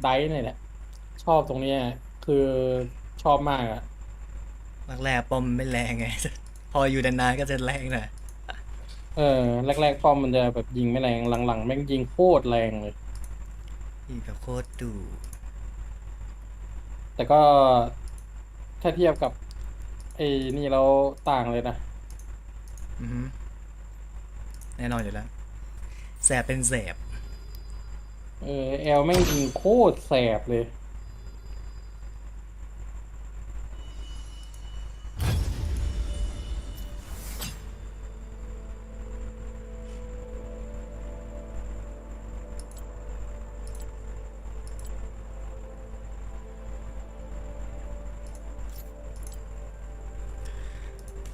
ไดเนี่ยแหละชอบตรงนี้คือชอบมากอะแรกๆป้อมไม่แรงไง พออยู่นานๆก็จะแรงหน่อยเออแรกๆป้อมมันจะแบบยิงไม่แรงหลังๆแม่งยิงโคตรแรงเลยอีแบบโคตรดุ แต่ก็ถ้าเทียบกับไอ้นี่เราต่างเลยนะอือฮึแน่นอนอยู่แล้วแสบเป็นแสบแอลแม่งยิงโคตรแสบเลย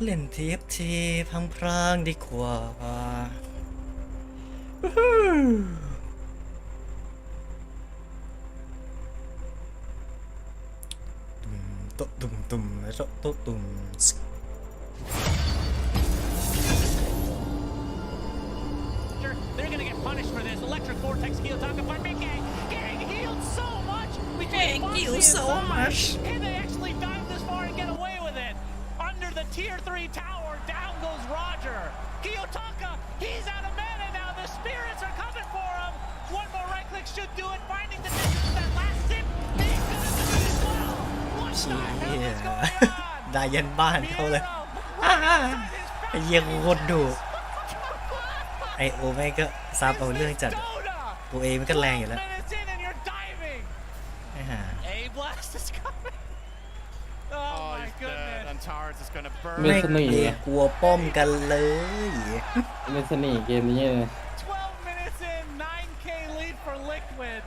เล่น TFT พังพรางดีกว่าตุ๊ตุ่มตุ่มแล้วตุ๊ตุ่ม They're gonna get punished for this. Electric Vortex heal talking for Mickey. Getting healed so much. We Thank you so much. Can they actually dive this far and get away with it? Under the tier 3 tower, down goes Roger. Kiyotaka, he's out of mana now. The spirits are coming for him. One more right click should do it. Finding the distance with that last tip. He's gonna do it as well. What the hell is going on? ได้ยันบ้านเขาเลยไอ้เหี้ยโคตรดุไอโอแม่งก็ซับเอาเรื่องจัดตัวเองมันก็แรงอยู่แล้วไอ้ห่า เมสนี่ กลัวป้อมกันเลย เมสนี่เกมนี้เลย 12 minutes in, 9K lead for Liquid.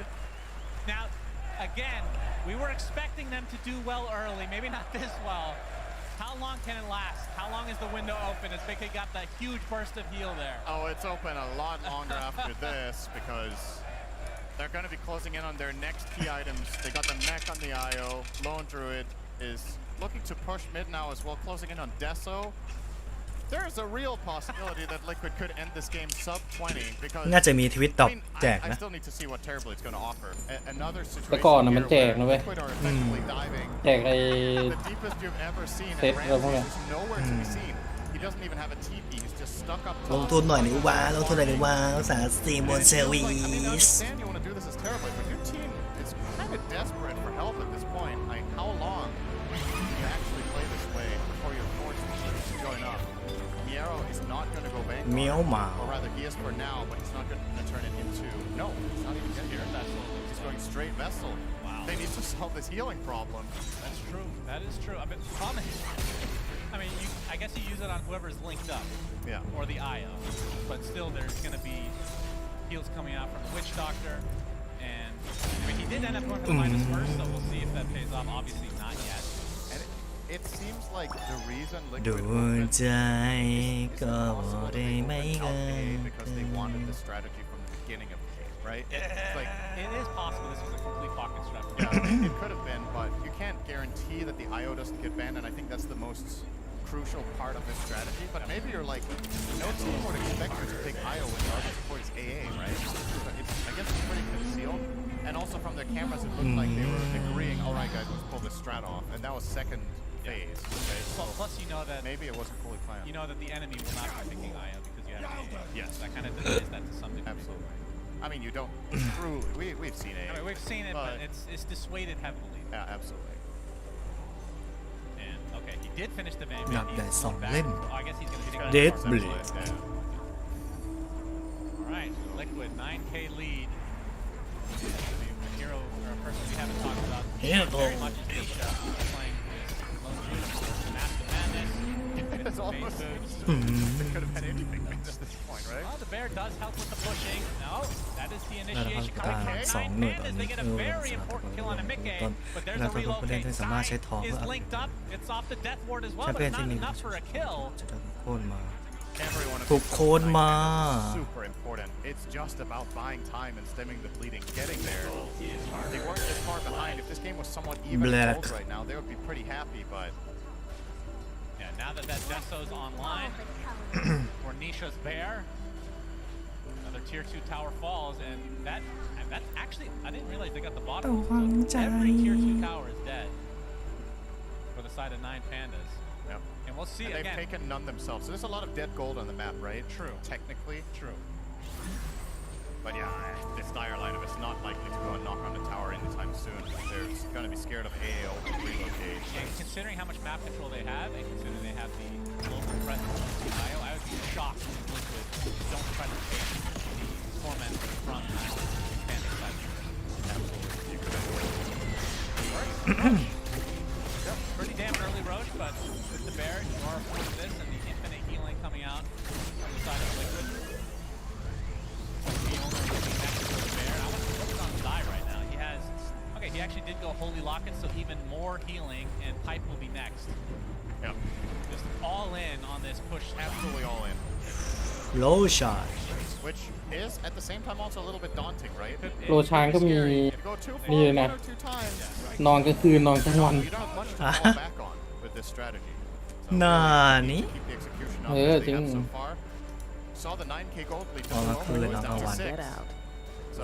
Now, again, we were expecting them to do well early, maybe not this well. How long can it last? How long is the window open as Vicky got that huge burst of heal there? Oh, it's open a lot longer after this because they're going to be closing in on their next key items. They got the mech on the IO. Lone Druid is looking to push mid now as well, closing in on Deso. There's a real possibility that Liquid could end this game sub 20 because น่าจะมีทวิตตอบแจก I นะ still need to see what Terrible is going to offer. Another แต่ก่อน situation มัน here แจก where นะเว้ย Liquid are effectively diving แจกไอ้ the deepest you've ever seen, เซ็ต and อะไรพวกเนี้ย Ramses is nowhere to be seen. He doesn't even have a TP. He's just stuck up ลง top. ทุนหน่อยหรือว่าลงทุนหน่อยหรือว่าอุตสาห์สตรีมบนเซอร์วิ I mean, I ส understand you want to do this as terribly, but your team is kind of desperate for help at this point. Like, how long can you actually play this way before you're forced to join up? Miero is not going to go Vanguard. เมียวหมา Or rather, he is for now, but he's not going to turn it into... No, he's not even get here. He's going straight Vessel. Wow. They need to solve this healing problem. That's true. That is true. I mean, the problem is, I mean, I guess you use it on whoever's linked up. Yeah. Or the IO. But still, there's going to be heals coming out from the Witch Doctor. And, I mean, he did end up going for the minus first, so we'll see if that pays off. Obviously, not yet. And it seems like the reason ดู Liquid ใจก็ได้ไม่เกิน because they wanted the strategy from the beginning of the game, right? It's like It is possible this was a complete pocket strategy. yeah, it could have been, but you can't guarantee that the IO doesn't get banned, and I think that's the most crucial part of this strategy. But maybe you're like, no team would expect you to pick IO when the other support is AA, right? So I guess it's pretty concealed. And also from their cameras, it looked like they were agreeing, all right, guys, let's pull this strat off. And that was second phase. Okay, so Plus, you know that maybe it wasn't fully planned. you know that the enemy will not be picking IO because you have AA. Yes. That kind of denies that to some degree. Absolutely. I mean, you don't truly. We've seen it. I mean, we've seen it, but it's dissuaded heavily. Yeah, absolutely. And okay, he did finish the van. นับได้สองเล่ม I guess he's gonna be Dead Of course, Blade. absolutely, yeah. All right, Liquid 9K lead. A hero or a person we haven't talked about very much is Nisha playing this Lone Druid, Mask of Madness. It's almost it could have been anything at this point, right? Well, the bear does help with the pushing. No, that is the แล้วเรา initiation ก็ coming สอง from หน่วย 9 ตอน man as นี้ they get เอ a อ very สาม important ตัว kill on a mid ต้น game. But there's แล้ว a ก็ผู้เล่น relocate. ที่สามารถใช้ทอง Sai เพื่อ is อัพ linked up. It's off the death ward as แช well, ม but เปี้ยน it's ที่ not มี enough for a kill. จะโดนโค่นมา Everyone of ถูก this โค่น is มา super important. It's just about buying time and stemming the bleeding. Getting there. They weren't this far behind. If this game was somewhat even Black. goals right now, they would be pretty happy. But Yeah, now that Deso's online for Nisha's bear, another tier 2 tower falls, and that, I That's actually, I didn't realize they got the bottom. ต้องฟังใจ Every tier 2 tower is dead for the side of 9 pandas. Yep. And we'll see And they've again. taken none themselves. So there's a lot of dead gold on the map, right? True. Technically. True. But yeah, this dire line is not likely to go and knock on the tower anytime soon. They're going to be scared of AAO relocate. And considering how much map control they have, and considering they have the global presence of TIO, I would be shocked if Liquid don't try to take the torment from Panda side. Absolutely. You could Yep, pretty damn early Roach, but with the bear, you are afforded this and the infinite healing coming out from the side of Liquid. The owner looking next to the bear. I want to focus on Zai right now. He has, okay, he actually did go Holy Locket, so even more healing, and Pipe will be next. Yep. Just all in on this push. Absolutely all in. low shot Which is, at the same time, also a little bit daunting, right? โลช้างก็มี If you go too far, นี่เลยนะ one or two times, นอนกลางคืนนอนกลางวัน you don't have much to fall back on with this strategy. So Nani? keep the execution up Yeah, as they have ding. so far. Saw the 9k gold lead Oh, to that's really boys not down to one. 6. Get out. So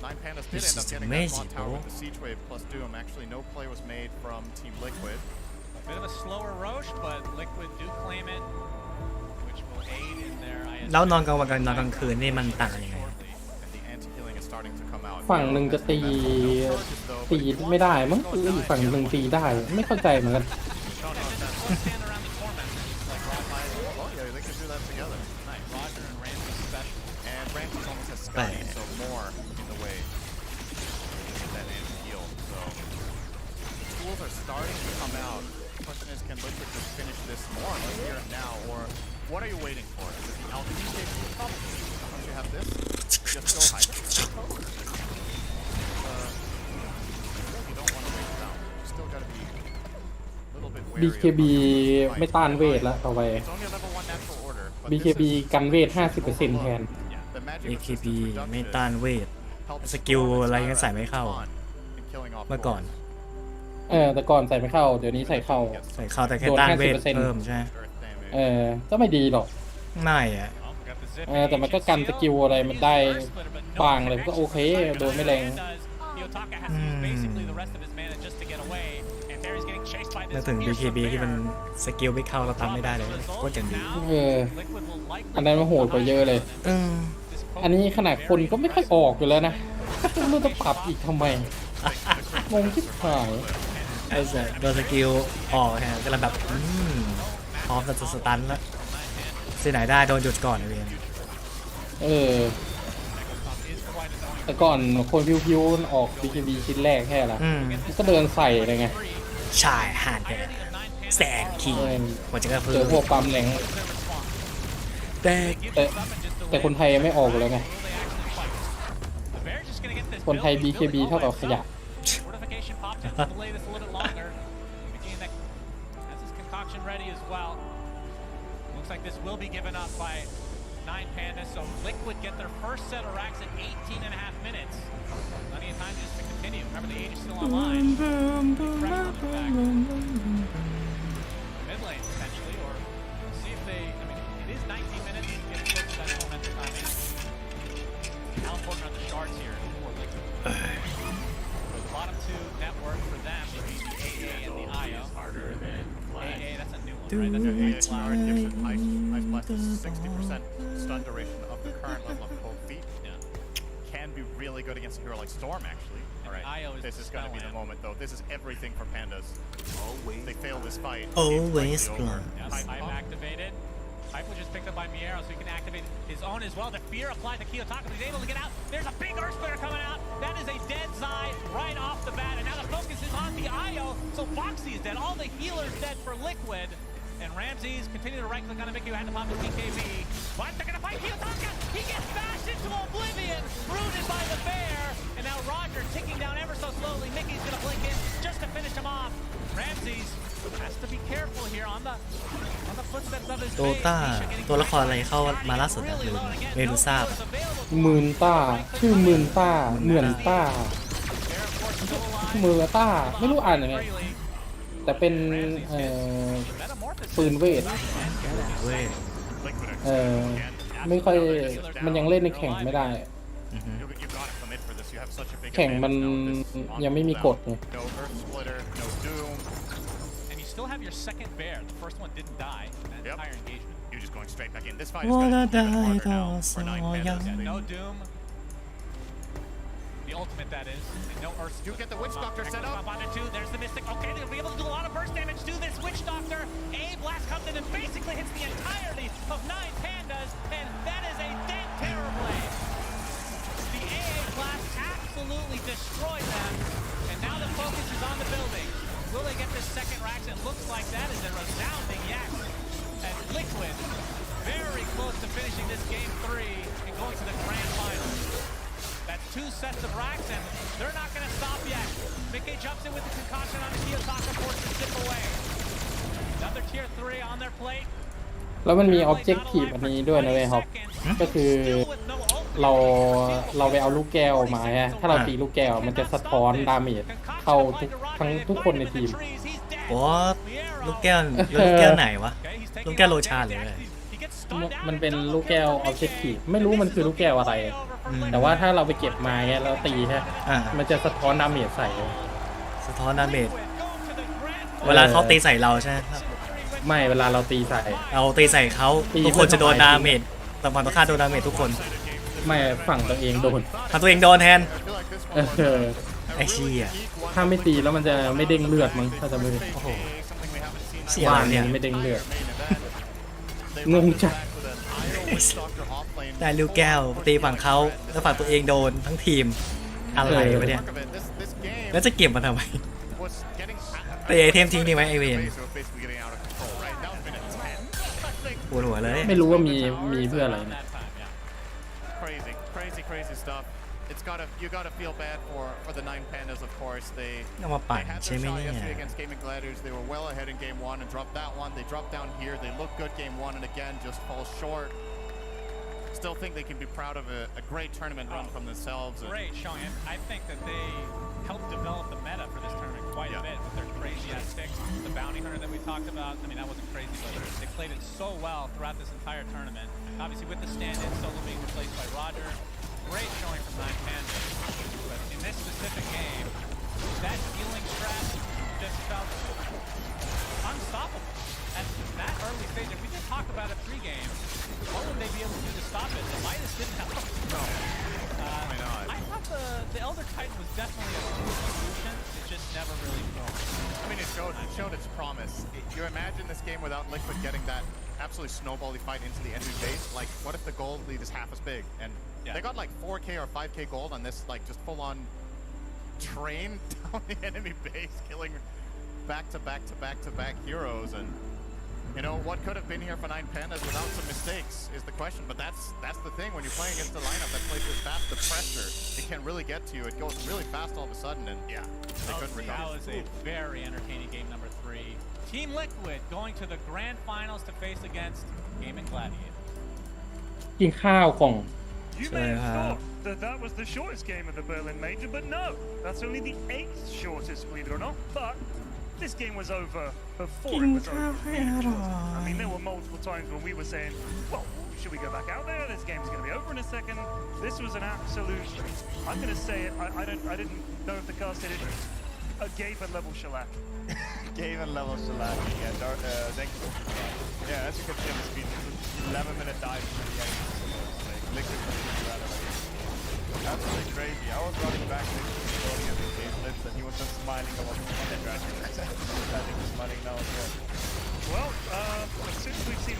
9 pandas did This end up is getting amazing, that bot tower bro. with the siege wave plus Doom. Actually, no play was made from Team Liquid. Bit of a slower Roche, but Liquid do claim it, which will aid in their IS. แล้วนอนกลางวันกับนอนกลางคืนนี่มันต่างยังไง And the anti-healing is starting to come out. ฝั่งหนึ่งจะตีไม่ได้มั้งอีกฝั่งหนึ่งตีได้ไม่เข้าใจเหมือนกัน Stand around the torment, like Oh yeah, they can do that together. Nice. Roger and Ramsey special. And Ramsey almost has scouting, so more in the way of that anti-heal. So the tools are starting to come out. The question is, can Liquid just finish this more or less here and now, or what are you waiting for? Is it the LP stage? Probably. Once you have this, just go high. You don't want to wait around. You still got to be a little bit wary. BKB ไม่ต้านเวทแล้วต่อไป It's only a level 1 natural order. but BKB this is กันเวท 50% แทน the magic of AKB resistance reduction ไม่ต้านเวท helps สกิล form อะไร its ก็ใส่ไม่เข้า direct on in killing off เมื่อก่อน boards. แต่ก่อนใส่ไม่เข้าเดี๋ยวนี้ใส่เข้า ใส่เข้าแต่แค่ต้านเวท 50% เพิ่มใช่ไหม Earth damage. ก็ไม่ดีหรอก ไม่อะ Oh, we got the zip แต่มันก็กันสกิลอะไรมันได้บางเลยก็โอเคโดนไม่แรง Kiyotaka has to use basically the rest of his mana just to get away, and Barry's getting chased by นึก this ถึง fearsome BKB ที่มัน bear. สกิลไม่เข้าเราทำไม่ได้เลยโคตรเจ๋งดี เออ Liquid will likely อันนั้นมันโหดกว่าเยอะเลย เออ อันนี้ขนาดคนก็ไม่ค่อยออกอยู่แล้วนะไม่รู้จะปรับอีกทำไมงงชิบหาย ไอ้สัสโดนสกิลออกฮะกำลังแบบพร้อมจะสตันแล้วที่ไหนได้โดนหยุดก่อนไอ้เวียน แต่ก่อนคนพิวๆออก BKB ชิ้นแรกแค่ละก็เดินใส่เลยไง ชายห่านแต่แสนขีดหัวจะกระเพื่ เจ อ อพวกปั๊มแรง แต่ แต่คนไทยไม่ออกเลยไง คนไทย BKB เท่ากับขยะ Fortification popped in to delay this a little bit longer. Beginning that has his concoction ready as well. Looks like this will be given up by 9 pandas, so Liquid get their first set of racks in 18.5 minutes. Plenty of time just to continue. Remember, the age is still online. Mid lane, potentially, or we'll see if they, I mean, it is 19 minutes. Get close to that momentum timing. How important are the shards here for Liquid? So the bottom two network for them would be the AA and the IO. AA, that's a new one, right? That's a new Ice Blast is 60% stun duration of the current level of cold feet. Yeah. Can be really good against a hero like Storm, actually. And Alright, IO is this the is going to be the spell moment, though. This is everything for Pandas. They fail this fight. Always it's likely over. blind. Yes, Pipe activated. Pipe was just picked up by Miero, so he can activate his own as well. The fear applied to Kiyotaka, but he's able to get out. There's a big Earth Splitter coming out. That is a dead Zai right off the bat, and now the focus is on the IO. So Foxy is dead. All the healers dead for Liquid. And Ramses continue to right-click on a Mickey who had to pop the BKB. But they're going to fight Kiyotaka. He gets bashed into oblivion, rooted by the bear. And now Roger ticking down ever so slowly. Mickey's going to blink in just to finish him off. Ramses has to be careful here on the footsteps of his โดต้าตัวละครอะไรเข้ามาล่าสุดนะลืมไม่รู้ทราบ มืนต้าชื่อมืนต้าเหมือนต้ามือต้าไม่รู้อ่านยังไงแต่เป็นปืนเวท เว้ย Liquid ไม่ค่อยมันยังเล่นในแข่งไม่ได้ You gotta commit for this. You have such a big แข่งมัน advantage now. This ยังไม่มีกฎไง No Earth Splitter, no Doom. And you still have your second bear. The first one didn't die. That Yep. entire engagement. You're just going straight back in. This fight is gonna be even harder now for 9 pandas. Yeah, no Doom. The ultimate, that is. And no Earth. You get the Witch Doctor set up. Onto two. There's the Mystic. Okay, they'll be able to do a lot of burst damage to this Witch Doctor. A blast comes in and basically hits the entirety of 9 pandas, and that is a dead Terror Blade. The AA blast absolutely destroyed them, and now the focus is on the building. Will they get this second Rax? It looks like that is a resounding yes. And Liquid very close to finishing this game 3 and going to the grand final. That's 2 sets of racks, and they're not going to stop yet. Mickey jumps in with the concussion on the Kiyotaka, forced to zip away. Another tier 3 on their plate. แล้วมันมี objective อันนี้ด้วยนะเว้ยครับก็คือเราไปเอาลูกแก้วมาฮะถ้าเราตีลูกแก้วมันจะสะท้อนดาเมจเข้าทุกคนในทีม โอ้ลูกแก้วไหนวะลูกแก้วโลชาหรืออะไร มันเป็นลูกแก้ว objective ไม่รู้มันคือลูกแก้วอะไรแต่ว่าถ้าเราไปเก็บมาเงี้ยแล้วตีฮะมันจะสะท้อนดาเมจใส่สะท้อนดาเมจเวลาเขาตีใส่เราใช่ไหมไม่เวลาเราตีใส่เราตีใส่เขาทุกคนจะโดนดาเมจแต่ฝั่งตรงข้ามโดนดาเมจทุกคนไม่ฝั่งตัวเองโดนฝั่งตัวเองโดนแทนไอ้เชี่ยถ้าไม่ตีแล้วมันจะไม่เด้งเลือดมั้งถ้าจะไม่โอ้โหเสียเนี่ยไม่เด้งเลือดงงจัดได้ลูกแก้วตีฝั่งเขาแล้วฝั่งตัวเองโดนทั้งทีมอะไรวะเนี่ยแล้วจะเก็บมาทำไมตีไอเทมทิ้งดีไหมไอเวนปวดหัวเลยไม่รู้ว่ามีเพื่ออะไรนะ crazy stuff. You gotta feel bad for the 9 pandas, of course. They had their shot yesterday against Gaming Gladiators. They were well ahead in game 1 and dropped that one. They dropped down here. They look good game 1 and again just fall short. Still think they can be proud of a great tournament run from themselves. Great showing. I think that they helped develop the meta for this tournament quite a bit with their crazy ass sticks. The bounty hunter that we talked about, I mean, that wasn't crazy, but they played it so well throughout this entire tournament. Obviously with the stand-in, Solo being replaced by Roger. Great showing from 9 pandas. But in this specific game, that healing strat just felt unstoppable. At that early stage, and we did talk about it pre-game, what would they be able to do to stop it? The Midas didn't help. No, probably not. I thought the Elder Titan was definitely a solution. It just never really worked. I mean, it showed its promise. You imagine this game without Liquid getting that absolutely snowbally fight into the enemy base. Like, what if the gold lead is half as big? And they got like 4K or 5K gold on this, like, just full-on train down the enemy base, killing back-to-back heroes. And you know, what could have been here for 9 pandas without some mistakes is the question. But that's the thing when you're playing against a lineup that plays this fast. The pressure, it can really get to you. It goes really fast all of a sudden, and yeah, they couldn't recover. That was a very entertaining game number 3. Team Liquid going to the grand finals to face against Gaming Gladiator. กินข้าวของ You may have thought that was the shortest game of the Berlin Major, but no, that's only the 8th shortest, believe it or not. But this game was over before it was over. I mean, there were multiple times when we were saying, well, should we go back out there? This game's going to be over in a second. This was an absolute, I'm going to say it, I didn't know if the cast did it, a Gaben level shellac. Gaben level shellac, thank you. Yeah, as you can see on the screen, it's an 11-minute dive from the end. Liquid absolutely crazy. I was running back to the audience with his lips and he was just smiling. I was I think he's smiling now as well. Well, since we've seen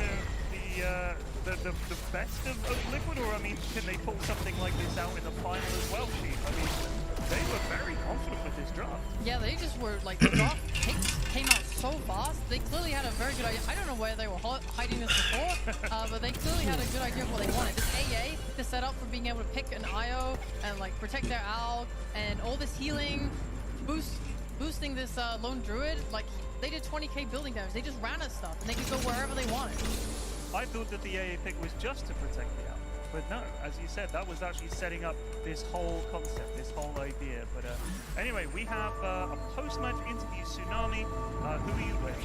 the best of Liquid, or I mean, can they pull something like this out in the final as well, Chief? I mean, they were very confident with this draft. Yeah, they just were like, the draft came out so fast. They clearly had a very good idea. I don't know where they were hiding this before, but they clearly had a good idea of what they wanted. This AA, the setup for being able to pick an IO and like protect their ALG and all this healing, boosting this lone druid. Like they did 20k building damage. They just ran at stuff and they could go wherever they wanted. I thought that the AA pick was just to protect the ALG. But no, as you said, that was actually setting up this whole concept, this whole idea. But anyway, we have a post-match interview, Tsunami. Who are you with?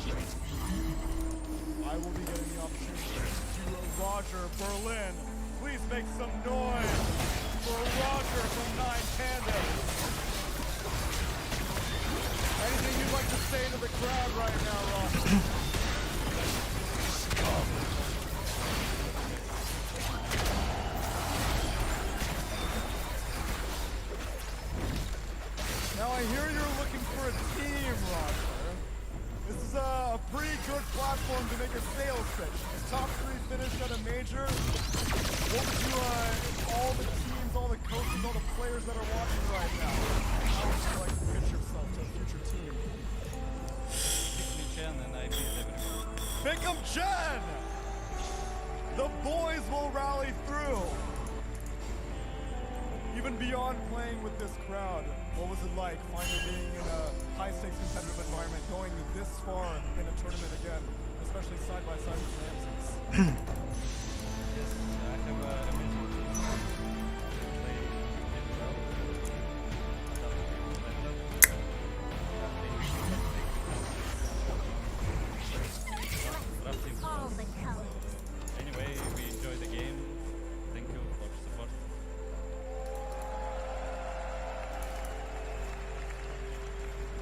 I will be getting the opportunity to Roger Berlin. Please make some noise. for Roger from 9 Pandas. Anything you'd like to say to the crowd right now, Roger? Now I hear you're looking for a team, Roger. This is a pretty good platform to make a sales pitch. Top 3 finish at a major. What would you, all the teams, all the coaches, all the players that are watching right now, how would you like to pitch yourself to a future team? Pick 'em Chen! The boys will rally through. Even beyond playing with this crowd, what was it like finally being in a high-stakes competitive environment, going this far in a tournament again, especially side by side with Ramses? Yes, I have a mentor to play well. Anyway, we enjoy the game. Thank you for the support.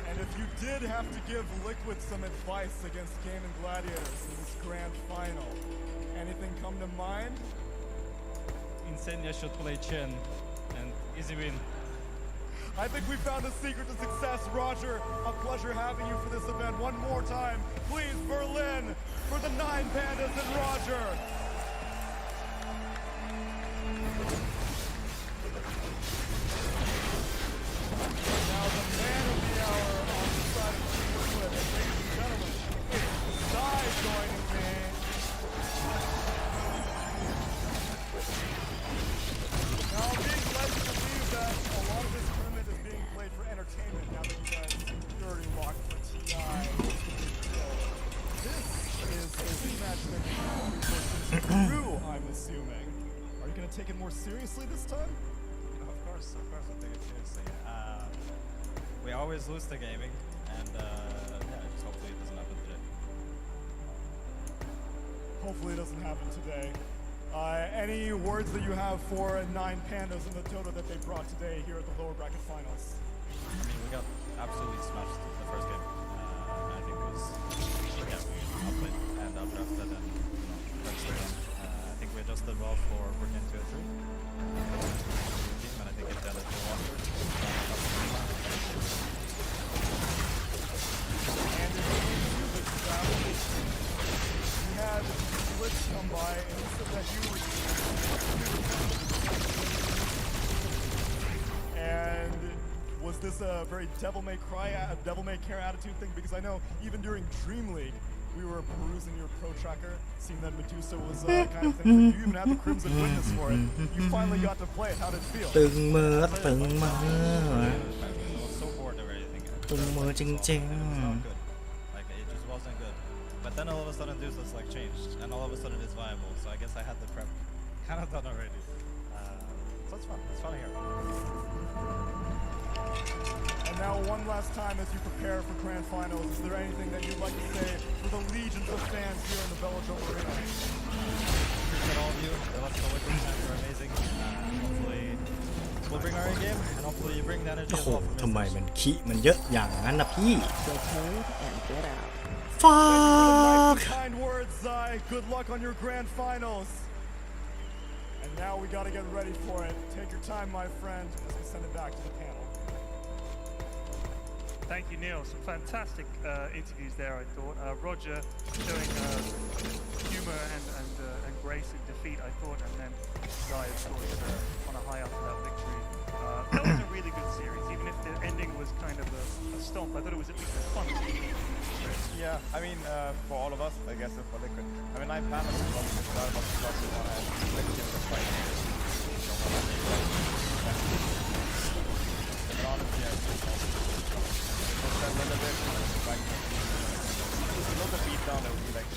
And if you did have to give Liquid some advice against Gaming Gladiators in this grand final, anything come to mind? Insania should play Chen and easy win. I think we found a secret to success, Roger. A pleasure having you for this event. One more time, please, Berlin, for the 9 Pandas and Roger. Now the man of the hour on the side of Team Liquid, ladies and gentlemen, it's Sai joining me. Now I'm being led to believe that a lot of this tournament is being played for entertainment now that you guys are already locked for TI. This is a rematch that versus Drew, I'm assuming. Are you going to take it more seriously this time? Of course, I take it seriously. We always lose the gaming, and just hopefully it doesn't happen today. Hopefully it doesn't happen today. Any words that you have for 9 Pandas and the Dota that they brought today here at the lower bracket finals? I mean, we got absolutely smashed the first game. I think it was, we outplayed and outdrafted and that's the one. I think we adjusted well for game 2 and 3. And I think it did it for Walker. And in the battle, you had Blitz come by and he said that you were and was this a very devil may care attitude thing? Because I know even during Dream League, we were perusing your pro tracker, seeing that Medusa was kind of thing. You even had the Crimson Witness for it. You finally got to play it. How did it feel? ตึงมือตึงมือ I was so bored of everything. ตึงมือจริง It was not good. Like, it just wasn't good. But then all of a sudden Deuces like changed, and all of a sudden it's viable. So I guess I had the prep kind of done already. So it's fun. It's fun here. And now one last time as you prepare for Grand Finals, is there anything that you'd like to say for the legions of fans here in the Velodrome Arena? Appreciate all of you. The Let's Go Liquid fans are amazing. Hopefully we'll bring our A game, and hopefully you bring the energy โอ้ as โห well. ทำไมมันขี้มันเยอะอย่างนั้นนะพี่ Get paid and get out. fuck Kind words, Zai. Good luck on your Grand Finals. And now we gotta get ready for it. Take your time, my friend, as we send it back to the panel. Thank you, Neil. Some fantastic interviews there, I thought. Roger showing humor and grace in defeat, I thought, and then Zai, of course, on a high after that victory. That was a really good series, even if the ending was kind of a stomp. I thought it was at least a fun series. Yeah, I mean, for all of us, I guess, and for Liquid. I mean, 9 Pandas is obviously started about the plus we want to have Liquid give us a fight. But honestly, I think a little bit, like, a little beat down, that would be like,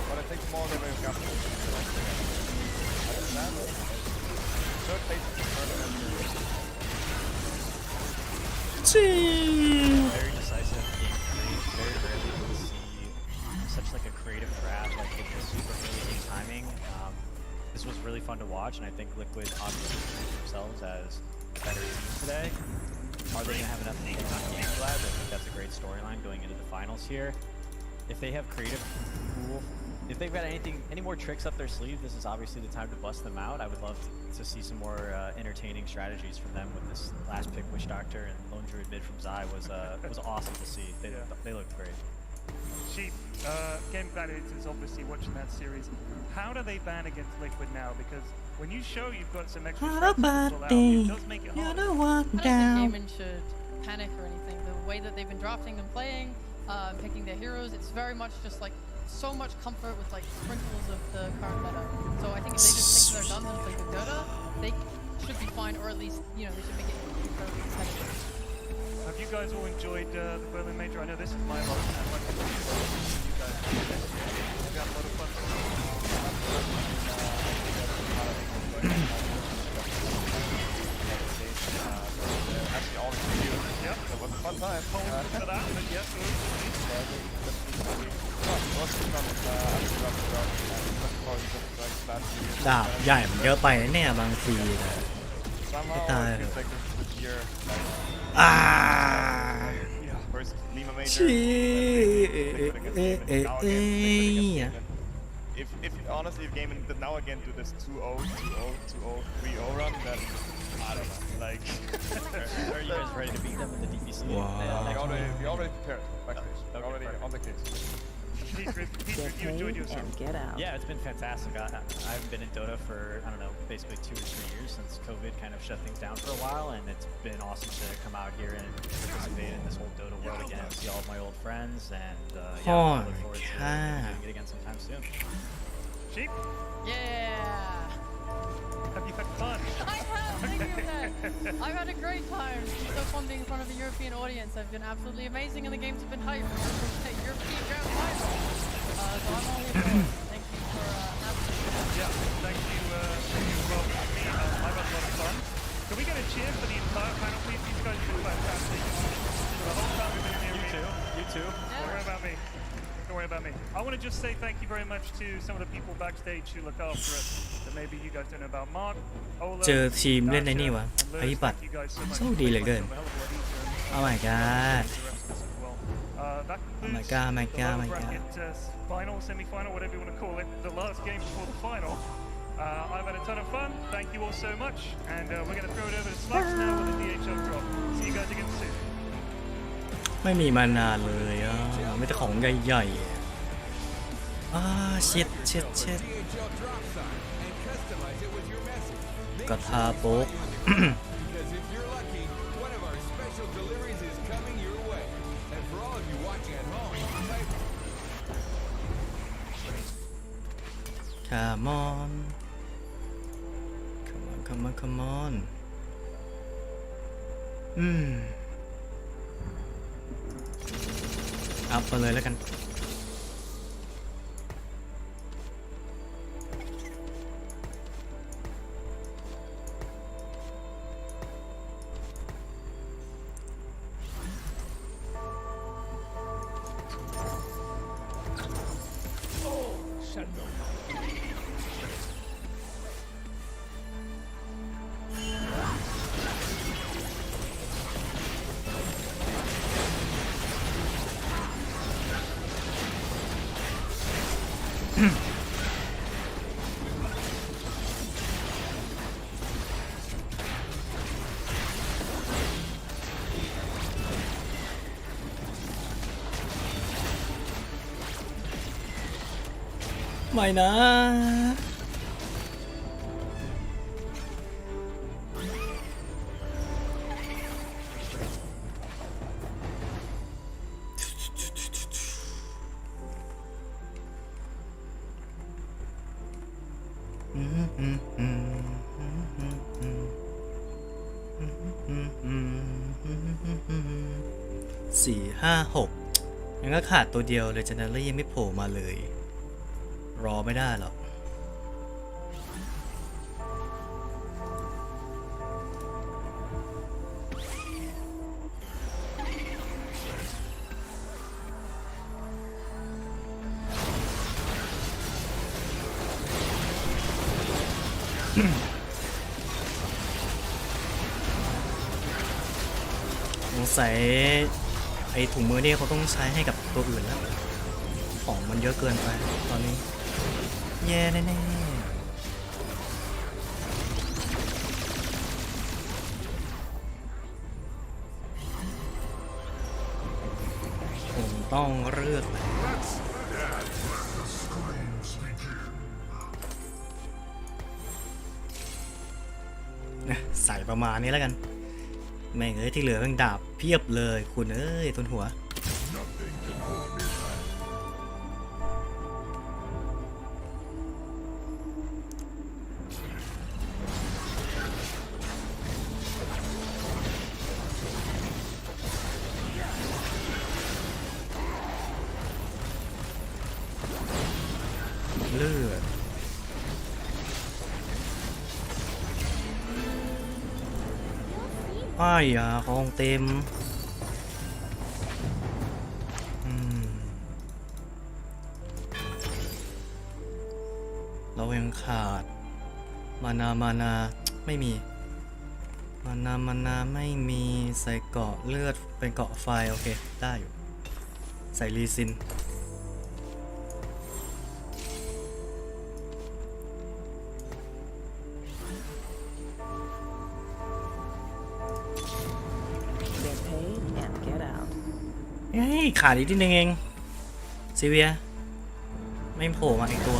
but I think more than we've got to understand it. Third place is the tournament. Very decisive game 3. Very rarely do we see such like a creative grab, like with the super early game timing. this was really fun to watch, and I think Liquid obviously proved themselves as a better team today. Are they going to have enough to take on Game Lab? I think that's a great storyline going into the finals here. If they have creative pool, if they've got any more tricks up their sleeve, this is obviously the time to bust them out. I would love to see some more entertaining strategies from them with this last pick, Witch Doctor and Lone Druid mid from Zai was awesome to see. They looked great. Sheep, Game Gladiators obviously watching that series. How do they ban against Liquid now? Because when you show you've got some extra strats to pull out, it does make it hard. I don't think Gaming should panic or anything. The way that they've been drafting and playing, picking their heroes, it's very much just like so much comfort with like sprinkles of the current meta. So I think if they just stick to their guns and play good Dota, they should be fine, or at least, you know, they should make it incredibly competitive. Have you guys all enjoyed the Berlin Major? I know this is my last time. You guys got a lot of fun. Actually, all of you. Yep. It was a fun time. For that, but yes, last year. ดาบใหญ่มันเยอะไปนะเนี่ยบางทีนะ Somehow, Cái I feel like this year, like, อ่า first Lima Major, ชี้ Liquid against เอ๊ะ Gaming, เอ๊ะ now เอ๊ again, Liquid ะ against Gaming. If honestly, if Gaming did now again do this 2-0, 2-0, 2-0, 3-0 run, then I don't know. Like, Are you guys ready to beat them in the DPC? Wow. we already prepared. Backstage. We're already on the case. Peter, you enjoyed yourself. And get out. Yeah, it's been fantastic. I've been in Dota for, I don't know, basically 2 or 3 years since COVID kind of shut things down for a while, and it's been awesome to come out here and participate in this whole Dota world again, see all of my old friends, and yeah, I look forward to doing it again sometime soon. Sheep, Yeah! have you had fun? I have, thank you, man. I've had a great time. It's so fun being in front of a European audience. I've been absolutely amazing, and the games have been hype. European Grand Final. So I'm all here for it. Thank you for having me. Yeah, thank you as well for me. I've had a lot of fun. Can we get a cheer for the entire panel, please? These guys have been fantastic. The whole time we've been here. You too. Don't worry about me. Don't worry about me. I want to just say thank you very much to some of the people backstage who look after us that maybe you guys don't know about. Mark, Ola, เจอทีมเล่นในนี่วะ and ภัย Lewis, พิบัติ thank you guys so much. โชคดีเหลือเกิน It's a hell of a lot easier and Oh my god the rest of us as well. That Oh my concludes god, my the god, lower my god. bracket, final, semi-final, whatever you want to call it, the last game before the final. I've had a ton of fun. Thank you all so much, and we're going to throw it over to Slugs now with a DHL drop. See you guys again soon. ไม่มีมานานเลยอ่ะไม่แต่ของใหญ่ๆเช็ดกระทาโป๊ก Because if you're lucky, one of our special deliveries is coming your way. And for all of you watching at home, type Come on Come on อัพไปเลยแล้วกันไม่นะ4 5 6งั้นก็ขาดตัวเดียวเลยจันทร์ยังไม่โผล่มาเลยรอไม่ได้หรอก สงสัยไอ้ถุงมือนี่เขาต้องใช้ให้กับตัวอื่นแล้วของมันเยอะเกินไปตอนนี้แย่แน่ๆผมต้องเลือกใส่ประมาณนี้แล้วกันแม่งเอ้ยที่เหลือเป็นดาบเพียบเลยคุณเอ้ยต้นหัวเลือดอ้ายาของเต็มเรายังขาดมานาไม่มีมานาไม่มีใส่เกาะเลือดเป็นเกาะไฟโอเคได้อยู่ใส่รีซินเฮ้ยขาดอีกนิดนึงเองซีเวียไม่โผล่มาอีกตัว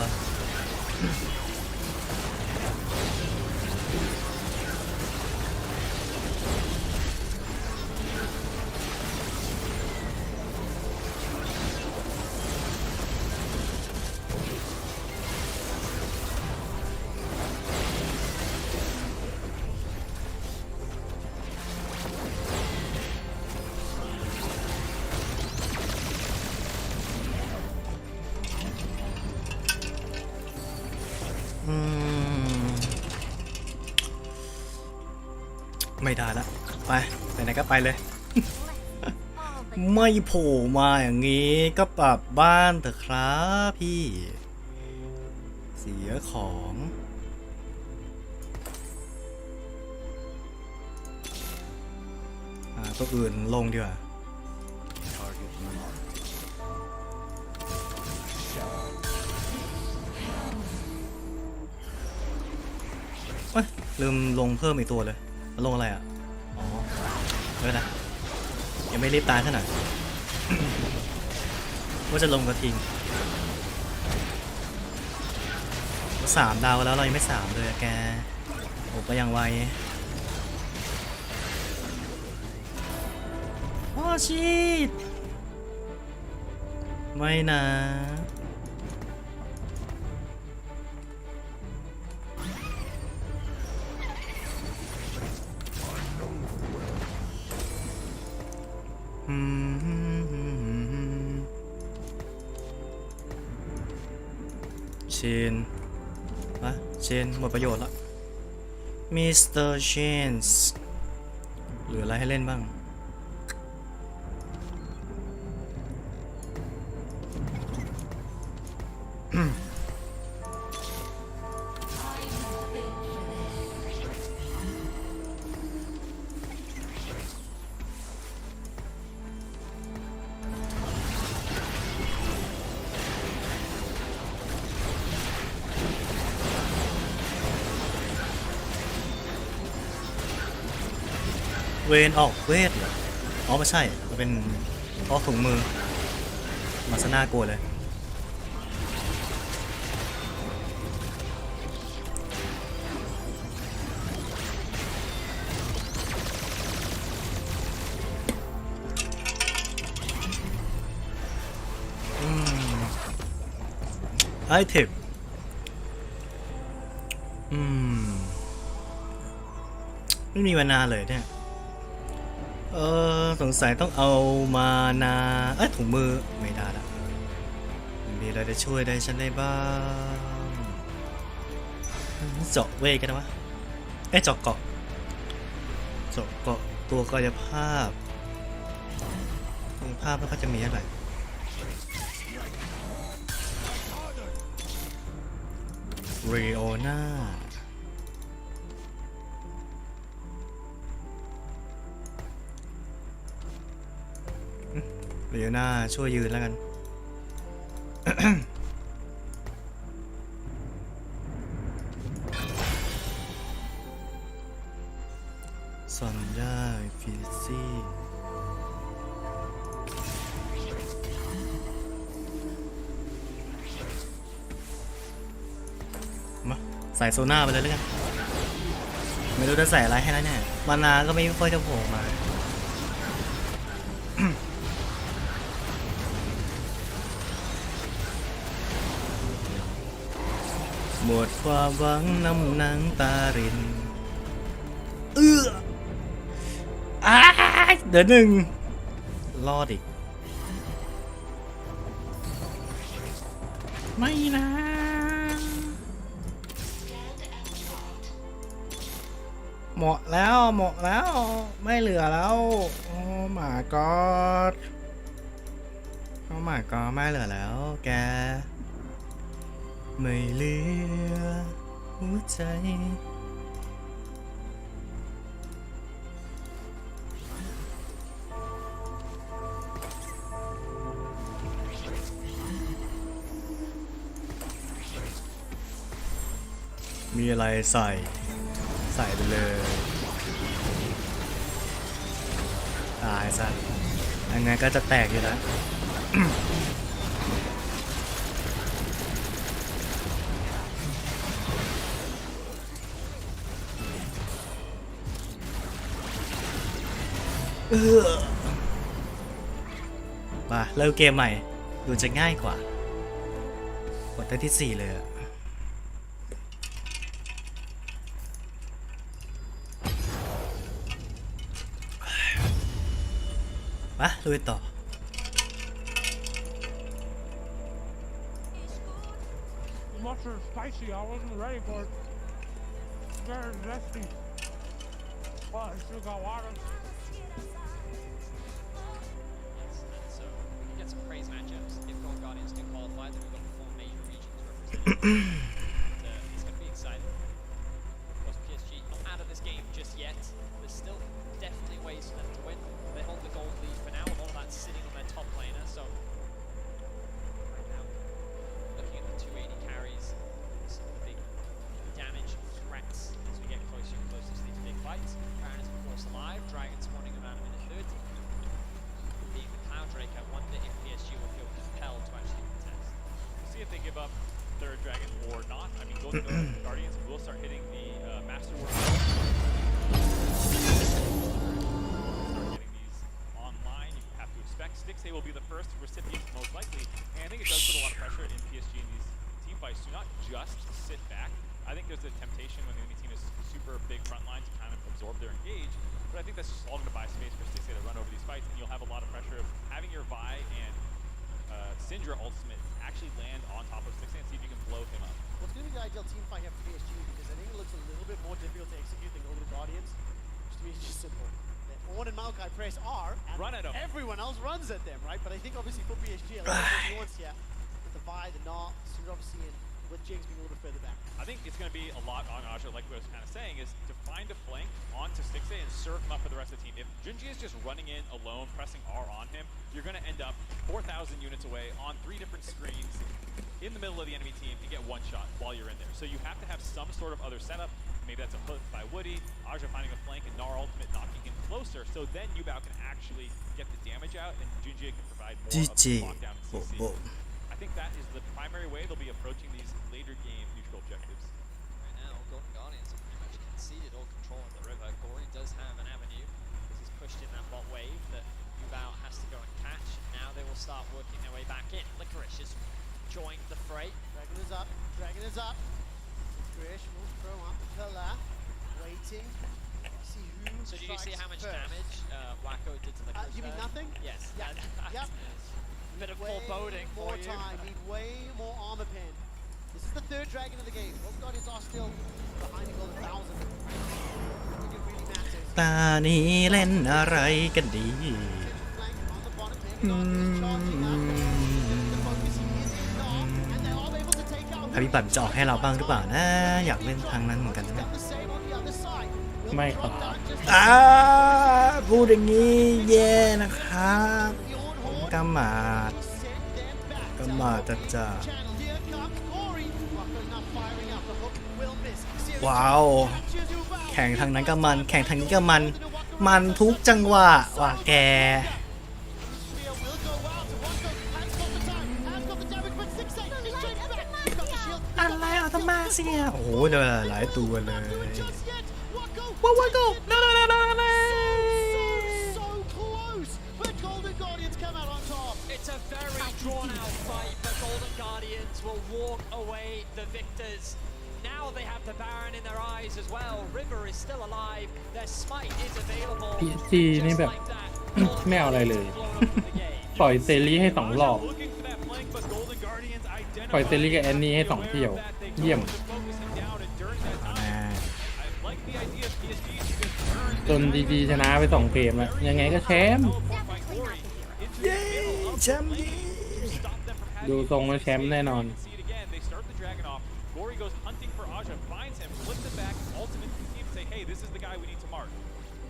ไม่ได้ละไปไหนก็ไปเลย ไม่โผล่มาอย่างนี้ก็กลับบ้านเถอะครับพี่เสียของตัวอื่นลงดีกว่าลืมลงเพิ่มอีกตัวเลยลงอะไรอ่ะอ๋อไม่เป็นไรยังไม่รีบตายซะหน่อย ว่าจะลงกระทิง3 ดาวแล้วเรายังไม่3เลยแกโอ้ก็ยังไวโอ้ชิตไม่นะเชนเชนหมดประโยชน์แล้วมิสเตอร์เชนส์เหลืออะไรให้เล่นบ้างเวนออกเวทเหรออ๋อไม่ใช่มันเป็นเพราะถุงมือมาซะน่ากลัวเลยไอเทมไม่มีมานานเลยเนี่ยสงสัยต้องเอามานาถุงมือไม่ได้ละมีอะไรจะช่วยได้ฉันได้บ้างเจาะเวทกันนะวะเจาะเกาะตัวกายภาพไม่ค่อยจะมีอะไรเรโอน่า เดี๋ยวหน้าช่วยยืนแล้วกัน ซอนย่าฟิลิซี่มาใส่โซน่าไปเลยแล้วกัน ไม่รู้จะใส่อะไรให้แล้วเนี่ยมานาก็ไม่ค่อยจะโผล่มา หมดความหวังน้ำหนังตารินเดี๋ยวหนึ่งรอดอีกไม่นะหมดแล้วไม่เหลือแล้วโอ้หมาก็ไม่เหลือแล้วแกไม่เหลือหัวใจมีอะไรใส่ไปเลยตายซะยังไงก็จะแตกอยู่แล้ว มาเริ่มเกมใหม่ดูจะง่ายกว่ากดได้ที่ 4 เลยอะมาลุยต่อ Much spicy. I wasn't ready for it. Very zesty. Well, I still got water. So we can get some crazy matchups. If Gold Guardians do qualify, then we've got 4 major regions represented. It's going to be exciting. Of course, PSG not out of this game just yet. There's still definitely ways for them to win. They hold the gold lead for now, with all of that sitting on their top laner. So right now, looking at the 280 carries, some of the big damage threats as we get closer and closer to these big fights. Baron is of course alive. Dragon spawning around him in a third. Being the Cloud Drake, I wonder if PSG will feel compelled to actually contest. See if they give up third dragon or not. I mean, Golden Guardians will start hitting the Master World. Stixay will be the first recipient, most likely, and I think it does put a lot of pressure in PSG in these team fights to not just sit back. I think there's a temptation when the enemy team is super big front line to kind of absorb their engage, but I think that's just all going to buy space for Stixay to run over these fights, and you'll have a lot of pressure of having your Vi and Syndra ultimate actually land on top of Stixay and see if you can blow him up. Well, it's going to be the ideal team fight here for PSG because I think it looks a little bit more difficult to execute than Golden Guardians, which to me is just simple. Ornn and Maokai press R, and run at them. Everyone else runs at them, right? But I think obviously for PSG, a little bit nuance here with the Vi, the Gnar, Syndra obviously, and with Jinx being a little bit further back. I think it's going to be a lot on Aja, like what I was kind of saying, is to find a flank onto Stixay and serve him up for the rest of the team. If Junji is just running in alone, pressing R on him, you're going to end up 4,000 units away on 3 different screens in the middle of the enemy team and get one shot while you're in there. So you have to have some sort of other setup. Maybe that's a hook by Woody, Aja finding a flank, and Gnar ultimate knocking him closer. So then Yubao can actually get the damage out, and Junji can provide more of the lockdown and CC. I think that is the primary way they'll be approaching these later game neutral objectives. Right now, Golden Guardians have pretty much conceded all control of the river. Gory does have an avenue because he's pushed in that bot wave that Yubao has to go and catch. Now they will start working their way back in. Licorice has joined the fray. Dragon is up. Dragon is up. Licorice will throw up the pillar. Waiting. See who. So did you see how much damage Wacko did to Licorice? You mean nothing? Yes. Yep. Bit of foreboding for you. More time. Need way more armor pen. This is the 3rd dragon of the game. Golden Guardians are still behind a goal 1,000. I think it really matters. ตานี้เล่นอะไรกันดี Flank on the bottom. Maybe not charging up. The focus is in Gnar, and they are able to take out. อภิบัติจะออกให้เราบ้างหรือเปล่านะอยากเล่นทางนั้นเหมือนกันนะ Got the same on the other side. ไม่ครับ พูดอย่างนี้แย่นะครับ The Ornn Horde กำมาดจ้าว้าวแข่งทางนั้นก็มันแข่งทางนี้ก็มันทุกจังหวะว่ะแกอะไรเอาทำมาเสียโอ้โหเดี๋ยวหลายตัวเลยว้าวโก้It's a very drawn-out fight, but Golden Guardians will walk away the victors. Now they have the Baron in their eyes as well. River is still alive. Their smite is available. PSG นี่แบบ ไม่เอาอะไรเลยปล่อยเซรีให้2 รอบปล่อยเซรีกับแอนนี่ให้2 เที่ยวเยี่ยมจนดีๆชนะไป2 เกมแล้วยังไงก็แชมป์เย้แชมป์ดีดูทรงแล้วแชมป์แน่นอน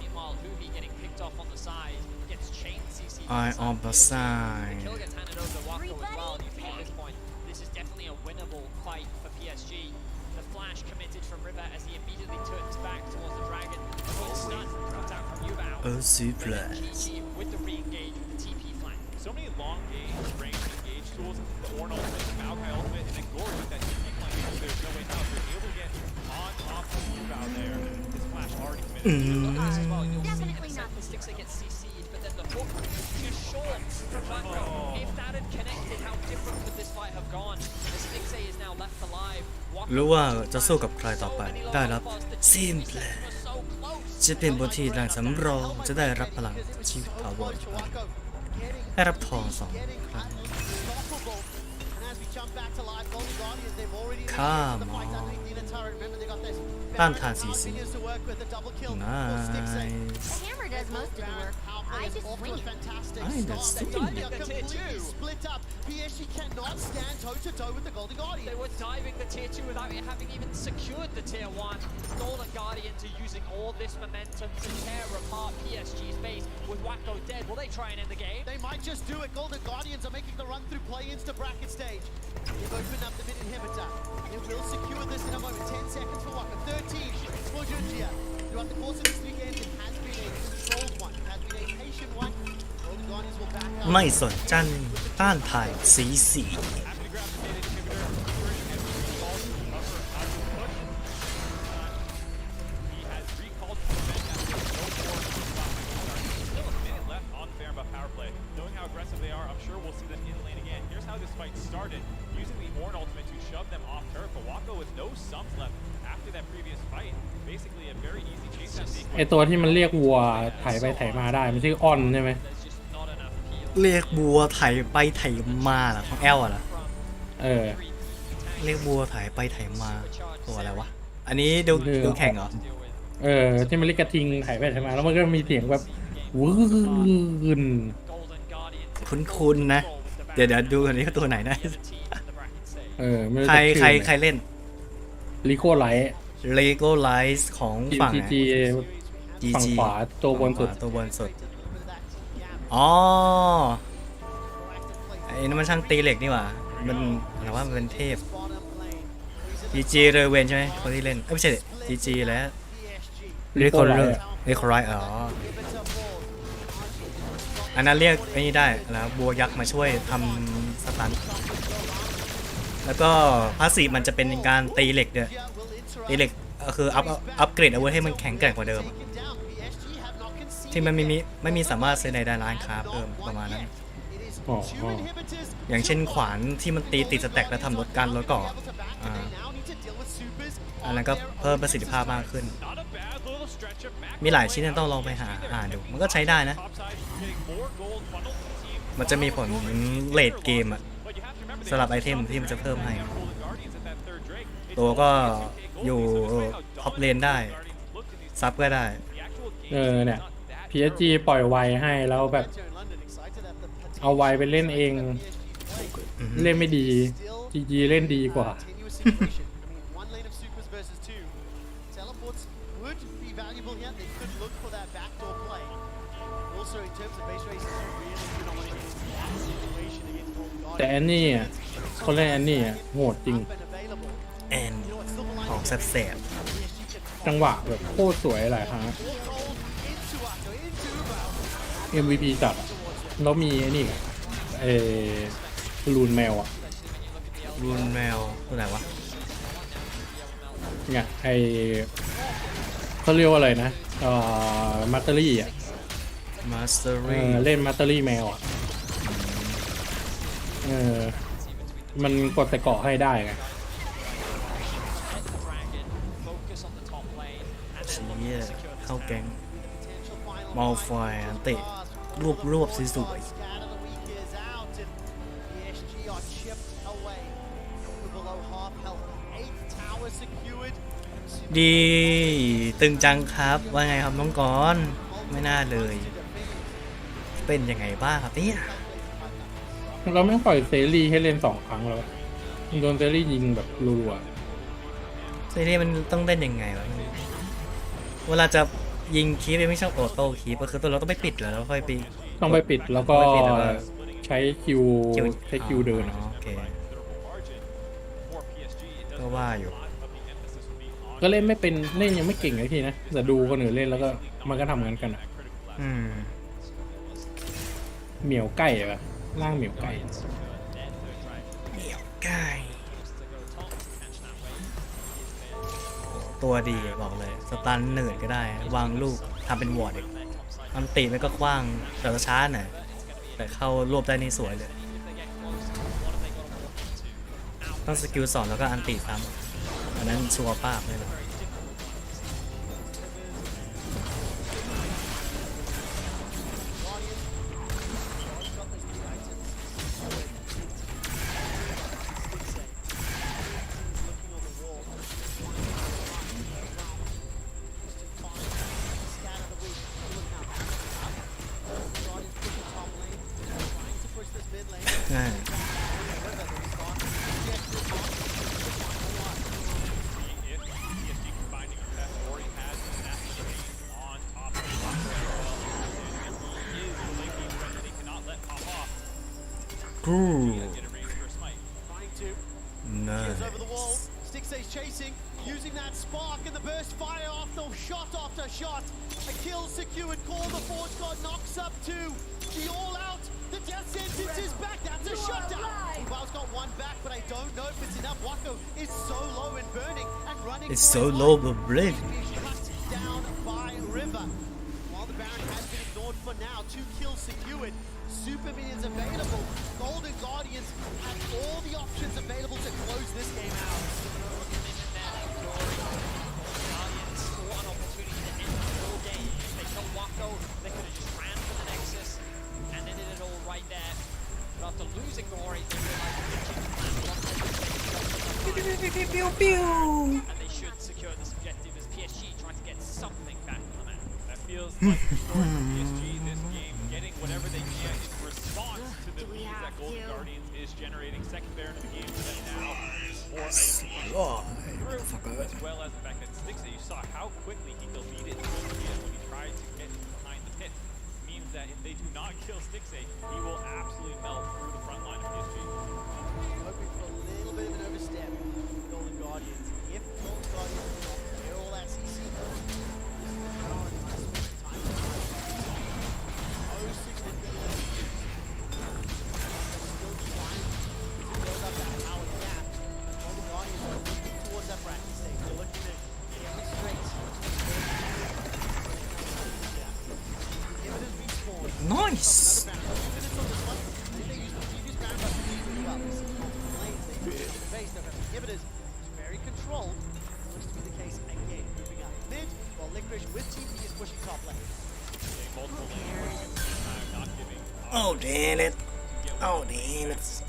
Meanwhile, Huhi getting picked off on the side gets chained CC. Eye on the side. The kill gets handed over to Wako as well. And you think at this point, this is definitely a winnable fight for PSG. The flash committed from River as he immediately turns back towards the dragon. The quick stun comes out from Yubao. Super. With the re-engage with the TP flank. So many long game, range engage tools. The Ornn ultimate, the Maokai ultimate, and then Gory with that TP flank. There's no way now. They're able to get on top of Yubao there. This flash already committed. Definitely not. The Stixay gets CC'd, but then the hook is short from Wako. If that had connected, how different could this fight have gone? The Stixay is now left alive. รู้ว่าจะสู้กับใครต่อไปได้รับซิมเพลจะเป็นบทที่หลังสำรองจะได้รับพลังชีวิตถาวรได้รับทอง2 ครั้งข้ามต้านทานCC nice I just swing it. Split up. PSG cannot stand toe-to-toe with the Golden Guardians. They were diving the tier 2 without having even secured the tier 1. Golden Guardians are using all this momentum to tear apart PSG's base. With Wako dead, will they try and end the game? They might just do it. Golden Guardians are making the run through play-ins to bracket stage. They've opened up the mid-inhibitor. They will secure this in a moment. 10 seconds for Wako. 13 for Junjia. Throughout the course of this weekend, it has been a controlled one. It has been a patient one. Golden Guardians will back up. ไม่สนจันต้านทานCCไอตัวที่มันเรียกวัวไถไปไถมาได้มันชื่อออนใช่ไหม เรียกบัวไถไปไถมาเหรอของแอลเหรอเรียกบัวไถไปไถมาตัวอะไรวะอันนี้ดูแข่งเหรอที่มันเรียกกระทิงไถไปไถมาแล้วมันก็มีเสียงแบบวืนคุ้นๆนะเดี๋ยวดูอันนี้ตัวไหนนะใครเล่นลิโก้ไลท์ของฝั่งฝั่งขวาตัวบนสุดอ๋อไอ้นั่นมันช่างตีเหล็กนี่หว่ามันอะไรว่ามันเป็นเทพ GG เรเวนใช่ไหมคนที่เล่นไม่ใช่ GG แล้วเรียกไรอ๋ออันนั้นเรียกไอ้นี่ได้แล้วบัวยักษ์มาช่วยทำสตันแล้วก็พาสซีฟมันจะเป็นการตีเหล็กด้วยตีเหล็กคืออัปเกรดอาวุธให้มันแข็งแกร่งกว่าเดิมที่มันไม่มีสามารถซื้อในร้านค้าเพิ่มประมาณนั้นอย่างเช่นขวานที่มันตีติดสแต็กแล้วทำลดการลดเกาะอันนั้นก็เพิ่มประสิทธิภาพมากขึ้นมีหลายชิ้นต้องลองไปหาดูมันก็ใช้ได้นะมันจะมีผลเลทเกมอะสำหรับไอเทมที่มันจะเพิ่มให้ตัวก็อยู่ท็อปเลนได้ซับก็ได้เนี่ย PSG ปล่อยไวให้แล้วแบบเอาไวไปเล่นเองเล่นไม่ดี GG เล่นดีกว่า also in terms of base races, you really do not want to get into that situation against Golden แต่แอนนี่อ่ะคนเล่นแอนนี่อ่ะโหดจริง แอนของแสบ จังหวะแบบโคตรสวยหลายครั้ง MVP จัดอะแล้วมีไอ้นี่ลูนแมวอ่ะ ๆรุนแมวตัวไหนวะ เนี่ยเขาเรียกว่าอะไรนะมัตเตอรี่อ่ะ มาสเตอรี่ เล่นมัตเตอรี่แมวอ่ะมันกดแต่เกาะให้ได้ไง เชี่ยเข้าแก๊งมอลฟอยอันเตะรวบสวยๆดีตึงจังครับว่าไงครับน้องกอนไม่น่าเลยเป็นยังไงบ้างครับเนี่ย เราไม่ปล่อยเซรีให้เล่น2 ครั้งแล้วโดนเซรียิงแบบรัว เซรีมันต้องเล่นยังไงวะเวลาจะยิงคีปไม่ชอบออโต้คีปก็คือตัวเราต้องไปปิดแล้วค่อยไป ต้องไปปิดแล้วก็ใช้คิวเดิน โอเคก็ว่าอยู่ ก็เล่นไม่เป็นเล่นยังไม่เก่งเลยทีนะแต่ดูคนอื่นเล่นแล้วก็มันก็ทำกันอะเหมียวไก่อะร่างเหมียวไก่ตัวดีบอกเลยสตันเหนื่อยก็ได้วางลูกทำเป็นวอร์ดอีกอันตีมันก็คว้างแต่ช้าหน่อยแต่เข้ารวบได้นี่สวยเลยต้องสกิล2แล้วก็อันตีซ้ำอันนั้นชัวร์ป้าบเลย Chasing, using that spark and the burst fire after shot. A kill secured. Call the Forge God knocks up 2. The all out. The death sentence is back. That's a shutdown. Wow's got 1 back, but I don't know if it's enough. Wako is so low and burning and running. It's so low, but brave. Cut down by River. While the Baron has been ignored for now, 2 kills secured. Super minions available. Golden Guardians have all the options available to close this game out. They could have just ran for the Nexus and ended it all right there. But after losing Glory, they realized and they should secure this objective as PSG trying to get something back on the map. That feels like the story for PSG this game, getting whatever they can in response to the leads that Golden Guardians is generating. Second Baron of the game for them now. Or as well as the fact that Stixxay, you saw how quickly he deleted Sophia when he tried to get behind the pit. Means that if they do not kill Stixxay, he will absolutely melt through the front line of PSG. Hoping for a little bit of an overstep from Golden Guardians. If Golden Guardians do not clear all that CC, Nice. Very controlled. Looks to be the case again. Moving up mid, while Licorice with TP is pushing top lane. Oh damn it! Oh damn it!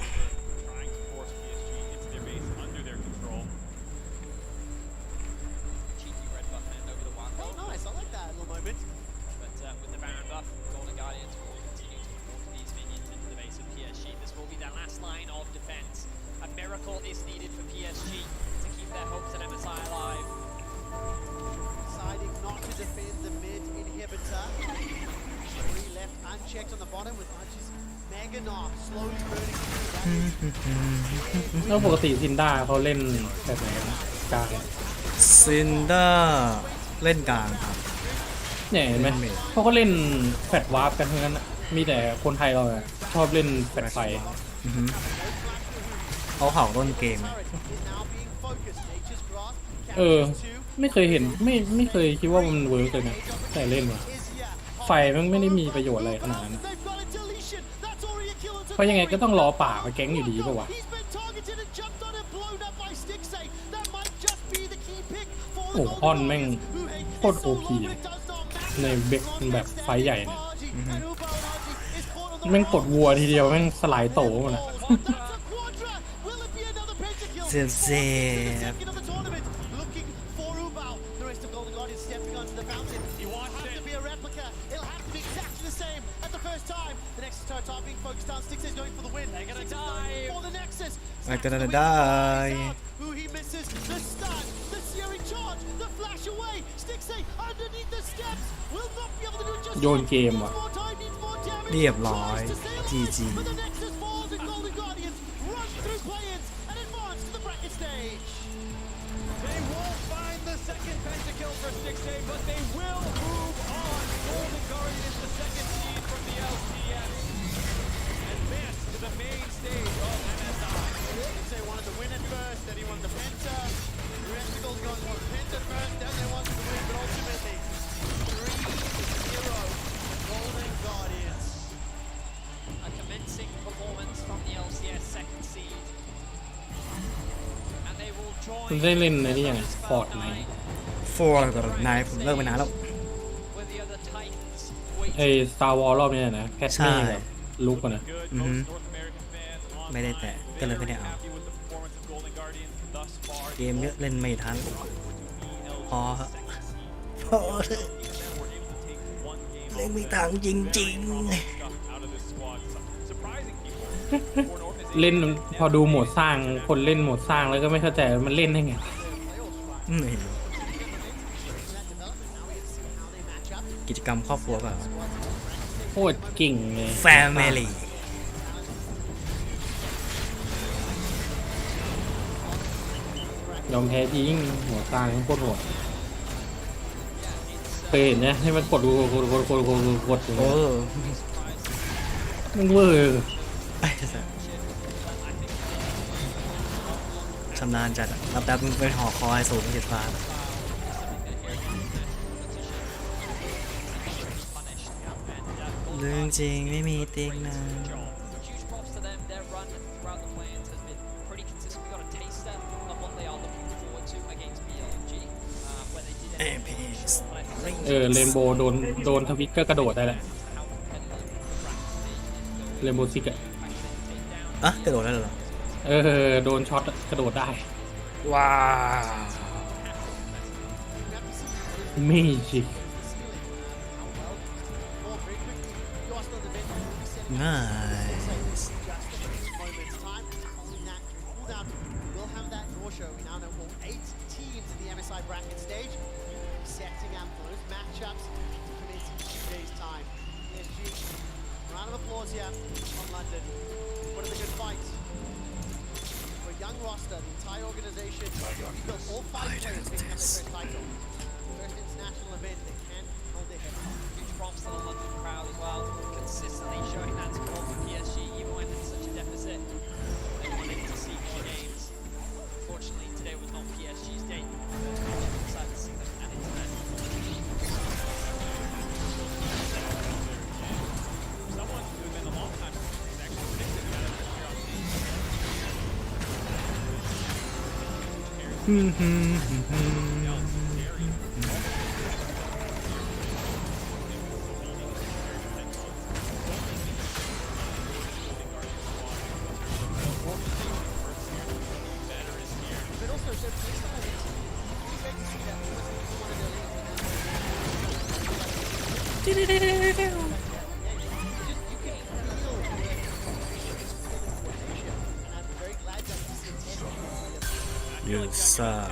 Trying to force PSG into their base under their control. Cheeky red buff hand over the Wako. Oh nice, I like that little moment. But with the Baron buff, Golden Guardians will continue to force these minions into the base of PSG. This will be their last line of defense. A miracle is needed for PSG to keep their hopes at MSI alive. Deciding not to defend the mid inhibitor. 3 left checked on the bottom with Archie's mega knock slowly burning through. แล้วปกติซินด้าเขาเล่นแบบไหนกลาง ซินด้าเล่นกลางครับ เนี่ยเห็นไหมเขาก็เล่นแฟดวาร์ปกันทั้งนั้นมีแต่คนไทยเราชอบเล่นแฟดไฟเขาเผาต้นเกม ไม่เคยเห็นไม่เคยคิดว่ามันเวิร์กเลยนะแต่เล่นมาไฟมันไม่ได้มีประโยชน์อะไรขนาดนั้นเพราะยังไงก็ต้องรอป่ามาแก๊งอยู่ดีป่ะวะโอ้ออนแม่งโคตรโอพีในเบกแบบไฟใหญ่เนี่ยแม่งกดวัวทีเดียวแม่งสลายโตมันอะเสียบเสียบI gotta die. Dồn game à? เรียบร้อย GG. They won't find the second pentakill for Stixay, but they will move on. Golden Guardians, the second seed from the LCS, advance to the main stage of MSI. Stixay wanted to win it first, then he won the Penta. The rest of the goals going for the Penta first, then they wanted to win, but ultimately 3-0 Golden Guardians. A commencing performance from the LCS second seed. ได้เล่นในนี่ยังไงฟอร์ดไหน นายผมเลิกไปนานแล้ว ไอ้ Star Wars รอบนี้นะแพทนี่แบบลุกอะนะไม่ได้แต่ก็เลยไม่ได้เอาเกมเยอะเล่นไม่ทันพอเล่นไม่ทันจริงๆเล่นพอดูโหมดสร้างคนเล่นโหมดสร้างแล้วก็ไม่เข้าใจมันเล่นได้ไงกิจกรรมครอบครัวเปล่าโคตรเก่งเลย Family ยอมแพ้จริงหัวสร้างโคตรโหดเคยเห็นนะให้มันกดดูกดอย่างนี้มันเวอร์ชำนาญจัดรับดับมันเป็นหอคอยสูงเจ็ดฟ้าเรื่องจริงไม่มีติ๊กนะเรนโบว์โดนทวิตก็กระโดดได้แหละเรนโบว์ซิกอะกระโดดได้เหรอโดนช็อตกระโดดได้ว้าว Magic Nice We'll have that draw show. We now know 8 teams in the MSI bracket stage. Setting up those matchups to commence in 2 days' time. PSG, round of applause here on London. What a good fight. For a young roster, the entire organization, we built all 5 players to have their title. First international event, they can hold their head up. Huge props to the London crowd as well, consistently showing that support for PSG, even when it's such a deficit. They wanted to see more games. Unfortunately, today was not PSG's day. Excited to see them at international. Someone who's been a long time is actually predicted that You suck.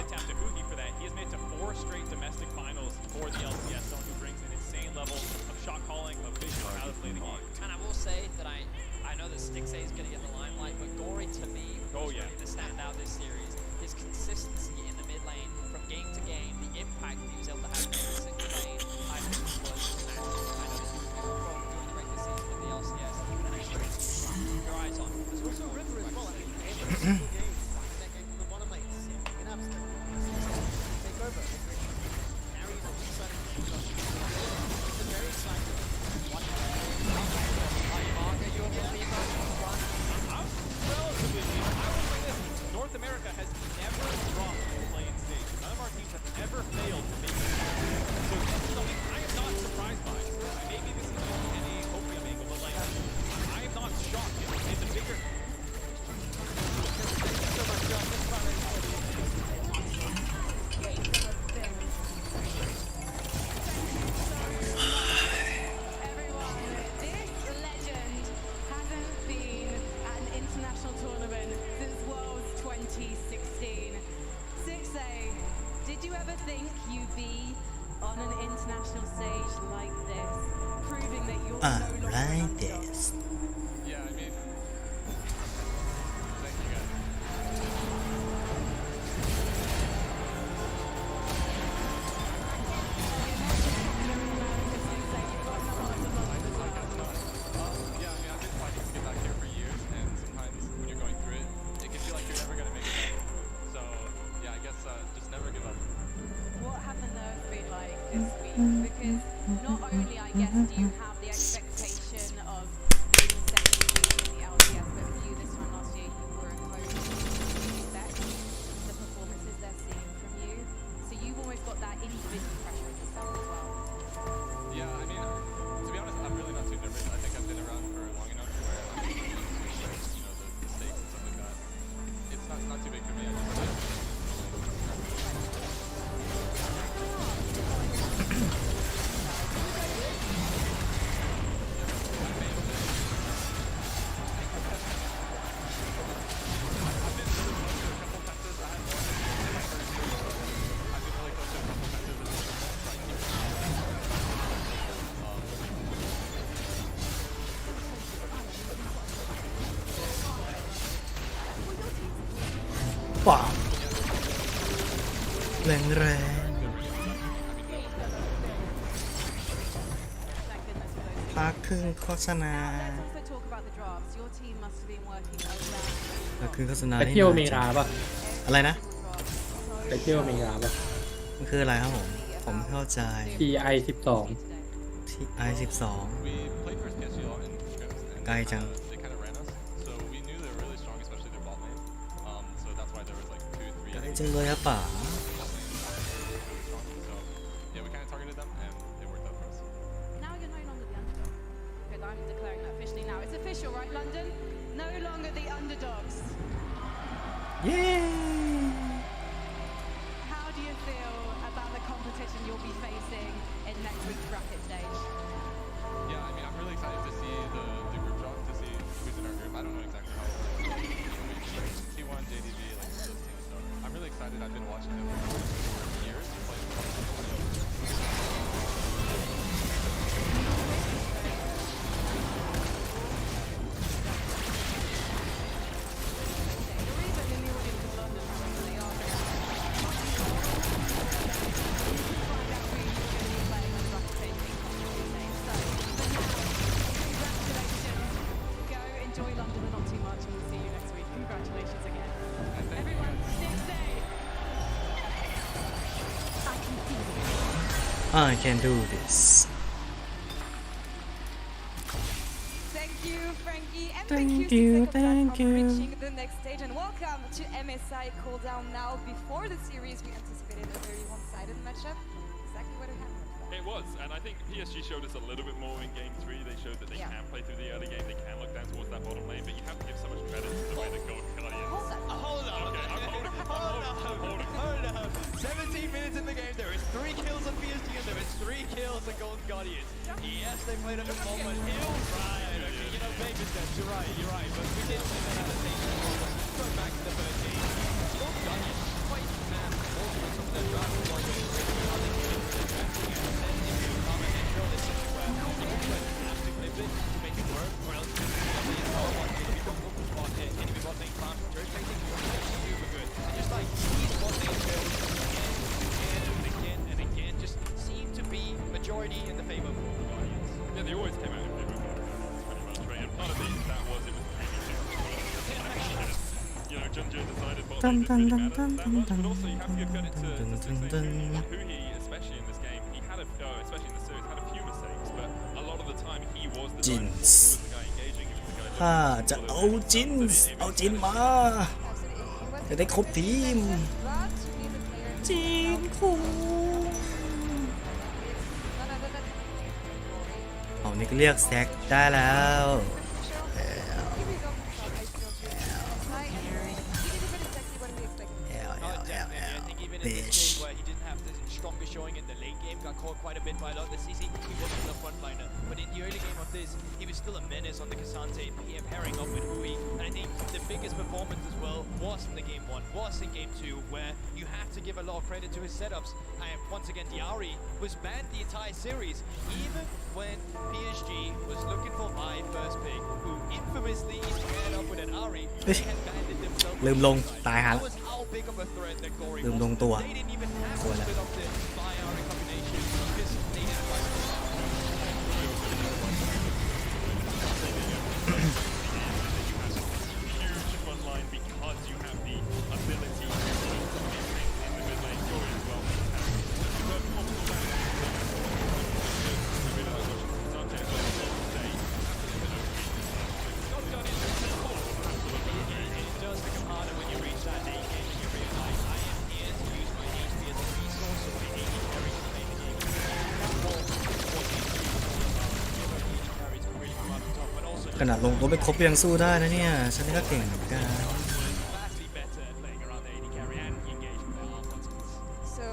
for that. He has made it to 4 straight domestic finals for the LCS, someone who brings an insane level of shot calling, of vision, how to play the game. 6A is going to get the limelight, but Gory to me was really the standout this series. His consistency in the mid lane from game to game, the impact he was able to have in every single lane, I think was massive. I know this was before from during the regular season of the LCS, and actually keep your eyes on. There's also River as well. I mean, every single game, that game from the bottom lanes, in Amsterdam, take over. Carry on the side of the field. It's a very exciting. North America has never dropped the playing stage. None of our teams have ever failed to make it. So this is something I am not surprised by. Maybe this is any opium angle, but like I am not shocked. It's a bigger. So much international tournament since Worlds 2016. 6A, did you ever think you'd be on an international stage like this, proving that you're no longer like this? Yeah, I mean, thank you guys. Yeah, I mean, I've been fighting to get back here for years, and sometimes when you're going through it, it can feel like you're never gonna make it back. So, yeah, I guess just never give up. What have the nerves been like this week? Because not only, I guess, do you have the expectation of being the second seed in the LCS, but for you this time last year, you were a coach. You expect the performances they're seeing from you. So you've almost got that individual pressure of yourself as well. Yeah, I mean, to be honest, I'm really not too nervous. I think I've been around for long enough to where I'm used to, you know, the stakes and stuff like that. It's not too big for me. I just likeว้าวแรงแรง พักครึ่งโฆษณา Let's also talk about the drafts. Your team must have been working over พักครึ่งโฆษณา ไป ที่ เที่ยว นา เม จั กาง ป่ะ อะไรนะ ไปเที่ยวเมกาป่ะ มันคืออะไรครับผม ผมเข้าใจ TI 12 ที่ I12 we played versus PSG a lot in scrims, and ไกลจัง they kind of ran us. So we knew they were really strong, especially their bot lane. So that's why there was like 2 3. ไกลจังเลยครับป๋า So yeah, we kind of targeted them, and it worked out for us. Now you're no longer the underdog. Good, I'm declaring that officially now. It's official, right, London? No longer the underdogs. เย้ How do you feel about the competition you'll be facing in next week's bracket stage? Yeah, I mean, I'm really excited to see the group drop, to see who's in our group. I don't know exactly how T1, JDG, like those teams. So I'm really excited. I've been watching them for years. Playing You're even in the audience in London, probably, aren't you? Find out who you're going to be playing on the bracket stage in competition stage. So, congratulations. Go enjoy London and not too much, and we'll see you next week. Congratulations again. Everyone, 6A. I can do this Thank you, Frankie. And Thank thank you, you, thank you. reaching the next stage. And welcome to MSI Cooldown now. Before the series, we anticipated a very one-sided matchup. Exactly what happened. It was, and I think PSG showed us a little bit more in Game 3. They showed that they can play through the early game, they can look down towards that bottom lane, but you have to give so much credit to the way that Gold Guardians... Hold on. Okay, I'm holding. Hold on. 17 minutes in the game, there is 3 kills on PSG and there is 3 kills on Golden Guardians. Yes, they played a bit more, but right. Okay, you know, baby steps, you're right. But we did see that adaptation. Going back to the 13. Golden Guardians quite man, also with some of their draft while getting ready for other teams to drafting and then if you come and control this situation where you can have to clip it to make it work, or else you can be a they always came out in favor of pretty much, right? And part of that was it was you know, Junjo decided what didn't really matter that much, but also you have to give credit to Huhi, especially in this game. He had especially in the series, had a few mistakes, but a lot of the time he was the guy engaging. He was the guy ถ้าจะเอาจินมาจะได้ครบทีมจินคุงเอานี่ก็เรียกแซกได้แล้วstrongest showing in the late game, got caught quite a bit by a lot of the CC. He wasn't the frontliner, but in the early game of this, he was still a menace on the K'Sante, pairing up with Hui. And I think the biggest performance as well was in the game 1, was in game 2, where you have to give a lot of credit to his setups. And once again, Diari was banned the entire series, even when PSG was looking for my first pick, who infamously paired up with an Ari, they had banded themselves. ลืมลงตายหา That was how big of a threat that Gory ลืม was. ลงตัว They didn't even have to split up the Ari combination because they didn't like it. huge front line because you have the ability to in the mid lane. Gory as well. It does become harder when you reach that late game and you realize I am here to use my HP as a resource, so my AD carry to make the game. That wall was carry to really come out on top, but also ขนาดลงตัวไม่ครบยังสู้ได้นะเนี่ยฉันนี่ก็เก่งเหมือนกัน vastly better at playing around the AD carry and the engagement with our buttons. So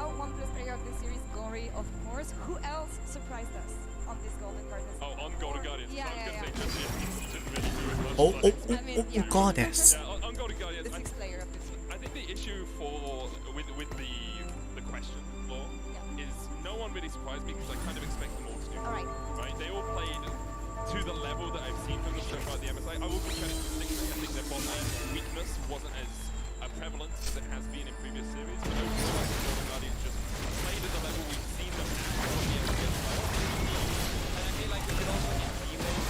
our OnePlus player of the series, Gory, of course. Who else surprised us on this Golden Guardians? Oh, on Golden Guardians. Yeah, I was yeah, going to yeah. say, just didn't really do it much. โอ้ but โอ้ like- โอ้ I mean, โอ้ yeah. goddess Yeah, on Golden Guardians, The sixth player of the team. I think the issue with the question law is no one really surprised me because I kind of expect them all to do. All right. Right? They all played to the level that I've seen from them so far at the MSI. I will give credit to Sixty. I think their bot lane weakness wasn't as prevalent as it has been in previous series. But overall, I think Golden Guardians just played at the level we've seen them at from the MSI. And I feel like we could also get T-Wave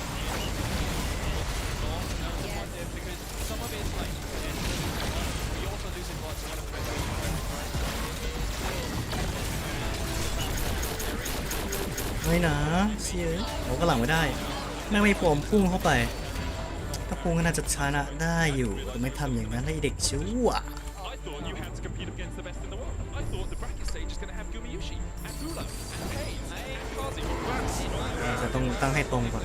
because some of it's like we also losing bots one of the best ไม่นะเชี่ยโอ้ก็หลังไม่ได้แม่งไม่พร้อมพุ่งเข้าไปถ้าพุ่งก็น่าจะชนะได้อยู่แต่ไม่ทำอย่างนั้นให้เด็กชั่ว I thought you had to compete against the best in the world. I thought the bracket stage is going to have Gumayushi and Rula and Kay and Kazi. จะต้องตั้งให้ตรงก่อน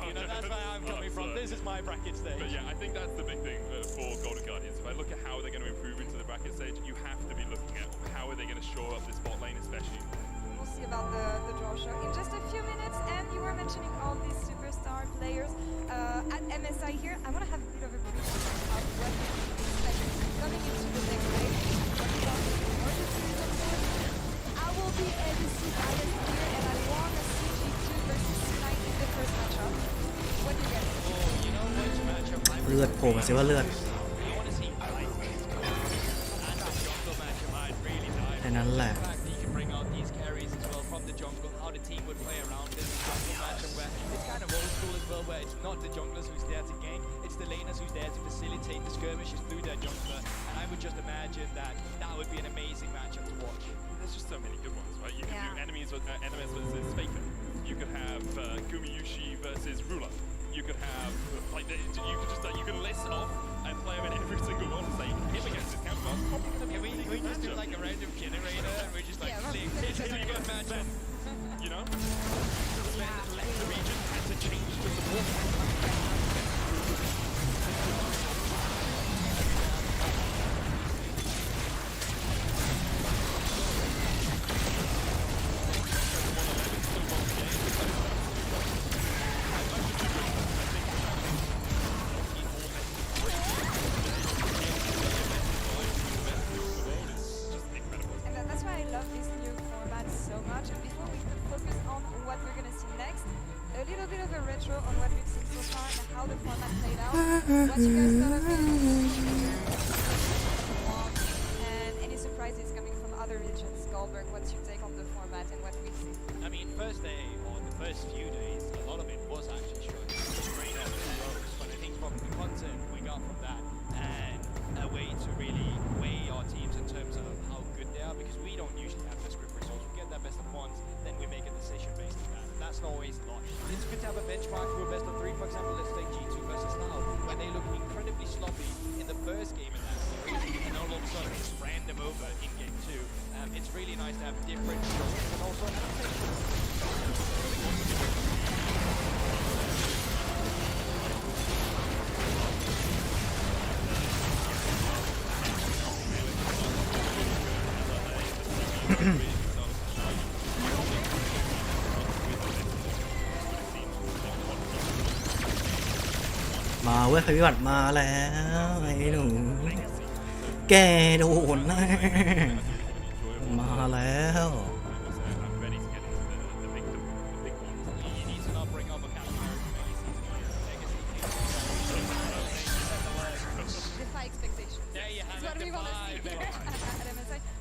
You know, that's where I'm coming from. This is my bracket stage. But yeah, I think that's the big thing for Golden Guardians. If I look at how they're going to improve into the bracket stage, you have to be looking at how are they going to shore up this bot lane especially. We'll see about the draw show in just a few minutes. And you were mentioning all these superstar players at MSI here. I want to have a bit of a brief of what we expect coming into the next stage. I will be ABC biased here, and I want a CG2 versus C9 in the first matchup. What do you guys think? You know which matchup I เลือดโผล่มาสิว่าเลือด want to see? I like this. And that jungle matchup, I'd really die. แค่นั้นแหละ The fact that you can bring out these carries as well from the jungle, how the team would play around this jungle matchup where it's kind of old school as well, where it's not the junglers who's there to gank, it's the laners who's there to facilitate the skirmishes through their jungler. And I would just imagine that that would be an amazing matchup to watch. There's just so many good ones, right? You can do enemies versus Faker. You could have Gumayushi versus Rula. You could have like you can list off and play them in every single one and say him against his counterpart. Can we just do like a random generator and we're just like click matchup? You know? Let the region had to change to support. And that's why I love this new format so much. And before we could focus on what we're gonna see next, a little bit of a retro on what we've seen so far and how the format played out. What you guys thought of it? And any surprises coming from other regions? Goldberg, what's your take on the format and what we've seen? I mean, first day on the first few days, a lot of it was actually struggling straight up 2-0s. But I think from the content we got from that and a way to really weigh our teams in terms of how good they are, because we don't usually have best group results. We get that best of ones, then we make a decision based on that. And that's not always a lot. It's good to have a benchmark for a best of 3, for example. Let's take G2 versus Now, when they look incredibly sloppy in the first game in that series, and all of a sudden just ran them over in game 2. It's really nice to have different shows and alsoมาเว้ยภัยพิบัติมาแล้วไอ้หนูแกโดนแน่มาแล้ว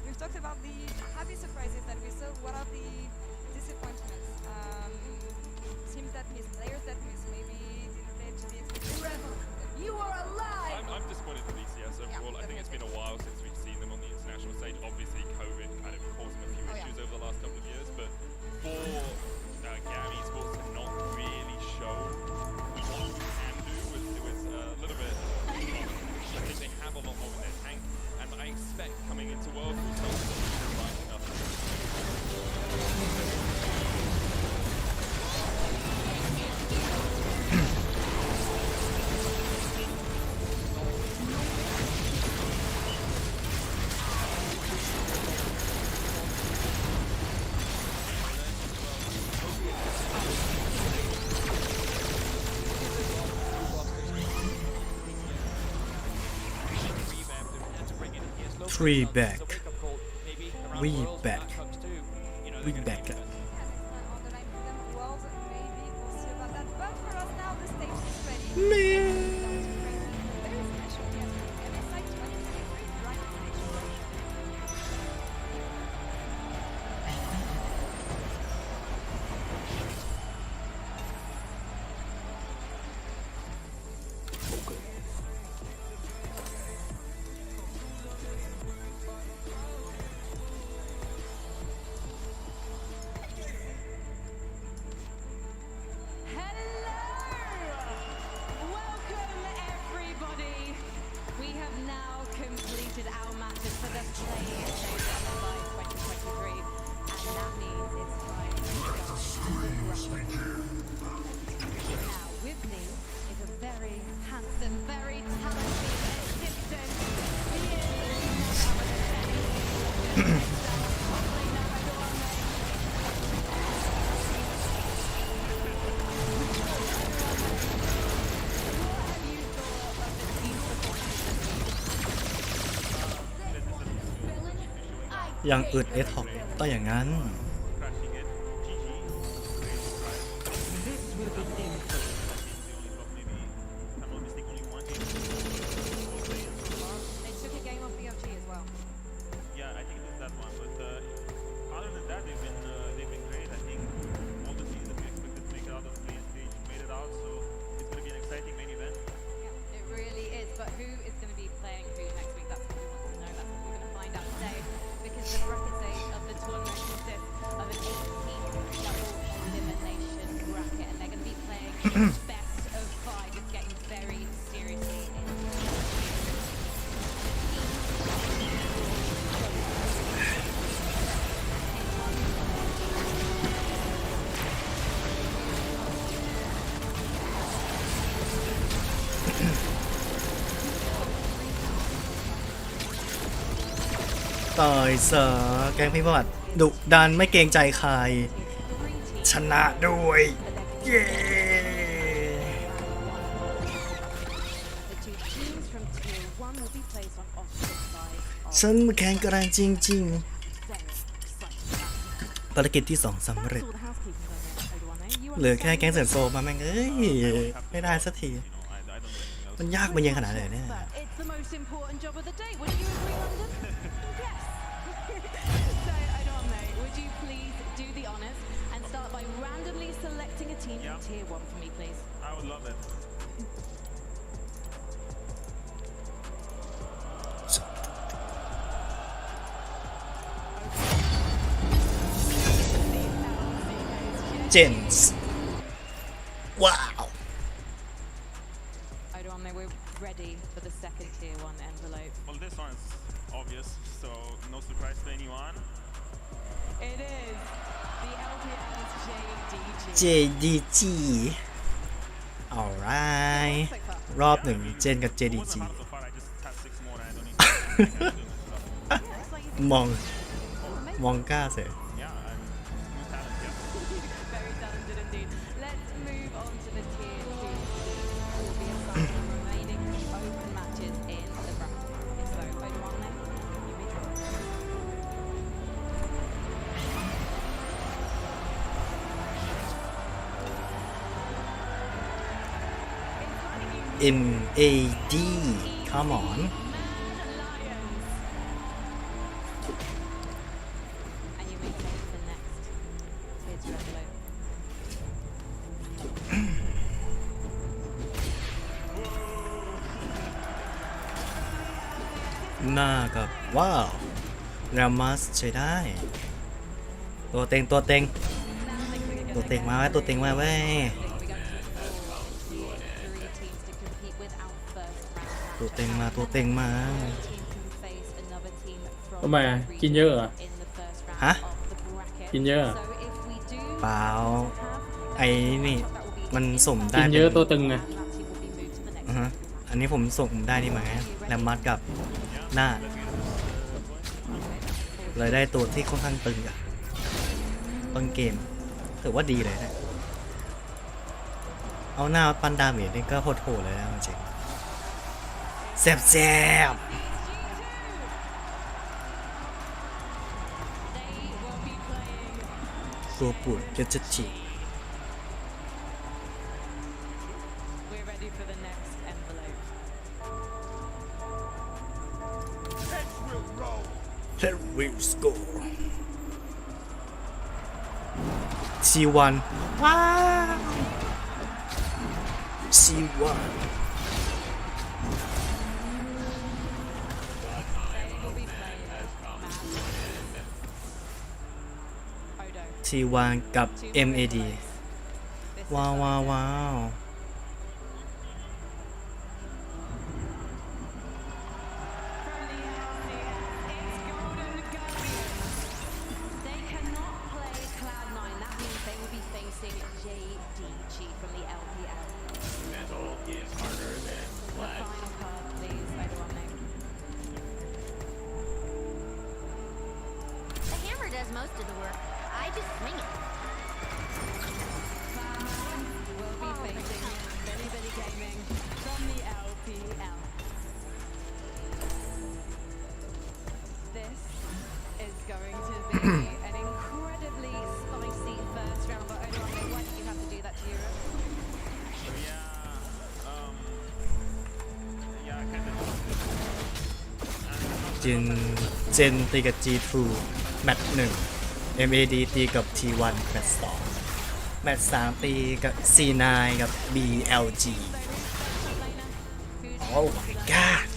We've talked about the happy surprises that we saw. What are the disappointments? Teams that miss, players that miss, maybe didn't play to the expectation. You are alive! I'm disappointed with ECS overall. I think it's been a while since we've seen them on the international stage. Obviously, COVID kind of causing a few issues over the last couple of years, but for GAM Esports to not really show what we can do it was a little bit. I think they have a lot more in their tank, and I expect coming into World we'll tell them that they're rising up. 3 back we back we back man ยังอึดเอท็อกต้องอย่างนั้น ต่อยเสือแกงพิบัติดุดันไม่เกรงใจใครชนะด้วยเย้ฉันแข่งกระจริงๆภารกิจที่2สำเร็จเหลือแค่แก๊งเสือโซมาแม่งเอ้ยไม่ได้สักทีมันยากมันยังขนาดไหนเนี่ยWould you please do the honors and start by randomly selecting team tier 1 for me, please. I would love it. Gents. Wow. We're ready for the second tier 1 envelope. Well, this one's obvious, so no surprise to anyone. It is the LPL's JDG. JDG alright รอบหนึ่งเจนกับ JDG มองกล้าเสีย Very talented indeed. Let's move on to the tier 2. Will be assigned the remaining open matches in the bracket. So, Odewan, you may draw. MAD come on And you may take the next tier 2 envelope. หน้ากับว้าวรามัสใช้ได้ตัวเต็งมาไว้ตัวเต็งมาไว้ ตัวเต็งมา ทำไมกินเยอะเหรอ ฮะ กินเยอะเหรอ เปล่าไอ้นี่มันสุ่มได้ กินเยอะตัวตึงไง อันนี้ผมสุ่มได้นี่มาแล้วมัดกับหน้าเลยได้ตัวที่ค่อนข้างตึงอะต้นเกมถือว่าดีเลยนะเอาหน้าปันดาเมจนี่ก็โหดๆเลยนะจริงแซ่บตัวปูดจะจี We're ready for the next envelope. Let wheels go C1 ว้าว C1 T1 กับ MAD ว้าวmost of the work. I just swing it. We'll be facing Billy Gaming from the LPL. This is going to be an incredibly spicy first round, but Odewan, why did you have to do that to Europe? Jen ตีกับ G2 แมตช์1 MAD ตีกับ T1 แมตช์2แมตช์3ตีกับ C9 กับ BLG Oh my god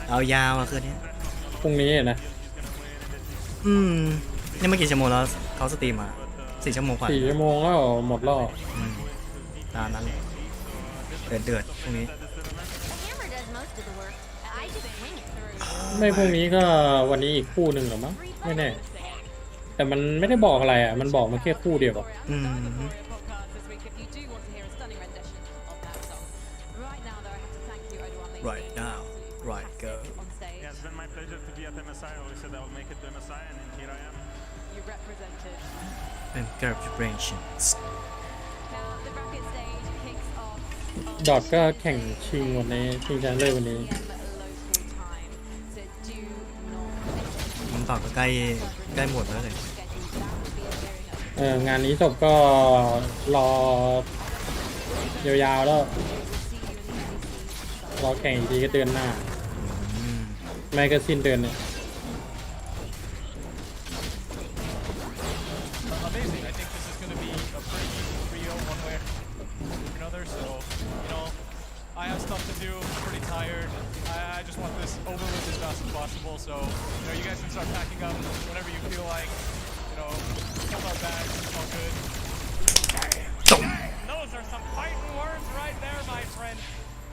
เอายาวอะคืนนี้ พรุ่งนี้นะ นี่เมื่อกี่ชั่วโมงแล้วเขาสตรีมมา4 ชั่วโมงกว่า 4 ชั่วโมงแล้วหมดรอบ ตามนั้นเดือดพรุ่งนี้ ไม่พรุ่งนี้ก็วันนี้อีกคู่หนึ่งหรอมั้งไม่แน่แต่มันไม่ได้บอกอะไรอ่ะมันบอกมาแค่คู่เดียว Right now right go Yeah, it's been my pleasure to be at MSI. I always said I will make it to MSI, and here I am. You represented. and congratulations Now the bracket stage kicks off. ดอทก็แข่งชิงวันนี้ชิงชนะเลิศวันนี้ มันต่อก็ใกล้หมดแล้วเลย งานนี้จบก็รอยาวๆแล้วรอแข่งอีกทีก็เดือนหน้าไม่ก็สิ้นเดือนเนี่ย Amazing. I think this is going to be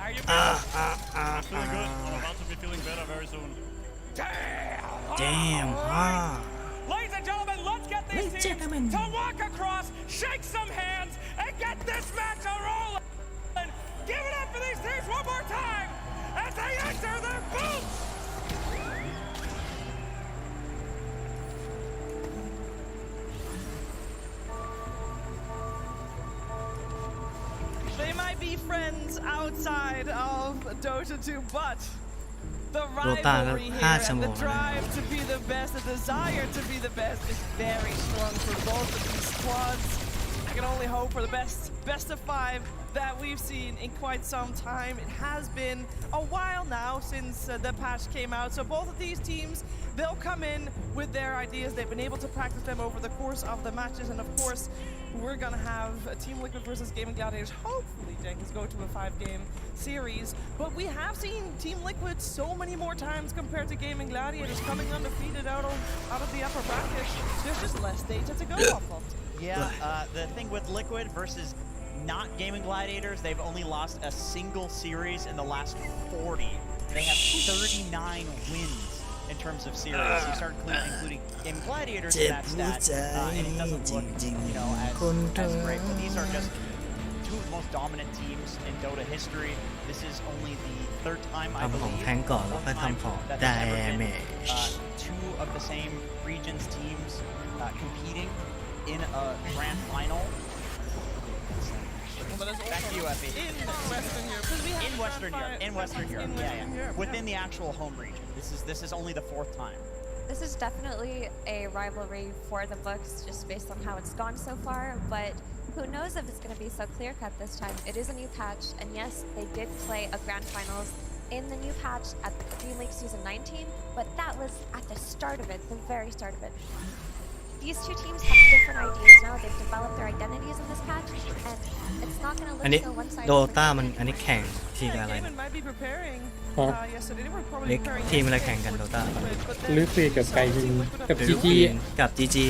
Are you feeling feeling good? I'm about to be feeling better very soon. Damn Ladies and gentlemen, let's get these teams to walk across, shake some hands, and get this match a rolling. Give it up for these teams one more time as they enter their booths. They might be friends outside of Dota 2, but the โดต้าก็ rivalry 5 here ชั่ว and โม the งแล้วนะ drive to be the best, the desire to be the best is very strong for both of these squads. I can only hope for the best of 5 that we've seen in quite some time. It has been a while now since the patch came out, so both of these teams, they'll come in with their ideas. They've been able to practice them over the course of the matches, and of course, we're gonna have Team Liquid versus Gaming Gladiators. Hopefully, Jenkins go to a 5-game series, but we have seen Team Liquid so many more times compared to Gaming Gladiators coming undefeated out of the upper bracket. There's just less data to go off of. Yeah, the thing with Liquid versus not Gaming Gladiators, they've only lost a single series in the last 40. They have 39 wins in terms of series. You start including Gaming Gladiators in that stat, and it doesn't look, as great. But these are just two of the most dominant teams in Dota history. This is only the third time, I ทำของ believe, แทงก่อนแล้วค่อยทำของ that there's ever been, damage two of the same region's teams competing in a grand final. Back to you, Effie. In Western Europe. In Western Europe. Yeah. Within the actual home region. This is only the 4th time. This is definitely a rivalry for the books, just based on how it's gone so far, but who knows if it's going to be so clear-cut this time. It is a new patch, and yes, they did play a grand finals in the new patch at the Dream League Season 19, but that was at the start of it, the very start of it. These two teams have different ideas now. They've developed their identities in this patch, and it's not going to อัน look นี้ so one-sided. โดต้ามันอันนี้แข่งทีมอะไร Gaming might be preparing. ฮะ Yesterday they were probably เล็ก preparing ทีมอะไรแข่งกันโดต้า ลิฟฟี่กับไก่ยิงกับ ลิ จี ฟ จี กับจีจี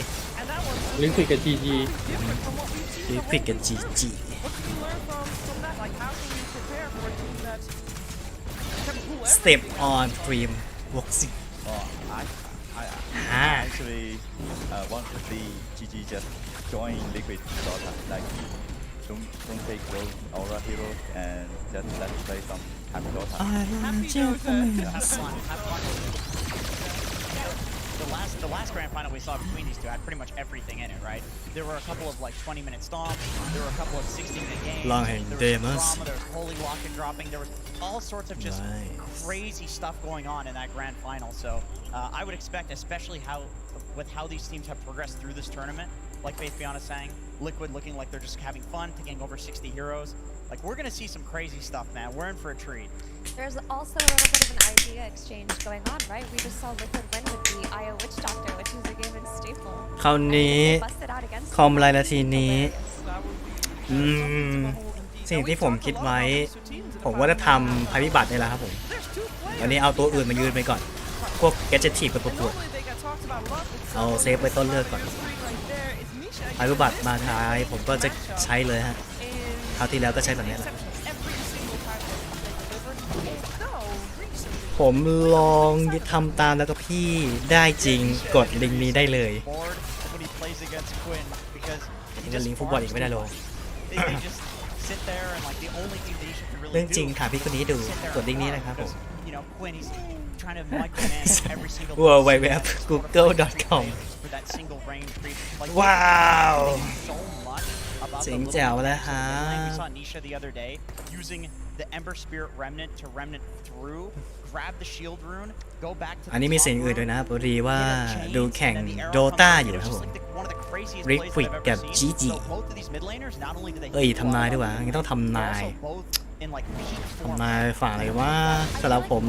ลิฟฟี่กับจีจี ลิฟฟี่กับจีจี from that. Like, how can you prepare for a team that can pull Step on Dream Boxing I actually want to see GG just join Liquid Dota. Like, don't take those Aura heroes and just let's play some happy Dota. The last grand final we saw between these two had pretty much everything in it, right? There were a couple of like 20-minute stomps, there were a couple of 60-minute games, there was drama, there was holy lock and dropping, there was all sorts of just crazy stuff going on in that grand final. So I would expect, especially with how these teams have progressed through this tournament, like Faith Beyond is saying, Liquid looking like they're just having fun, taking over 60 heroes. Like, we're gonna see some crazy stuff, man. We're in for a treat. There's also a little bit of an idea exchange going on, right? We just saw Liquid win with the IO Witch Doctor, which is a gaming staple. คราวนี้คอมไลน์นาทีนี้สิ่งที่ผมคิดไว้ผมว่าจะทำภัยพิบัตินี่แหละครับผมวันนี้เอาตัวอื่นมายืนไปก่อนพวกแกจิทีฟกับพวกเอาเซฟไว้ต้นเลือกก่อนภัยพิบัติมาท้ายผมก็จะใช้เลยฮะคราวที่แล้วก็ใช้แบบนี้แหละผมลองทำตามแล้วก็พี่ได้จริงกดลิงก์นี้ได้เลยจะลิงก์ฟุตบอลอีกไม่ได้ลงเรื่องจริงถามพี่คนนี้ดูกดลิงก์นี้นะครับผม www.google.com ว้าวเจ๋งแจ๋วเลยฮะ อันนี้มีสิ่งอื่นด้วยนะพอดีว่าดูแข่งโดต้าอยู่ครับผมริกควิกกับจีจีทำนายด้วยวะงั้นต้องทำนายฝั่งอะไรว่าสำหรับผม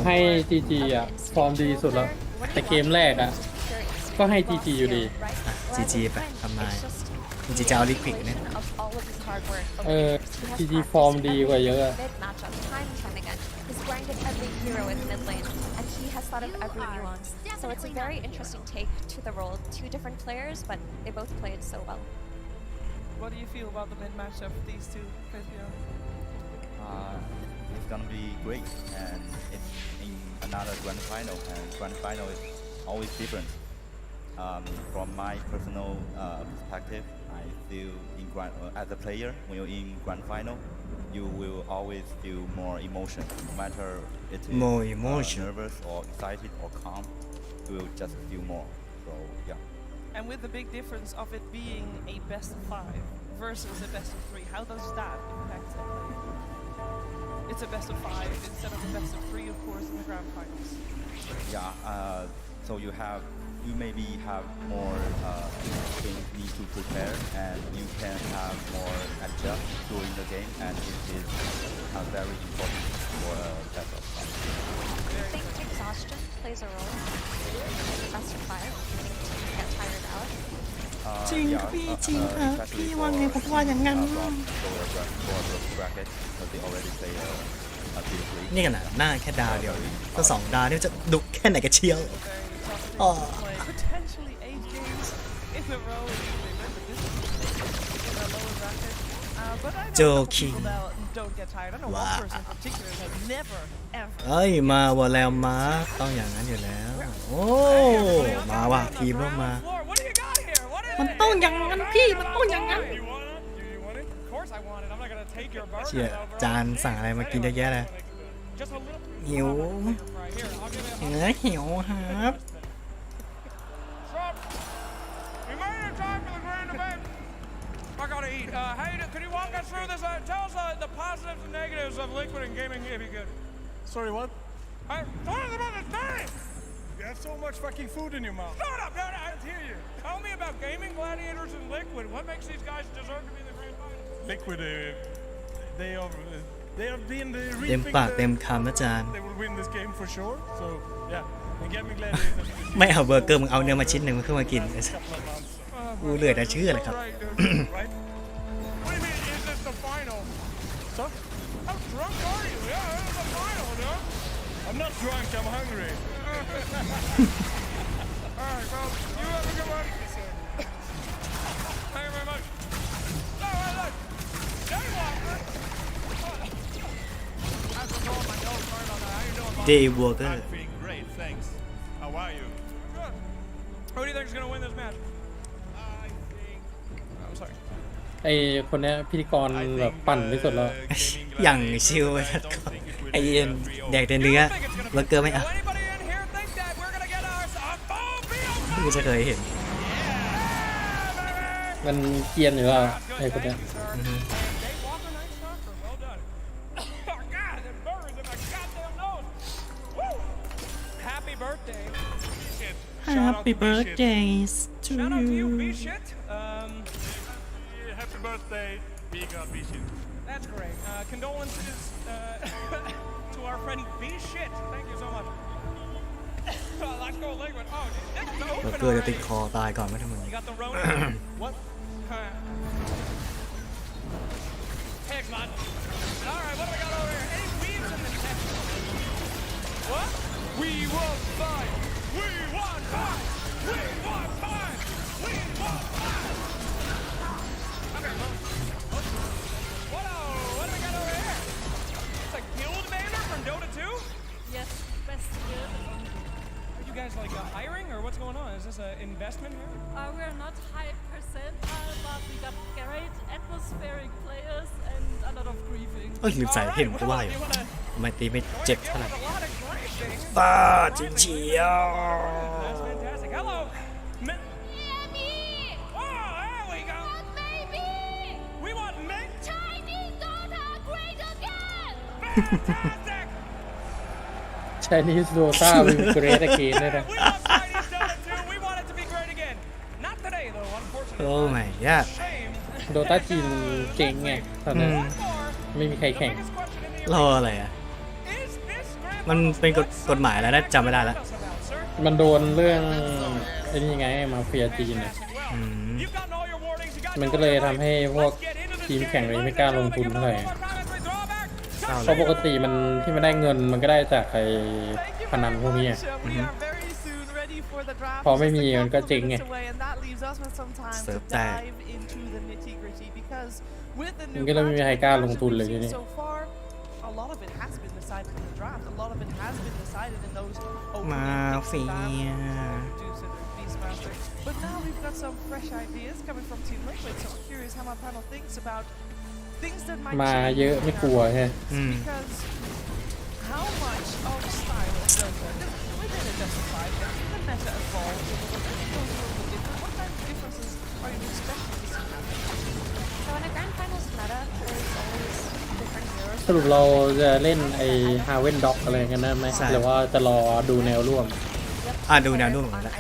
ให้จีจีอ่ะฟอร์มดีสุดแล้วแต่เกมแรกอ่ะก็ให้จีจีอยู่ดีจีจีไปทำนายจีจะเอาริกควิกเนี่ยจีจีฟอร์มดีกว่าเยอะHe's grinded every hero in mid lane, and he has thought of every nuance. So it's a very interesting take to the role. Two different players, but they both played so well. What do you feel about the mid matchup of these two, Faithio? it's gonna be great, and it's in another grand final, and grand final is always different. From my personal perspective, I feel as a player, when you're in grand final, you will always feel more emotion, no matter it is more emotion. Nervous or excited or calm, you will just feel more. So yeah. And with the big difference of it being a best of 5 versus a best of 3, how does that impact the play? It's a best of 5 instead of a best of 3, of course, in the grand finals. Yeah. So you maybe have more things need to prepare, and you can have more adjust during the game, and it is very important for a best of 5. Do you think exhaustion plays a role in best of 5? Do you think teams get tired out? จริงครับพี่จริงครับพี่ว่าไงผมว่าอย่างนั้นนี่ขนาดหน้าแค่ดาวเดียวก็2 ดาวนี่จะดุแค่ไหนกันเชียวอ๋อ Potentially 8 games in a row in a lower bracket. But I know people that don't get tired. I know one person in particular that never ever. เอ้ยมาว่าแล้วมาต้องอย่างนั้นอยู่แล้วโอ้มาว่ะทีมเรามามันต้องอย่างนั้นพี่มันต้องอย่างนั้นเชี่ยจานสั่งอะไรมากินเยอะแยะเลยหิวหิวครับ I gotta eat. Hey, could you walk us through this? Tell us the positives and negatives of Liquid and gaming if you could. Sorry, what? Tell us about this game! You have so much fucking food in your mouth. Shut up! I hear you. Tell me about gaming, gladiators, and Liquid. What makes these guys deserve to be in the grand final? Liquid, they have been เต็มปากเต็มคำนะจาน They will win this game for sure. So yeah, and get me gladiators. ไม่เอาเบอร์เกอร์มึงเอาเนื้อมาชิ้นหนึ่งมาขึ้นมากินกูเหลือแต่ชื่อเลยครับ What do you mean, is this the final? So? How drunk are you? Yeah, this is the final, dude. I'm not drunk, I'm hungry. Alright, well, you have a good one. Thank you very much. Look. Daywalker. I have to blow my nose. Sorry about that. How you doing, Bob? Daywalker. I'm feeling great, thanks. How are you? Good. Who do you think is going to win this match? I'm sorry. ไอคนเนี้ยพิธีกรแบบปั่นที่สุดแล้ว อย่างชิวไอเย็นแดกแต่เนื้อเบอร์เกอร์ไม่เอากูจะเคยเห็น มันเกรียนอยู่แล้วไอคนเนี้ย Happy birthday. Happy birthdays to Shout out to you, you. B-Shit. Happy birthday, Biga B-Shit. That's great. Condolences to our friend B-Shit. Thank you so much. Let's go Liquid. Oh, that's the เบอ opener ร์เกอร์จะติด already. คอตายก่อนไม่ทำไม You got the Rona. What? Hey, come on. All right, what do we got over here? Any weaves in the text? What? We want fight. We want fight. We want fight. We want fight. Okay, what do we got over here? It's like Guild Banner from Dota 2? Yes, best guild. Are you guys like hiring or what's going on? Is this an investment here? We're not high percentile, but we got great atmospheric players and a lot of griefing. เอ้ยลืมใส่เห็นก็ว่าอยู่ทำไมตีไม่เจ็บเท่าไหร่ตาจริงเชียว That's fantastic. Hello. Oh, there we go. We want men. Chinese Dota great again. Fantastic. Chinese Dota will great again เลยนะ We love Chinese Dota too. We want it to be great again. Not today though, unfortunately. โอ้ my god Shame. โดต้าจีนเก่งไงตอนนั้นไม่มีใครแข่ง รออะไรอ่ะมันเป็นกฎหมายแล้วนะจำไม่ได้แล้ว มันโดนเรื่องไอ้นี่ไงมาเฟียจีนเนี่ยมันก็เลยทำให้พวกทีมแข่งเลยไม่กล้าลงทุนเท่าไหร่เพราะปกติมันที่มันได้เงินมันก็ได้จากไอ้พนันพวกนี้พอไม่มีมันก็เจ๊งไงเสิร์ฟแตกมันก็เลยไม่มีใครกล้าลงทุนเลยทีนี้ a lot of it has been decided in the draft. A lot of it has been decided in those opening Mafia. Beastmaster. But now we've got some fresh ideas coming from Team Liquid, so I'm curious how my panel thinks about things that might มาเยอะไม่กลัวใช่ because how much of style of Dota within a Justify the meta evolves a little bit, it goes a little bit different. What kind of differences are you expecting to see happen? So in a grand finals meta, there's always different heroes. สรุปเราจะเล่นไอ้ฮาเวนด็อกอะไรกันได้ไหมหรือว่าจะรอดูแนวร่วม ดูแนวร่วมก่อนแล้ว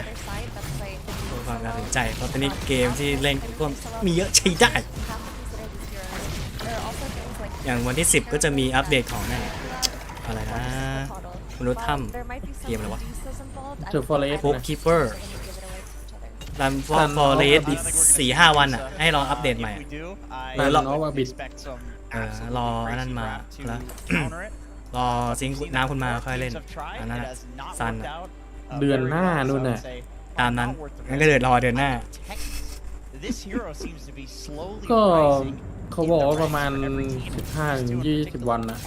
ความน่าสนใจเพราะตอนนี้เกมที่เล่นพวกมีเยอะใช้ได้อย่างวันที่ 10 ก็จะมีอัปเดตของนั่นอะไรนะมนุษย์ถ้ำเกมอะไรวะ The Forest พวกคีเปอร์รันฟอร์เรสอีก 4-5 วันอ่ะให้รออัปเดตใหม่แล้วรออันนั้นมาแล้วรอซิงน้ำคุณมาค่อยเล่นอันนั้นซัน เดือนหน้านู่นน่ะ ตามนั้นงั้นก็เดือดรอเดือนหน้า ก็เขาบอกว่าประมาณ 15-20 วันนะ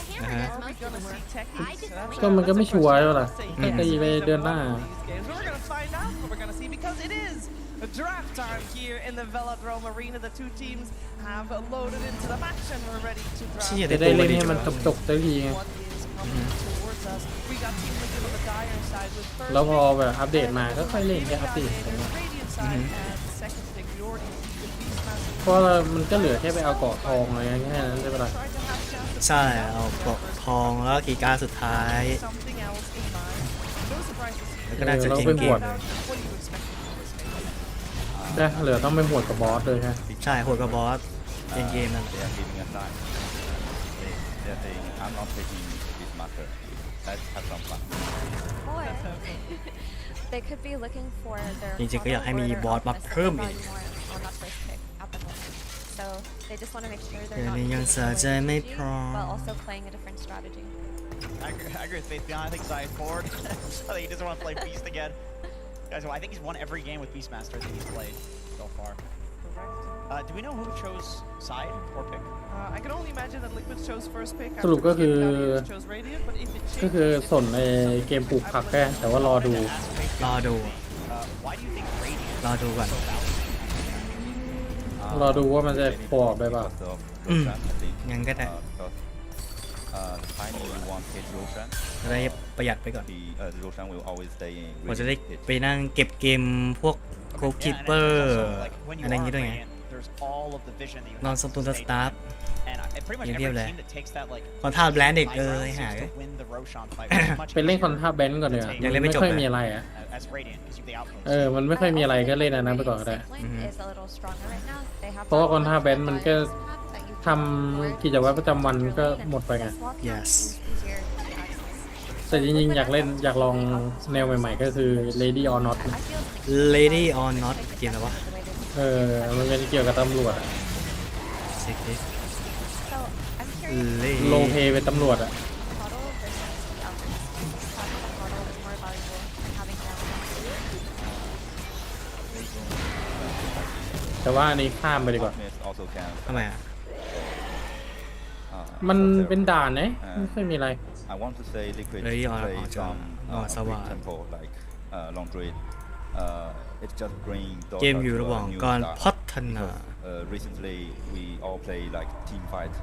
ก็มันก็ไม่ชัวร์แล้วล่ะก็ตีไปเดือนหน้า Draft time here in the Velodrome Arena. The two teams have loaded into the match and we're ready to draft. จะได้เล่นให้มันจบๆสักทีไงแล้วพอแบบอัปเดตมาก็ค่อยเล่นแค่อัปเดตเพราะมันก็เหลือแค่ไปเอาเกาะทองอะไรแค่นั้นใช่ปะล่ะ ใช่เอาเกาะทองแล้วกีการสุดท้ายแล้วก็น่าจะเก่งๆเลยได้เหลือต้องไปหวดกับบอสเลยฮะใช่หวดกับบอสเกมนั่น They could be looking for their จริงๆก็อยากให้มีบอสมาเพิ่มอีก So they just want to make sure แต่ they're not นี่ยังสะใจไม่พร้อม while also playing a different strategy. I agree with Faith Beyond. I think Zay's forward. I think he doesn't want to play Beast again. Guys, I think he's won every game with Beastmaster that he's played so far. Do we know who chose side or pick? I can only imagine that Liquid chose first pick. สรุปก็คือสนในเกมปลูกผักแค่แต่ว่ารอดูก่อนรอดูว่ามันจะพอออกได้ป่ะงั้นก็ได้จะได้ประหยัดไปก่อนผมจะได้ไปนั่งเก็บเกมพวกโคคิปเปอร์อะไรอย่างงี้ด้วยไงนอนสตูนสตาร์ฟอย่างเดียวเลยคอนท่าแบรนด์เด็กหายเป็นเล่นคอนท่าแบนด์ก่อนเลยยังไม่ค่อยมีอะไรอ่ะมันไม่ค่อยมีอะไรก็เล่นอันนั้นไปก่อนก็ได้เพราะว่าคอนท่าแบนด์มันก็ทำกิจวัตรประจำวันก็หมดไปไง yes แต่จริงๆอยากลองแนวใหม่ๆก็คือ Lady or Not Lady or Not เกมอะไรวะมันเป็นเกี่ยวกับตำรวจโลเพเป็นตำรวจแต่ว่าอันนี้ข้ามไปดีกว่าทำไมมันเป็นด่านนะไม่ค่อยมีอะไร I want to say Liquid play some tempo like long trade. It's just bring เกมอยู่ระหว่างการพัฒนา recently we all play like Teamfight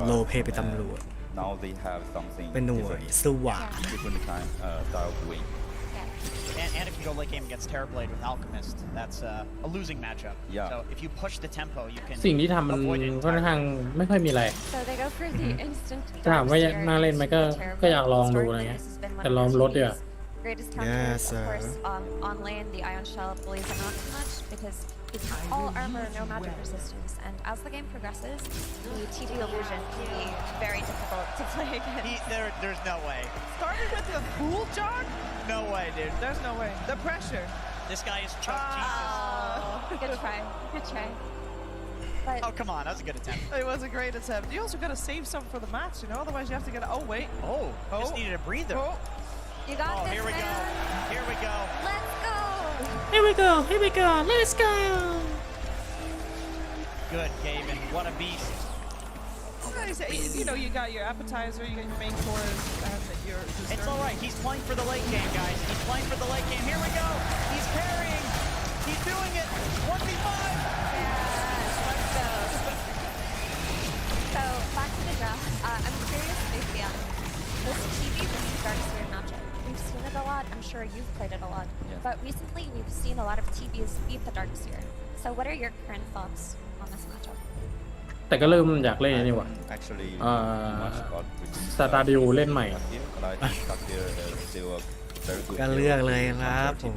โลเพเป็นตำรวจ now they have something เป็นหน่วยสว่าง different kind style doing And if you go late game against Terrorblade with Alchemist, that's a losing matchup. Yeah. So if you push the tempo, you can. สิ่งที่ทำมันค่อนข้างไม่ค่อยมีอะไรถามว่าน่าเล่นไหมก็อยากลองดูอะไรเงี้ยแต่ลองลดดีกว่า Greatest counters, of course, on lane, the Ion Shell bullies are not too much because it's all armor, no magic resistance. And as the game progresses, the TD illusion can be very difficult to play against. There's no way. Started with the pool jar? No way, dude. There's no way. The pressure. This guy is Chuck Jesus. Good try. Good try. But oh, come on. That was a good attempt. It was a great attempt. You also got to save some for the match, you know? Otherwise, you have to get. Oh, wait. Just needed a breather. You got this, here we go. Here we go. Let's go. Here we go. Here we go. Let's go. Good, Gaben. What a beast. Nice. You know, you got your appetizer, you got your main course, and your dessert. It's all right. He's playing for the late game, guys. He's playing for the late game. Here we go. He's carrying. He's doing it. 1v5. Yes, let's go. So back to the draft. I'm curious if this TV versus Darkseer matchup. We've seen it a lot. I'm sure you've played it a lot. Yeah. But recently, we've seen a lot of TVs beat the Darkseer. So what are your current thoughts on this matchup? แต่ก็เริ่มอยากเล่นนี่หว่า Actually, สตาร์ดิวเล่นใหม่ ก็เลือกเลยครับผม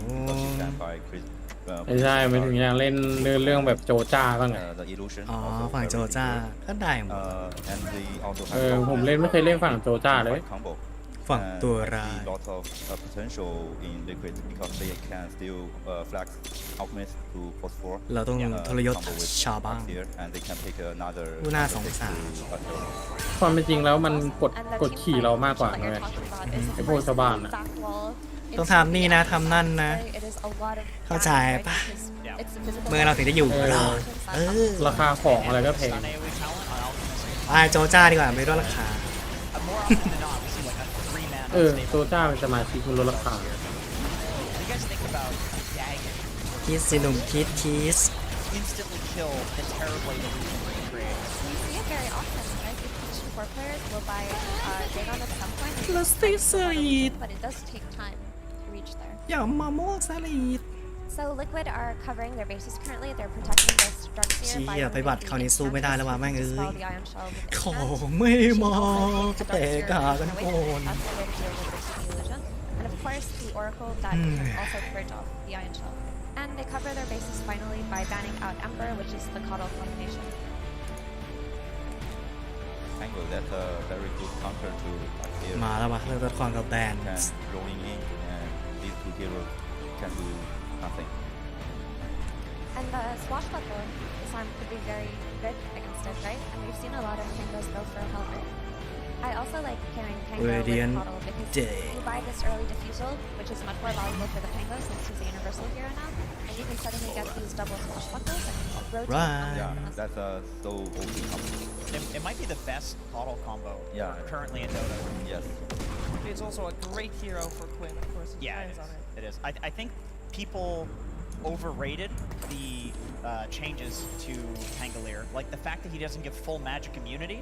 ไม่ใช่ไม่ถึงอยากเล่นเรื่องแบบโจจ้าบ้างไง อ๋อฝั่งโจจ้าก็ได้หมด ผมเล่นไม่เคยเล่นฝั่งโจจ้าเลย ฝั่งตัวร้าย lot of potential in liquid because they can still flex alchemist to post 4 เราต้องทรยศชาวบ้าน and they can take another ผู้น่าสงสาร ความเป็นจริงแล้วมันกดขี่เรามากกว่าเลยไอ้พวกชาวบ้านนะ ต้องทำนี่นะทำนั่นนะ เข้าใจปะเมื่อเราถึงจะอยู่รอดราคาของอะไรก็แพง ไปโจจ้าดีกว่าไม่รู้ราคา โจจ้าเป็นสมาชิกมันลดราคา คิดสิหนุ่มคิด Instantly kill the Terrorblade illusion that he creates. We see it very often, right? If each 4 players will buy Dagon at some point, but it does take time to reach there. อย่ามาโม้ซะลีด So Liquid are covering their bases currently. They're protecting this Darkseer เชี่ by ยไปบัตรคราวนี้สู้ไม่ได้แล้วว่ะแม่งเอ้ย dispel the Ion Shell with the ของไม่มาก็แตกากันก่อน That's the way to deal with this illusion. And of course, the Oracle that can also purge off the Ion Shell. And they cover their bases finally by banning out Ember, which is the Coddle combination. Tango, that's a very good counter to here. มาแล้วว่ะเริ่มต้นความกับแบน Can rolling in and these two heroes can do nothing. And the Swashbuckler disarm could be very good against it, right? And we've seen a lot of Pangos go for Hellbait. I also like carrying Pango Radiant with Coddle because Day. you buy this early Diffusal, which is much more valuable for the Pango since he's a universal hero now, and you can suddenly get these double Swashbucklers and rotate on Yeah, that's a so OP combo. It might be the best Coddle combo currently in Dota. Yes. It's also a great hero for Quinn, of course. It is. I think people overrated the changes to Pangolier. Like the fact that he doesn't give full magic immunity,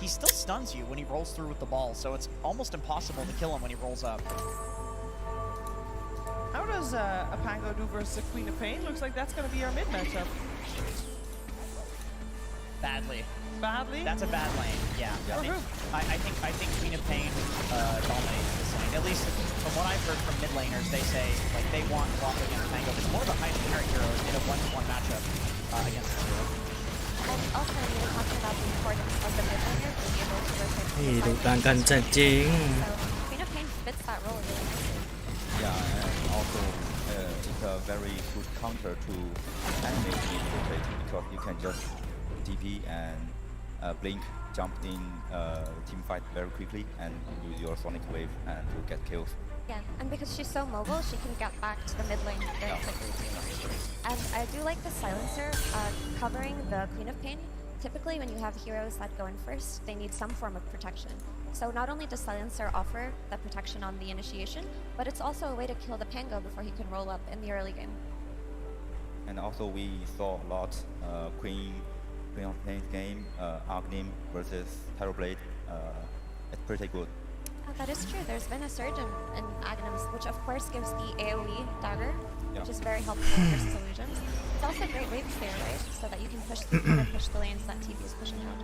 he still stuns you when he rolls through with the ball, so it's almost impossible to kill him when he rolls up. How does a Pango do versus a Queen of Pain? Looks like that's going to be our mid matchup. Badly. Badly? That's a bad lane. Yeah. I think Queen of Pain dominates this lane. At least from what I've heard from mid laners, they say like they want to walk against Pango. It's more of a high generic hero in a 1-to-1 matchup against this hero. And also, we were talking about the importance of the mid laner being able to rotate. นี่ดูต่างกันจัดจริง So Queen of Pain fits that role really nicely. Yeah, and also it's a very good counter to animate in rotate because you can just TP and blink, jump in team fight very quickly and use your sonic wave and to get kills. Yeah, and because she's so mobile, she can get back to the mid lane very quickly too. And I do like the silencer covering the Queen of Pain. Typically when you have heroes that go in first, they need some form of protection. So not only does silencer offer the protection on the initiation, but it's also a way to kill the Pango before he can roll up in the early game. And also we saw a lot Queen of Pain's game, Agnim versus Terrorblade. It's pretty good. That is true. There's been a surge in Agnim's, which of course gives the AoE dagger, which is very helpful versus illusions. It's also a great wave clear, right? So that you can push the lanes that TP is pushing out.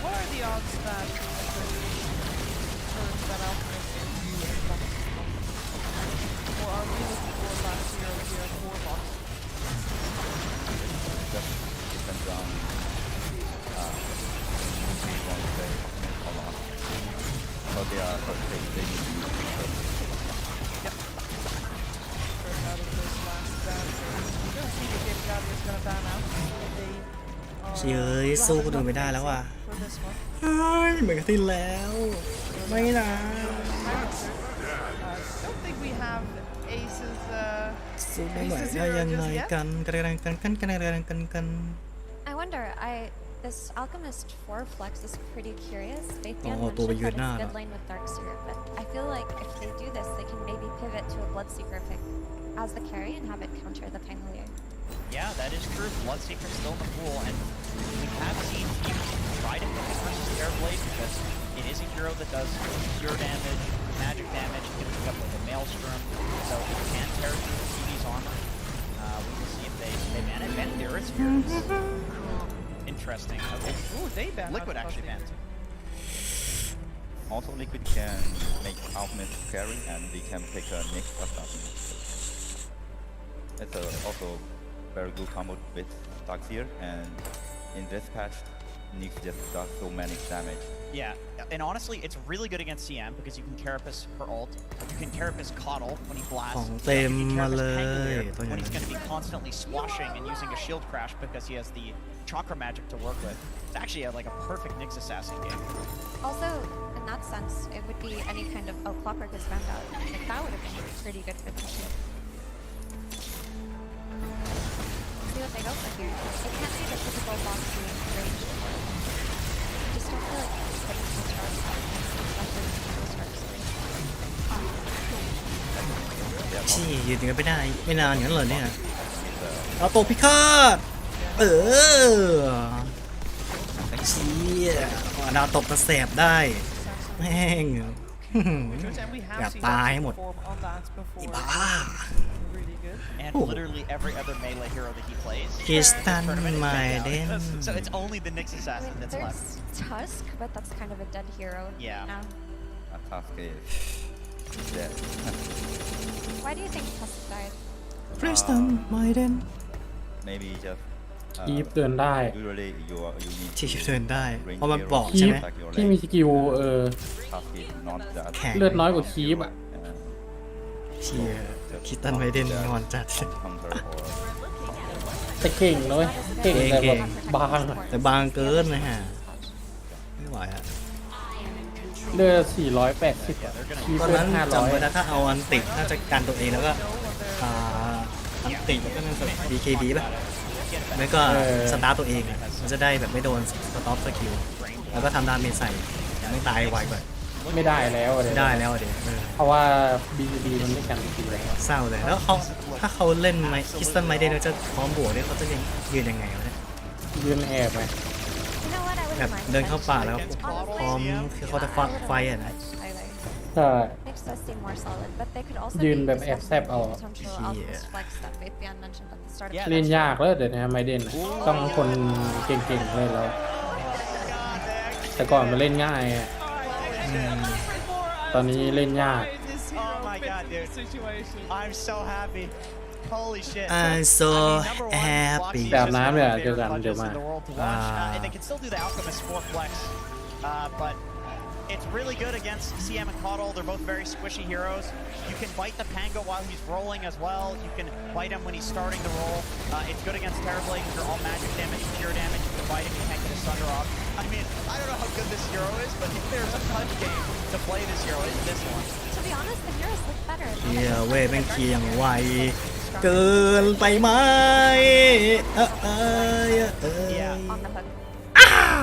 What are the odds that turns that alchemist into you in box? Or are we looking for last year here for box? Just depends on if you want to play or not. So they are they need to use Yep. First out of this last ban. We're gonna see if Game Gabi is gonna ban out. They เชี่ยเอ้ยสู้คนอื่นไม่ได้แล้วว่ะ for this one. เฮ้ยเหมือนกับที่แล้วไม่นะ Don't think we have aces. สู้ไม่ไหวได้ยังไงกันกัน I wonder, This Alchemist 4 flex is pretty curious. Faithian Oh, mentioned that it's Tobayuna. good lane with Darkseer, but I feel like if they do this, they can maybe pivot to a Bloodseeker pick as the carry and have it counter the Pangolier. Yeah, that is true. Bloodseeker's still in the pool, and we have seen teams try to pick it versus Terrorblade because it is a hero that does pure damage, magic damage, it can pick up with a Maelstrom, so it can tear through TV's armor. We will see if they manage. And there is here. Interesting. Okay. Ooh, they banned Liquid actually banned. Also, Liquid can make Alchemist carry, and they can pick a Nyx assassin. It's also very good combo with Darkseer, and in this patch, Nyx just does so many damage. Yeah, and honestly, it's really good against CM because you can Carapace her ult, you can Carapace Coddle when he blasts, ของ you เต็ม can มา Carapace เลย Pangolier ตัวอ when ย่าง he's นั้น going to be constantly swashing and using a shield crash because he has the chakra magic to work with. It's actually like a perfect Nyx assassin game. Also, in that sense, it would be any kind of Clockwork is found out. Like, that would have been pretty good for them too. See what they go for here. They can't see the physical boss being range. I just don't feel like it's getting too sharp, especially with sharp swing. ชี้ยืนกันไม่ได้ไม่นานอย่างนั้นเลยเนี่ยเอาตัวพิฆาตชี้ดาวตกกระแสบได้แม่งอยากตายให้หมดอีบ้า And literally every other melee hero that he plays. Kistan Maiden. So it's only the Nyx assassin that's left. There's Tusk, but that's kind of a dead hero now. Tusk is dead. Why do you think Tusk died? Kistan Maiden. Maybe just. คีฟเดินได้ Usually you need ที่เดินได้เพราะมันบอก คี ใช่ ฟ ไหม ที่มีสกิลTusk is not that แข็ง เลือดน้อยกว่าคีฟอ่ะ เชียคิดตันไมเดนงอนจัด แต่เก่งเลยเก่งแต่แบบบางอะ แต่บางเกินนะฮะไม่ไหวอะ เลือด480อะคีฟ ตอน เลือ นั้ ด นจำไว้ 500 นะถ้าเอาอันติถ้าจะกันตัวเองแล้วก็อันติแล้วก็นั่นแบบ BKB ป่ะแล้วก็สตาร์ตัวเองอะมันจะได้แบบไม่โดนสต็อปสกิลแล้วก็ทำดาเมจใส่ยังไม่ตายไวกว่า ไม่ได้แล้วเดี๋ยว ไม่ได้แล้วเดี๋ยว เพราะว่า BGB มันไม่กันสกิลแล้ว เศร้าเลยแล้วเขาถ้าเขาเล่นไมคิสตันไมเดนจะพร้อมบวกเนี่ยเขาจะยืนยังไงวะเนี่ย ยืนแอบไหม You know what? I wouldn't แบบ mind เดินเข้าป่าแล้ว Honestly, พร้อมคือเขาจะฟัดไฟอ่ะนะ ใช่ Makes us seem more solid, but they could also ยืน be แบบแอบแซบเอา potential Alchemist flex that Faithian mentioned at the start of เล่นยากแล้วเดี๋ยวนะไมเดนต้องคนเก่งๆเลยแล้ว แต่ก่อนมันเล่นง่ายอ่ะตอนนี้เล่นยาก Oh my god, dude. I'm so happy. Holy shit. I'm so happy แบบน้ำเนี่ยเจอกันเดี๋ยวมา And they can still do the Alchemist 4 flex, but it's really good against CM and Coddle. They're both very squishy heroes. You can bite the Pango while he's rolling as well. You can bite him when he's starting to roll. It's good against Terrorblade because you're all magic damage, pure damage. You can bite him, you can't get a Sunder off. I mean, I don't know how good this hero is, but if there's a punch game to play this hero, it's this one. To be honest, the heroes look better. เฮียเว้ยแม่งเคียงไวเกินไปไหม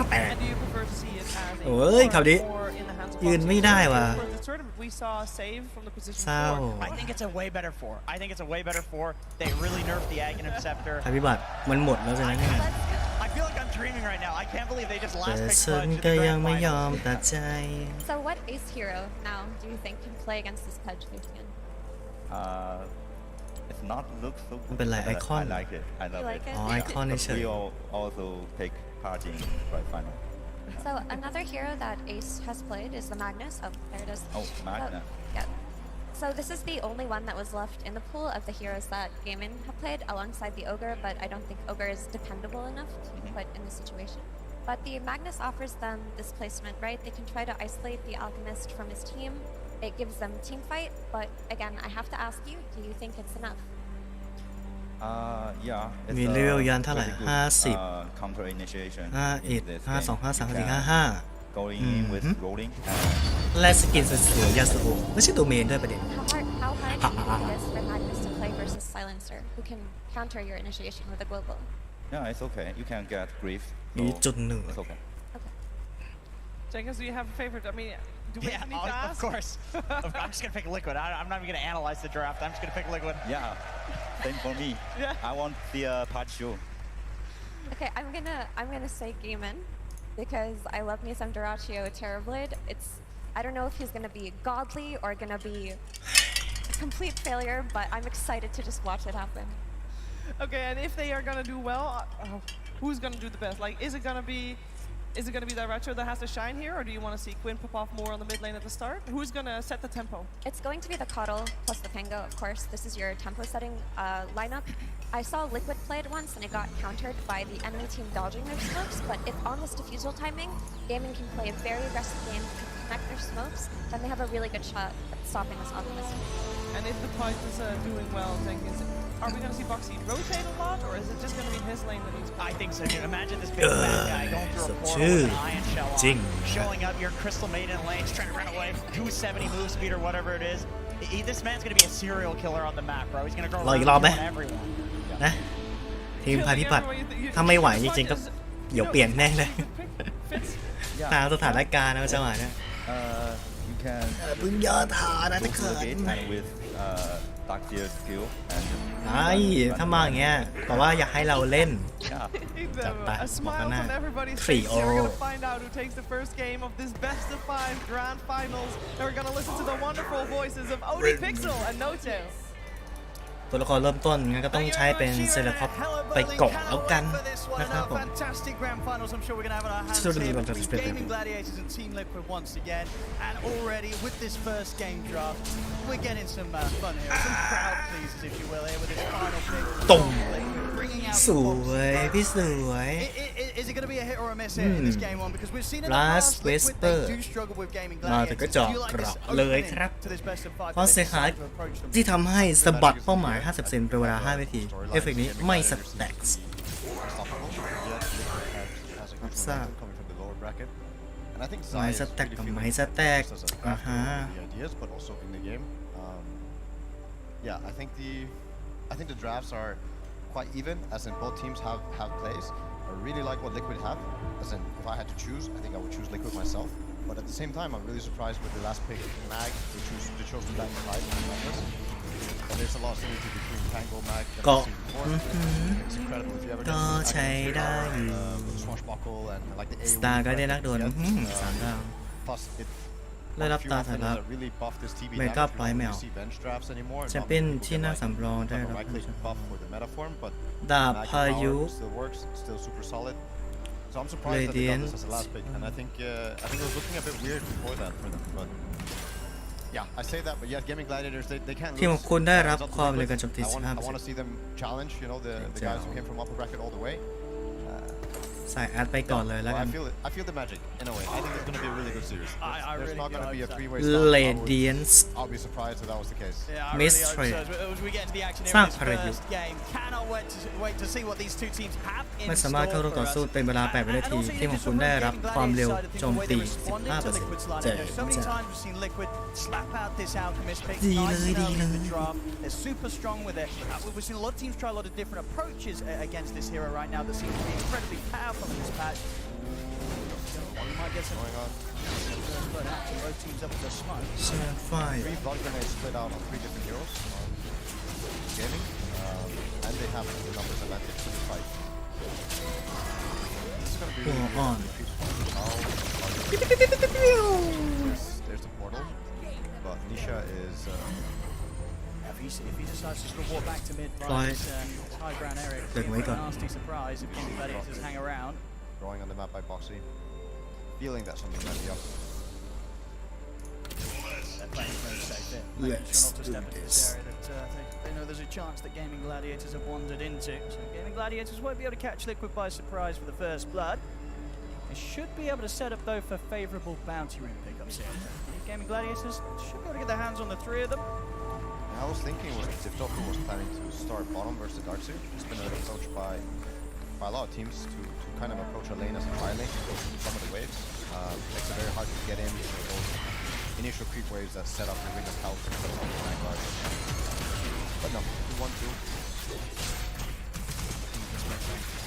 แตก And do you prefer to see it as a โอ้ยคราวนี้ or in the hands of ยืนไม่ได้ว่ะ For the tournament, we saw a save from the position เศร้า I think it's a way better 4. I think it's a way better 4. They really nerfed the Aghanim Scepter. ภัยพิบัติมันหมดแล้วใช่ไหมเนี่ย I feel like I'm dreaming right now. I can't believe they just แต่ last picked ฉัน Pudge in ก็ the ยัง grand ไม่ยอ final. มตัดใจ So what ace hero now do you think can play against this Pudge Faithian? It's not look so มันเป็นไรไอคอน I like it. I love You like it. it? อ๋อไอคอนเฉย We all also take part in grand final. So another hero that Ace has played is the Magnus. Oh, there it is. Oh, Magna. Yeah. So this is the only one that was left in the pool of the heroes that Gaimin have played alongside the Ogre, but I don't think Ogre is dependable enough to be put in this situation. But the Magnus offers them this placement, right? They can try to isolate the Alchemist from his team. It gives them team fight, but again, I have to ask you, do you think it's enough? Yeah. มีเลเวลยันเท่าไหร่50 counter initiation. 51 52 53 54 55 Going in with rolling. และสกินสวยๆยาสุโอไม่ใช่ตัวเมนด้วยประเด็น How hard do you think it is for Magnus to play versus Silencer, who can counter your initiation with a global? Yeah, it's okay. You can get grief. มีจุดหนึ่ง It's okay. Jenkins, do you have a favorite? I mean, do we need to ask? Of course. I'm just gonna pick Liquid. I'm not even gonna analyze the draft. I'm just gonna pick Liquid. Yeah, same for me. Yeah. I want the Pikachu. Okay, I'm gonna say Gaiman because I love me some Ďuračio Terrorblade. I don't know if he's gonna be godly or gonna be a complete failure, but I'm excited to just watch it happen. Okay, and if they are gonna do well, who's gonna do the best? Like, is it gonna be Ďuračio that has to shine here, or do you want to see Quinn pop off more on the mid lane at the start? Who's gonna set the tempo? It's going to be the Coddle plus the Pango, of course. This is your tempo setting lineup. I saw Liquid play it once and it got countered by the enemy team dodging their smokes, but if on this defusal timing, Gaming can play a very aggressive game, can connect their smokes, then they have a really good shot at stopping this Optimus. And if the fight is doing well, Jenkins, are we gonna see Boxy rotate a lot, or is it just gonna be his lane that he's? I think so, dude. Imagine this big bad guy going through a portal with an Ion Shell on, showing up your Crystal Maiden lane, just trying to run away, do 70 move speed or whatever it is. This man's gonna be a serial killer on the map, bro. He's gonna go around killing everyone. นะทีมภัยพิบัติถ้าไม่ไหวจริงๆก็เดี๋ยวเปลี่ยนแน่เลยตามสถานการณ์นะจังหวะนี้ You can พึ่งยอดฐานนะทุกคน and with Dark Seer skill and ไอ้ถ้ามาอย่างเงี้ยแต่ว่าอยากให้เราเล่น จัดไป A บอก smile กันหน้า on everybody's สี่ face. โอ We're gonna find out who takes the first game of this best of 5 grand finals. And we're gonna listen to the wonderful voices of Odie Pixel and Noto. ตัวละครเริ่มต้นงั้นก็ต้องใช้เป็นเซเลคอปไปเกาะแล้วกันนะครับผม Fantastic grand finals. I'm sure we're gonna have our hands here between Gaming Gladiators and Team Liquid once again. And already with this first game draft, we're getting some fun here, some crowd pleasers, if you will, here with this final pick. ตรง Bringing out สวยพี่สวย Is it going to be a hit or a miss here in this game one? Because we've seen in the Last past, Liquid, Whisper they do struggle with Gaming มาแต่ Gladiators. ก็จอก Do you like กร this อบเลย opening ครับ to this best of 5 เพราะเสียหายที่ทำให้สะบัดเป้าหมาย 50 เซนเป็นเวลา 5 วินาที เอฟเฟกต์นี้ไม่สแต็กส์ ทราบ And I think ไม่สแต็กกับไม่สแต็กอ่าฮะ the ideas, but also in the game. Yeah, I think the drafts are quite even, as in both teams have plays. I really like what Liquid have, as in if I had to choose, I think I would choose Liquid myself. But at the same time, I'm really surprised with the last pick, Mag. They chose Black 5 and Madness. And there's a lot of synergy between Tango, Mag, and Got. It's incredible if you ever ก็ใช้ได้อยู่ Swashbuckle and like the สตาร์ก็ได้นักโดน3 ดาว Plus, it ได้รับตาถ่ายรับ really buff this TB เมกาปล่อยแมว see bench drafts anymore. แชมเปี้ยนที่น่าสำรองได้รับ right click buff for the meta form, but ดาบพายุ still works, still super solid. So I'm surprised that they got this as a last pick, and I think it was looking a bit weird before that for them, but yeah, I say that, but yeah, Gaming Gladiators they can't lose. ทีมของคุณได้รับ It's up to ความ Liquid. เร็วการโจมตี I want to see them challenge, you know, the guys who came from upper bracket all the way. ใส่แอดไปก่อนเลยแล้วกัน I feel the magic in a way. I think it's going to be a really good series. There's really not going to be a hope so. three-way Radiance I'll be surprised if that was the case. Yeah, I Miss really hope Trade so. As we get into the action สร้าง here พา in ยุ this first game, cannot wait to see what these two teams have in ไม่สามารถเข้าร่วมต่อสู้เป็นเวลา 8 วินาที ทีมของคุณได้รับความเร็วโจมตี 15% เจ๋ง So many จ้ะ times we've seen Liquid slap out this Alchemist pick. ดี Nice เลย and ดี early เล in ย the draft. They're super strong with it. We've seen a lot of teams try a lot of different approaches against this hero right now that seems to be incredibly powerful in this patch. You might get some going on. Both teams up with the smoke. 3 blood grenades split out on 3 different heroes on gaming, and they have the numbers advantage to the fight. This is going to be really on. There's the portal, but Nisha is. If he decides to sort of walk back to mid Right. by this high ground area, Good it's wake a up. nasty surprise if Gaming Gladiators hang around. Drawing on the map by Boxy. Feeling that something might be up. They're playing very safe here. Let's Making sure not to step do into this. this area that they know there's a chance that Gaming Gladiators have wandered into. So Gaming Gladiators won't be able to catch Liquid by surprise for the first blood. They should be able to set up though for favourable bounty ring pickups here. Gaming Gladiators should be able to get their hands on the 3 of them. I was thinking if Doku was planning to start bottom versus Darkseer. It's been an approach by a lot of teams to kind of approach a lane as a fire lane, go through some of the waves. Makes it very hard to get in for those initial creep waves that set up your ring of health and set up the Vanguard. But no, 2-1-2.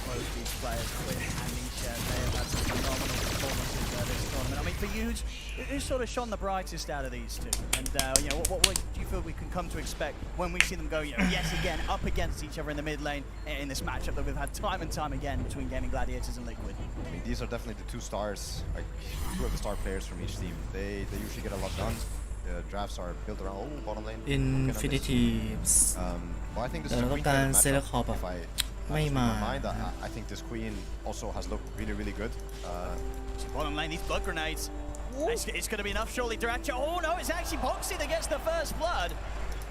both these players, Quinn and Nisha, they have had some phenomenal performances this tournament. I mean, for you, who's sort of shone the brightest out of these two? And you know, what do you feel we can come to expect when we see them go, you know, yes again up against each other in the mid lane in this matchup that we've had time and time again between Gaming Gladiators and Liquid? I mean, these are definitely the two stars, like two of the star players from each team. They usually get a lot done. The drafts are built around bottom lane. Infinitives แต่เราต้องการเซเลคอปอะไม่มา I think this queen also has looked really good. Bottom lane, these blood grenades. It's going to be enough, surely. Diracho. Oh no, it's actually Boxy that gets the first blood.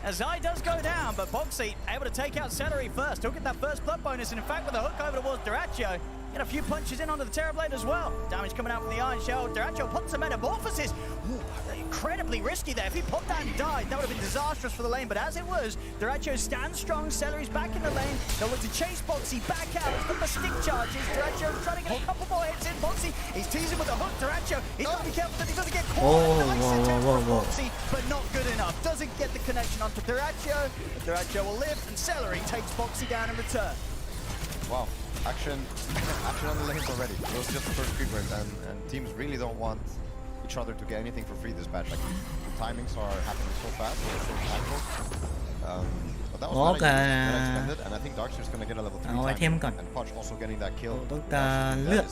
As Zai does go down, but Boxy able to take out Celery first. He'll get that first blood bonus, and in fact, with a hook over towards Diracho, get a few punches in onto the Terrorblade as well. Damage coming out from the Iron Shell. Diracho puts a metamorphosis. Ooh, incredibly risky there. If he popped that and died, that would have been disastrous for the lane. But as it was, Diracho stands strong. Celery's back in the lane. They'll look to chase Boxy back out. He's got the stick charges. Diracho trying to get a couple more hits in. Boxy, he's teasing with a hook. Diracho, he's got to be careful that he doesn't get caught. Boxy, but not good enough. Doesn't get the connection onto Diracho. Diracho will live, and Celery takes Boxy down in return. Wow. Action on the lanes already. It was just the first treatment, and teams really don't want each other to get anything for free this match. Like the timings are happening so fast, so impactful. But that was not expected, and I think Darkseer's going to get a level 3 timing, and Punch also getting that kill. ต้องการเลือด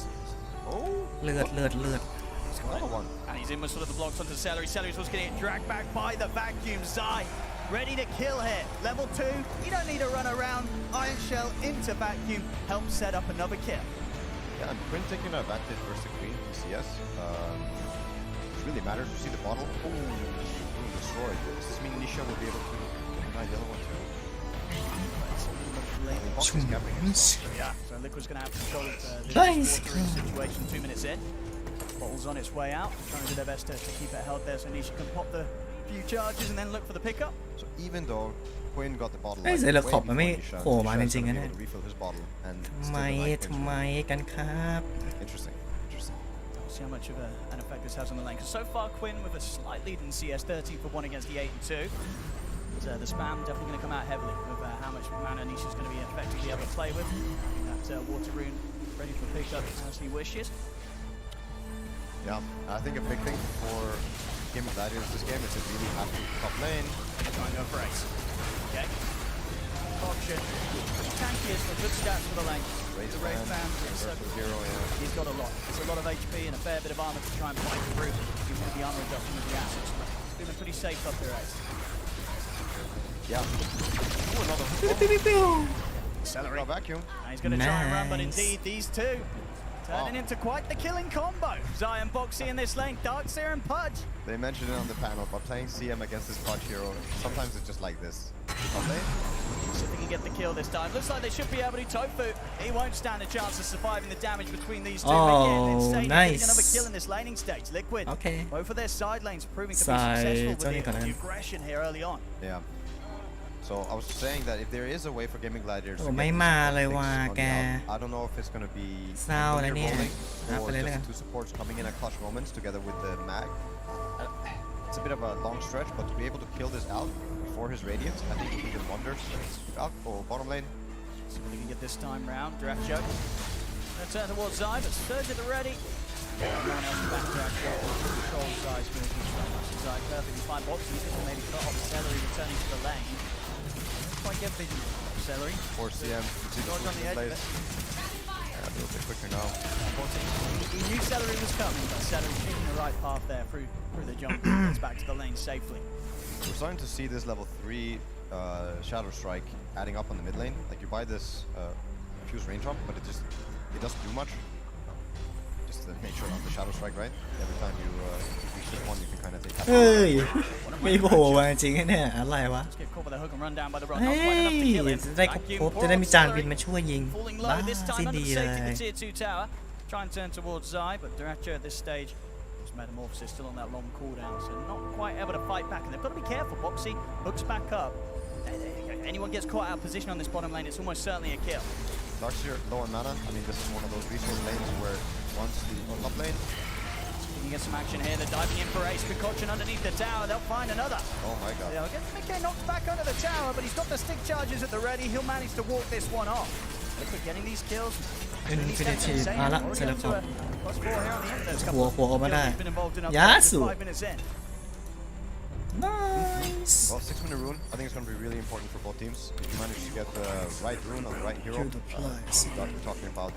Another one. And he's in with sort of the blocks onto Celery. Celery's was getting dragged back by the vacuum. Zai ready to kill here. Level 2, you don't need to run around. Iron Shell into vacuum helps set up another kill. Yeah, and Quinn taking an advantage versus the Queen, CS. It really matters. You see the bottle. Destroyed. Does this mean Nisha will be able to deny the other one too? Yeah, so Liquid's going to have to control this situation 2 minutes in. Bottle's on its way out, trying to do their best to keep it held there so Nisha can pop the few charges and then look for the pickup. So even though Quinn got the bottle, เซเลคอปมันไม่โผล่มาจริงๆนะเนี่ย ทำไมกันครับ Interesting. See how much of an effect this has on the lane. Because so far Quinn with a slight lead in CS, 13 for 1 against the 8 and 2. The spam definitely going to come out heavily with how much mana Nisha's going to be effectively able to play with. That water rune ready for pickup as he wishes. Yeah, I think a big thing for Gaming Gladiators this game is to really have to top lane. Try and go for ace. Okay. Option. Tankiest for good stats for the lane. The Raid fan. He's got a lot. It's a lot of HP and a fair bit of armor to try and fight through. Even with the armor reduction with the assets. He's feeling pretty safe up there, ace. Yeah. Ooh, another Celery. Vacuum. And he's going to try and run, but indeed these two turning into quite the killing combo. Zai and Boxy in this lane, Darkseer and Pudge. They mentioned it on the panel, but playing CM against this Pudge hero, sometimes it's just like this. See if they can get the kill this time. Looks like they should be able to. Tofu, he won't stand a chance of surviving the damage between these two. Again, nice. Another kill in this laning stage. Liquid. Okay. Both of their side lanes proving to be successful with the aggression here early on. Yeah. So I was saying that if there is a way for Gaming Gladiators to ไม่มาเลยว่ะแก I don't know if it's going to be เศร้าแล้วเนี่ย or just two supports coming in at clutch moments together with the mag. It's a bit of a long stretch, but to be able to kill this out before his Radiance, I think he did wonders. Out for bottom lane. See what he can get this time round. Diracho. Gonna turn towards Zai, but Surge at the ready. Everyone else back to Diracho. Control Zai's movement. Zai perfectly fine. Boxy can maybe cut off Celery returning to the lane. Quite get vision. Celery. Or CM. Dodge on the edge of it. Yeah, a little bit quicker now. He knew Celery was coming, but Celery taking the right path there through the jungle. Gets back to the lane safely. We're starting to see this level 3 Shadow Strike adding up on the mid lane. Like you buy this fuse range up, but it doesn't do much. Just the nature of the Shadow Strike, right? Every time you hit one, you can kind of take half. เฮ้ยไม่โผล่มาจริงเนี่ยอะไรวะ เฮ้ยจะได้ครบจะได้มีจานบินมาช่วยยิงบ้าสิ้นดีเลย Try and turn towards Zai, but Diracho at this stage, his Metamorphosis still on that long cooldown, so not quite able to fight back. And they've got to be careful. Boxy hooks back up. Anyone gets caught out of position on this bottom lane, it's almost certainly a kill. Darkseer low on mana. I mean, this is one of those resource lanes where once the top lane. You can get some action here. They're diving in for ace. Concoction underneath the tower. They'll find another. Oh my god. They'll get Mickey knocked back under the tower, but he's got the stick charges at the ready. He'll manage to walk this one off. Liquid getting these kills. เป็นฟินิชีมาละเซเลคอร์ Plus 4 here on the end. There's a หัว couple ออกมาได้ of been involved in up ยา to สุ 5 minutes in. nice Well, 6-minute rune, I think it's going to be really important for both teams. If you manage to get the right rune on the right hero, we're talking about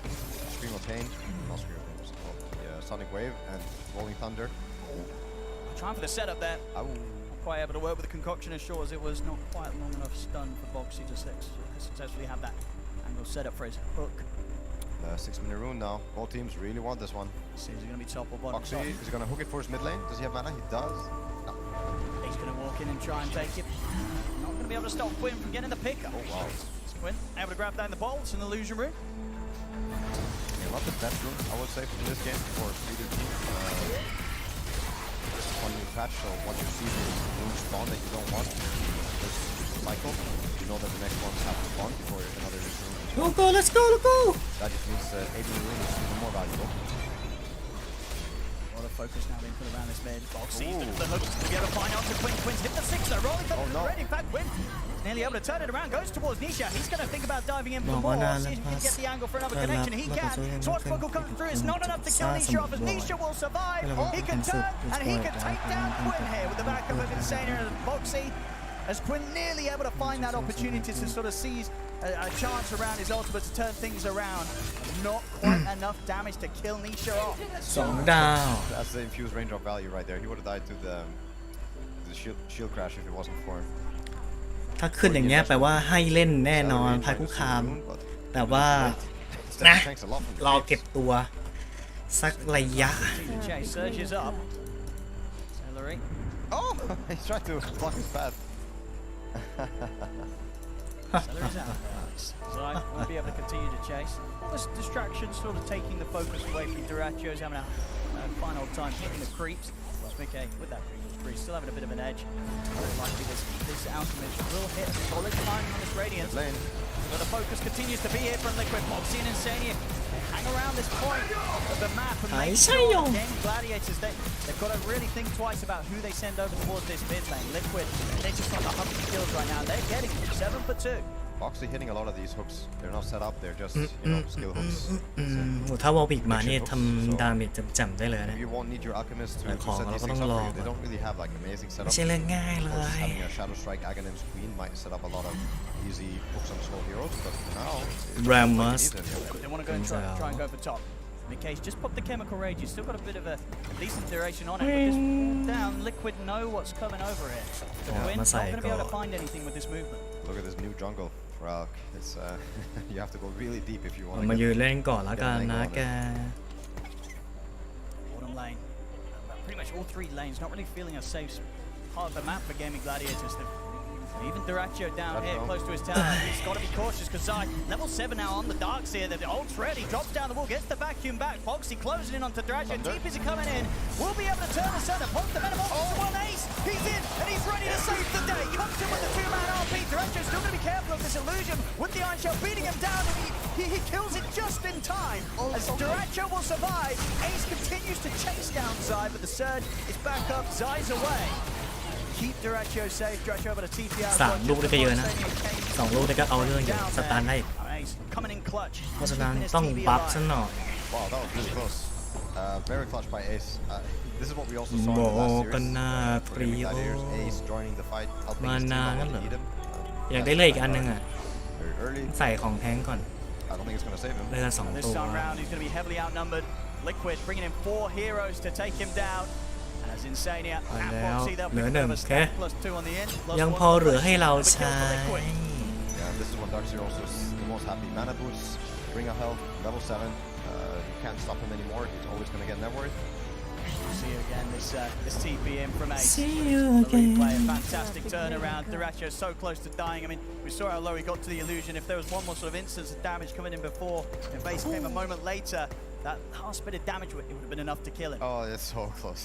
Scream of Pain, not Scream of Pain, what's it called? Yeah, Sonic Wave and Rolling Thunder. Trying for the setup there. Not quite able to work with the concoction as short as it was. Not quite long enough stun for Boxy to successfully have that angle set up for his hook. 6-minute rune now. Both teams really want this one. Seems he's going to be top or bottom. Boxy, is he going to hook it for his mid lane? Does he have mana? He does. No. He's going to walk in and try and take it. Not going to be able to stop Quinn from getting the pick up. Oh, wow. Quinn able to grab down the ball. It's an illusion rune. Yeah, not the best rune, I would say, for this game for either team. This is one new patch, so once you see the rune spawn that you don't want, this cycle, you know that the next ones have to spawn before another rune. go let's go That just means that every rune is even more valuable. A lot of focus now being put around this mid. Boxy, the hook to be able to find out to Quinn. Quinn's hit the 6er, rolling thunder ready. In fact, Quinn nearly able to turn it around, goes towards Nisha. He's going to think about diving in for more, see if he can get the angle for another connection. He can. Swashbuckle comes through. It's not enough to kill Nisha off, as Nisha will survive. He can turn, and he can take down Quinn here with the backup of Insania and Boxy. As Quinn nearly able to find that opportunity to sort of seize a chance around his ultimate to turn things around. Not quite enough damage to kill Nisha off. 2 ดาว That's the infused range of value right there. He would have died to the shield crash if it wasn't for him. ถ้าขึ้นอย่างเงี้ยแปลว่าให้เล่นแน่นอนภัยคุกคามแต่ว่านะรอเก็บตัวสักระยะ Surges up. Celery. Oh, he's trying to block his path. Celery's out. So I won't be able to continue to chase. All this distraction sort of taking the focus away from Durachio's having a final time hitting the creeps. Okay, with that Breeze still having a bit of an edge. Likely this Alchemist will hit a solid timing on this Radiant. But the focus continues to be here from Liquid. Moxie and Insania hang around this point of the map and make sure game Gladiators, they've got to really think twice about who they send over towards this mid lane. Liquid, they're just on the 100 kills right now. They're getting 7 for 2. Boxy hitting a lot of these hooks. They're not set up. They're just skill hooks. ถ้าวอลบิกมาเนี่ยทำดาเมจจำได้เลยนะ You won't need your alchemist to ของ set เรา these ก็ต้อ things ง up ร for อ you. They don't really have like amazing setup. ไม่ใช่เรื่องง่ายเลย Having a Shadow Strike Aghanim's Queen might set up a lot of easy hooks on slow heroes, but for now, Ramus. They want to go and try and go for top. In the case, just pop the Chemical Rage. You've still got a bit of a decent duration on it, but just down. Liquid know what's coming over here. The Quinn not going to be able to find anything with this movement. Look at this new jungle. Ralk. It's you have to go really deep if you want to มายืนเล่นก่อนแล้วกันนะแก Bottom lane. Pretty much all 3 lanes not really feeling a safe part of the map for Gaming Gladiators. Even Durachio down here close to his tower. He's got to be cautious because Zai, level 7 now on the darks here. The ult's ready. Drops down the wall, gets the vacuum back. Boxy closing in onto Durachio. TPs are coming in. We'll be able to turn the center. Poke the Metamorphosis. One ace. He's in and he's ready to save the day. Comes in with the 2-man RP. Durachio's still going to be careful of this illusion with the Iron Shell beating him down. And he kills it just in time. As Durachio will survive. Ace continues to chase down Zai, but the surge is back up. Zai's away. Keep Durachio safe. Durachio able to TP out. 3 ลูกได้ก็เยอะนะ2 ลูกได้ก็เอาเรื่องอยู่สตาร์ทได้ Coming in clutch. เพราะฉะนั้นต้องบัฟซะหน่อย Wow, that was really close. Very clutch by Ace. This is what we also saw in the last series. Ace joining the fight, helping his team when they need him. อยากได้เลยอีกอันนึงอ่ะใส่ของแทงก่อน I don't think it's going to save him. ได้ละ2 This ตัว time round, he's going to be heavily outnumbered. Liquid bringing in 4 heroes to take him down. As Insania and Boxy, they'll pick up a stack +2 on the end. ยังพอเหลือให้เราใช้ Yeah, this is when Dark Zero is the most happy. Mana boost, Ring of Health, level 7. You can't stop him anymore. He's always going to get net worth. See you again, this TP in from Ace. See you again. Replay, a fantastic turnaround. Durachio so close to dying. I mean, we saw how low he got to the illusion. If there was one more sort of instance of damage coming in before, and base came a moment later, that last bit of damage, it would have been enough to kill him. Oh, it's so close.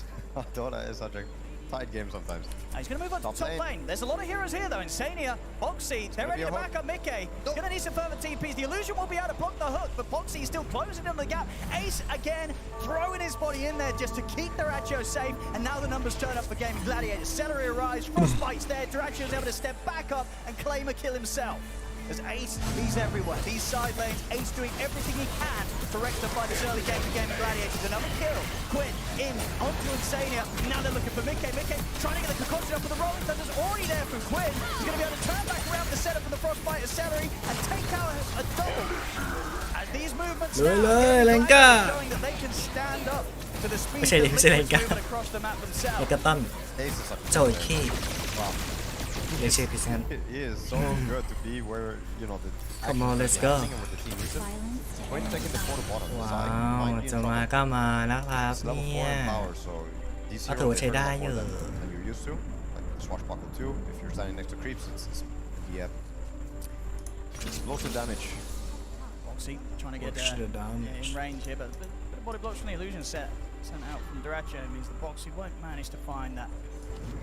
Dota is such a tight game sometimes. He's going to move on to top lane. There's a lot of heroes here, though. Insania, Boxy, they're ready to back up Mickey. Going to need some further TPs. The illusion will be able to block the hook, but Boxy is still closing in the gap. Ace, again, throwing his body in there just to keep Durachio safe. And now the numbers turn up for Gaming Gladiators. Celery arrives, Frostbite's there. Durachio's able to step back up and claim a kill himself. As Ace, he's everywhere. These side lanes, Ace doing everything he can to rectify this early game for Gaming Gladiators. Another kill. Quinn in onto Insania. Now they're looking for Mickey. Mickey trying to get the concoction up with the Rolling Thunder's already there from Quinn. He's going to be able to turn back around the setup from the Frostbite's Celery and take out a double. As these movements now showing that they can stand up to the speed that Liquid's moving across the map themselves. แล้วก็ต้นโจยขี้ He is so good to be where, you know, the Come on, let's go. where the team is. When taking the photo bottom ว้าวจะมาก็มานะครับเนี่ย these ก็ถือว่าใช้ได้อยู่ than you're used to. Like Swashbuckle 2, if you're standing next to creeps, it's explosive damage. Boxy trying to get in range here, but a bit of body blocks from the illusion set sent out from Duracho means the Boxy won't manage to find that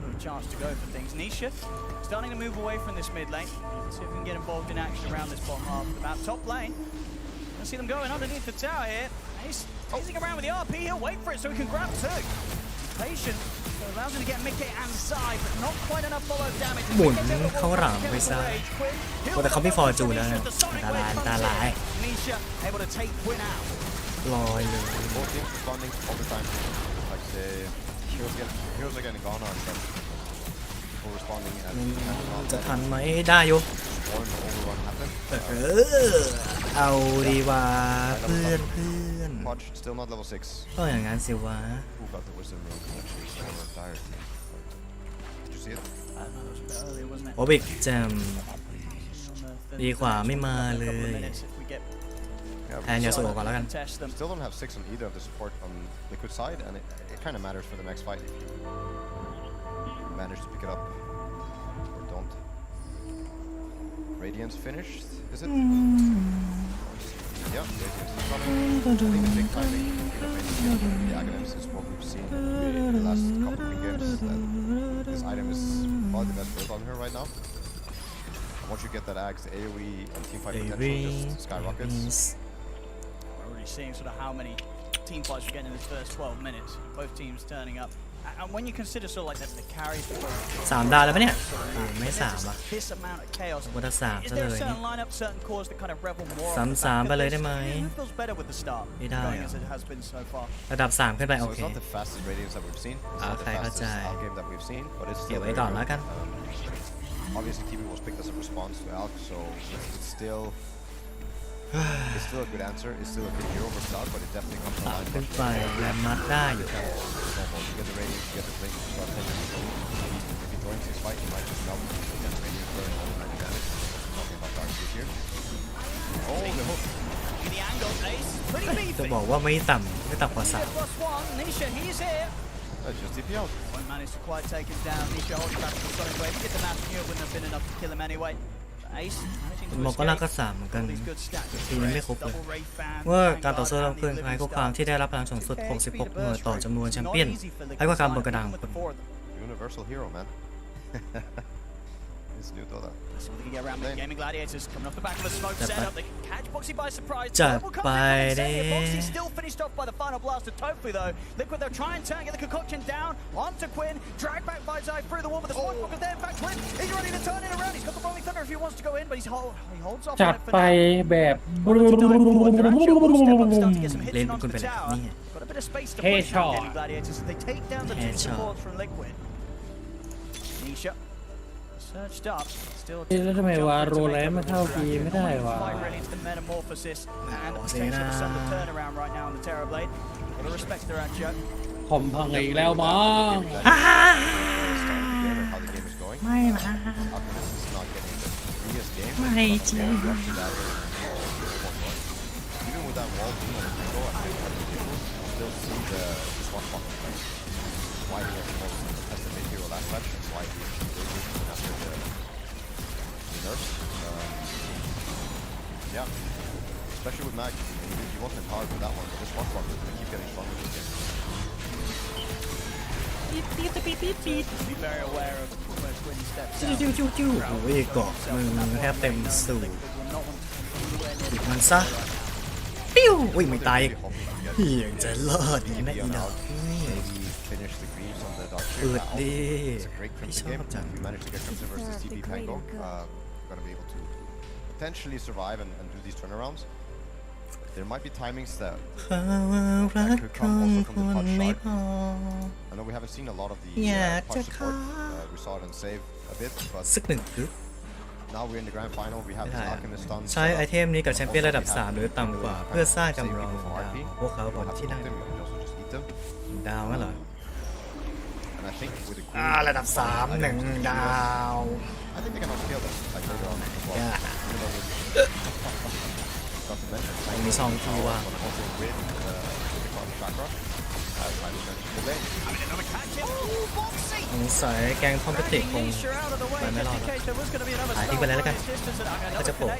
little chance to go for things. Nisha starting to move away from this mid lane. Let's see if we can get involved in action around this bottom half of the map. Top lane. Let's see them going underneath the tower here. He's teasing around with the RP. He'll wait for it so he can grab two. Patient. So allows him to get Mickey and Zai, but not quite enough follow damage. หมุนเข้าหลังไปซะแต่เขาไม่ฟอร์จูนแล้วนะตาลาย Nisha able to take Quinn out. ลอยเลย Both teams responding all the time. Like the heroes are getting gone on, but people responding as จะทันไหมได้อยู่ overrun happened. เอาดีว่าเพื่อน Watch, still not level 6. ก็อย่างนั้นสิวะ Who got the wisdom rune actually? Or dire. Did you see it? โอบิกแจมดีกว่าไม่มาเลย แทนยาสูก่อนแล้วกัน Still don't have 6 on either of the support on Liquid side, and it kind of matters for the next fight if you manage to pick it up or don't. Radiance finished, is it? Yeah, Radiance is coming. I think the big timing the Aghanims is what we've seen in the last couple of games. This item is probably the best build on her right now. Once you get that axe, AoE and teamfight potential just skyrockets. Already seeing sort of how many team fights we get in this first 12 minutes. Both teams turning up. And when you consider sort of like the carry, 3 ดาวแล้วปะเนี่ยไม่3อ่ะ this amount of chaos. วัต3 Is ซะ there เล a ย certain lineup, certain cores that kind of revel more? 3 ไปเลยได้ไหม Who feels better with the start? ไม่ได้ Going as it has been so far. ระดับ3ขึ้นไปโอ So เค it's not the fastest Radiance that we've seen. It's not the fastest outgame that we've seen, but it's เก็บ still ไว้ก่อนแล้วกัน obviously TV was picked as a response to Alk, so it's still a good answer. It's still a good hero for Alk, but it definitely comes to line. ขึ้นไปแรมมัดได้อยู่ You get the Radiance, you get the blink, you start taking it. If he joins this fight, he might just melt. You get the Radiance burning all the 90 damage. Talking about Dark Seed here. Oh, the hook. The angle, Ace, pretty beefy. จะบอกว่าไม่ต่ำกว่า +1, Nisha, he's here. Just TP out. Won't manage to quite take him down. Nisha holding back to the sonic wave. Get the map here, wouldn't have been enough to kill him anyway. Ace managing 3 to บอกก็น่าก็ escape. 3เหมือนกัน These good stacks. ทียังไม่ครบเลย Double Ray fan. เมื่อการต่อสู้เราคืนคล้ายข้อความที่ได้รับพลังสูงสุด 66 หน่วยต่อจำนวนแชมเปี้ยนคล้ายข้อความบนกระดาน Universal hero, man. It's new Dota. So they can get around the Gaming Gladiators coming off the back of a smoke setup. They can catch Boxy by surprise. จัด Double ไป comes in from เด้ Insania. Boxy still finished off by the final blast of Tofu though. Liquid they'll try and turn, get the concoction down onto Quinn. Drag back by Zai through the wall, but the smoke is there. In fact, Quinn is ready to turn it around. He's got the Rolling Thunder if he wants to go in, but he holds off จั on ด it for ไป now. แบบ เล่นคุณไปเลยนี่ Got a bit of space to Hey, push now, shot. Gaming Gladiators as they take down the Hey, two shot. supports from Liquid. Nisha searched up. Still แล้วทำไมวะโรแลนด์ไม่เข้าทีไม่ได้วะ Fight really into the metamorphosis and potential for some turnaround right now on the Terror Blade. Gotta respect their action. ผมพังอีกแล้วมั้ง How the game is going. ไม่นะ Alchemist is not getting the previous game. ไม่จริง Even with that wall being on the control, I think you still see the swashbuckle play. Why he was the most contested mid hero last match, and why he after the nerfs. Yeah, especially with Mag, he wasn't empowered with that one, but this swashbuckle is going to keep getting stronger this game. Be very aware of where Quinn steps จิ้ว out. โอ้ยเกาะมึงแทบเต็มสูบอีกมันซะปิ้วอุ้ยไม่ตายยังจะรอดอีกนะอีดอก Finish the Greaves on the Dark อืด Shield. ดิ It's a great ไม่ช Crimson อบ game. จัง If we manage to get Crimson versus TP Pango, we're going to be able to potentially survive and do these turnarounds, there might be timings that could come also from the punch side. I know we haven't seen a lot of the punch support. We saw it on save a bit, but now we're in the grand final. We have the Alchemist stuns. ใช้ไอเทมนี้กับแชมเปี้ยนระดับ 3 หรือต่ำกว่าเพื่อสร้างกำลังดาวของพวกเขาบนที่นั่งดาวงั้นเหรอ And I think with the ระดับ 3 1 ดาว I think they can also kill them like later on. Well, มีซองที่ว่า สงสัยแกงทอมพิติคงไปไม่รอดหายทิ้งไปเลยแล้วกันก็จะโผล่ไ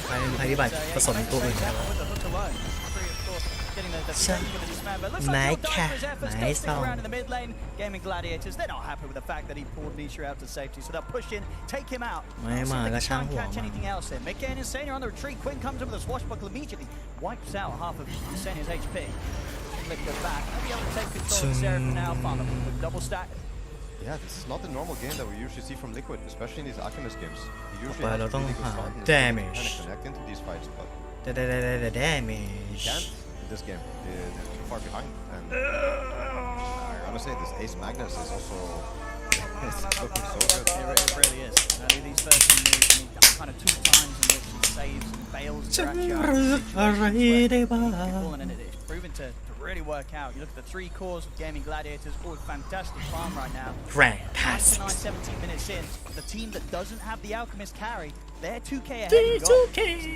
ปภัยพิบัติผสมตัวอื่นแล้วใช่ไม้ค่ะไม้ซอง Gaming Gladiators, they're not happy with the fact that he pulled Nisha out to safety, so they'll push in, take him out. ไม่มาก็ช่างหัว Catch anything else in. Mickey and Insania on the retreat. Quinn comes in with a swashbuckle immediately, wipes out half of Insania's HP. Liquid back. Maybe able to take control of Sarah for now. Found a double stack. Yeah, this is not the normal game that we usually see from Liquid, especially in these Alchemist games. He usually เรา has a ต้อง really good หา start and damage kind of connect into these fights, but damage he can't in this game. They're too far behind, and I gotta say, this Ace Magnus is also it's looking so good. It really is. These first few moves, I mean, kind of 2 times in which he saves and fails. It's proven to really work out. You look at the 3 cores of Gaming Gladiators, all fantastic farm right now. Fantastic. 17 minutes in, the team that doesn't have the Alchemist carry, they're 2k ahead.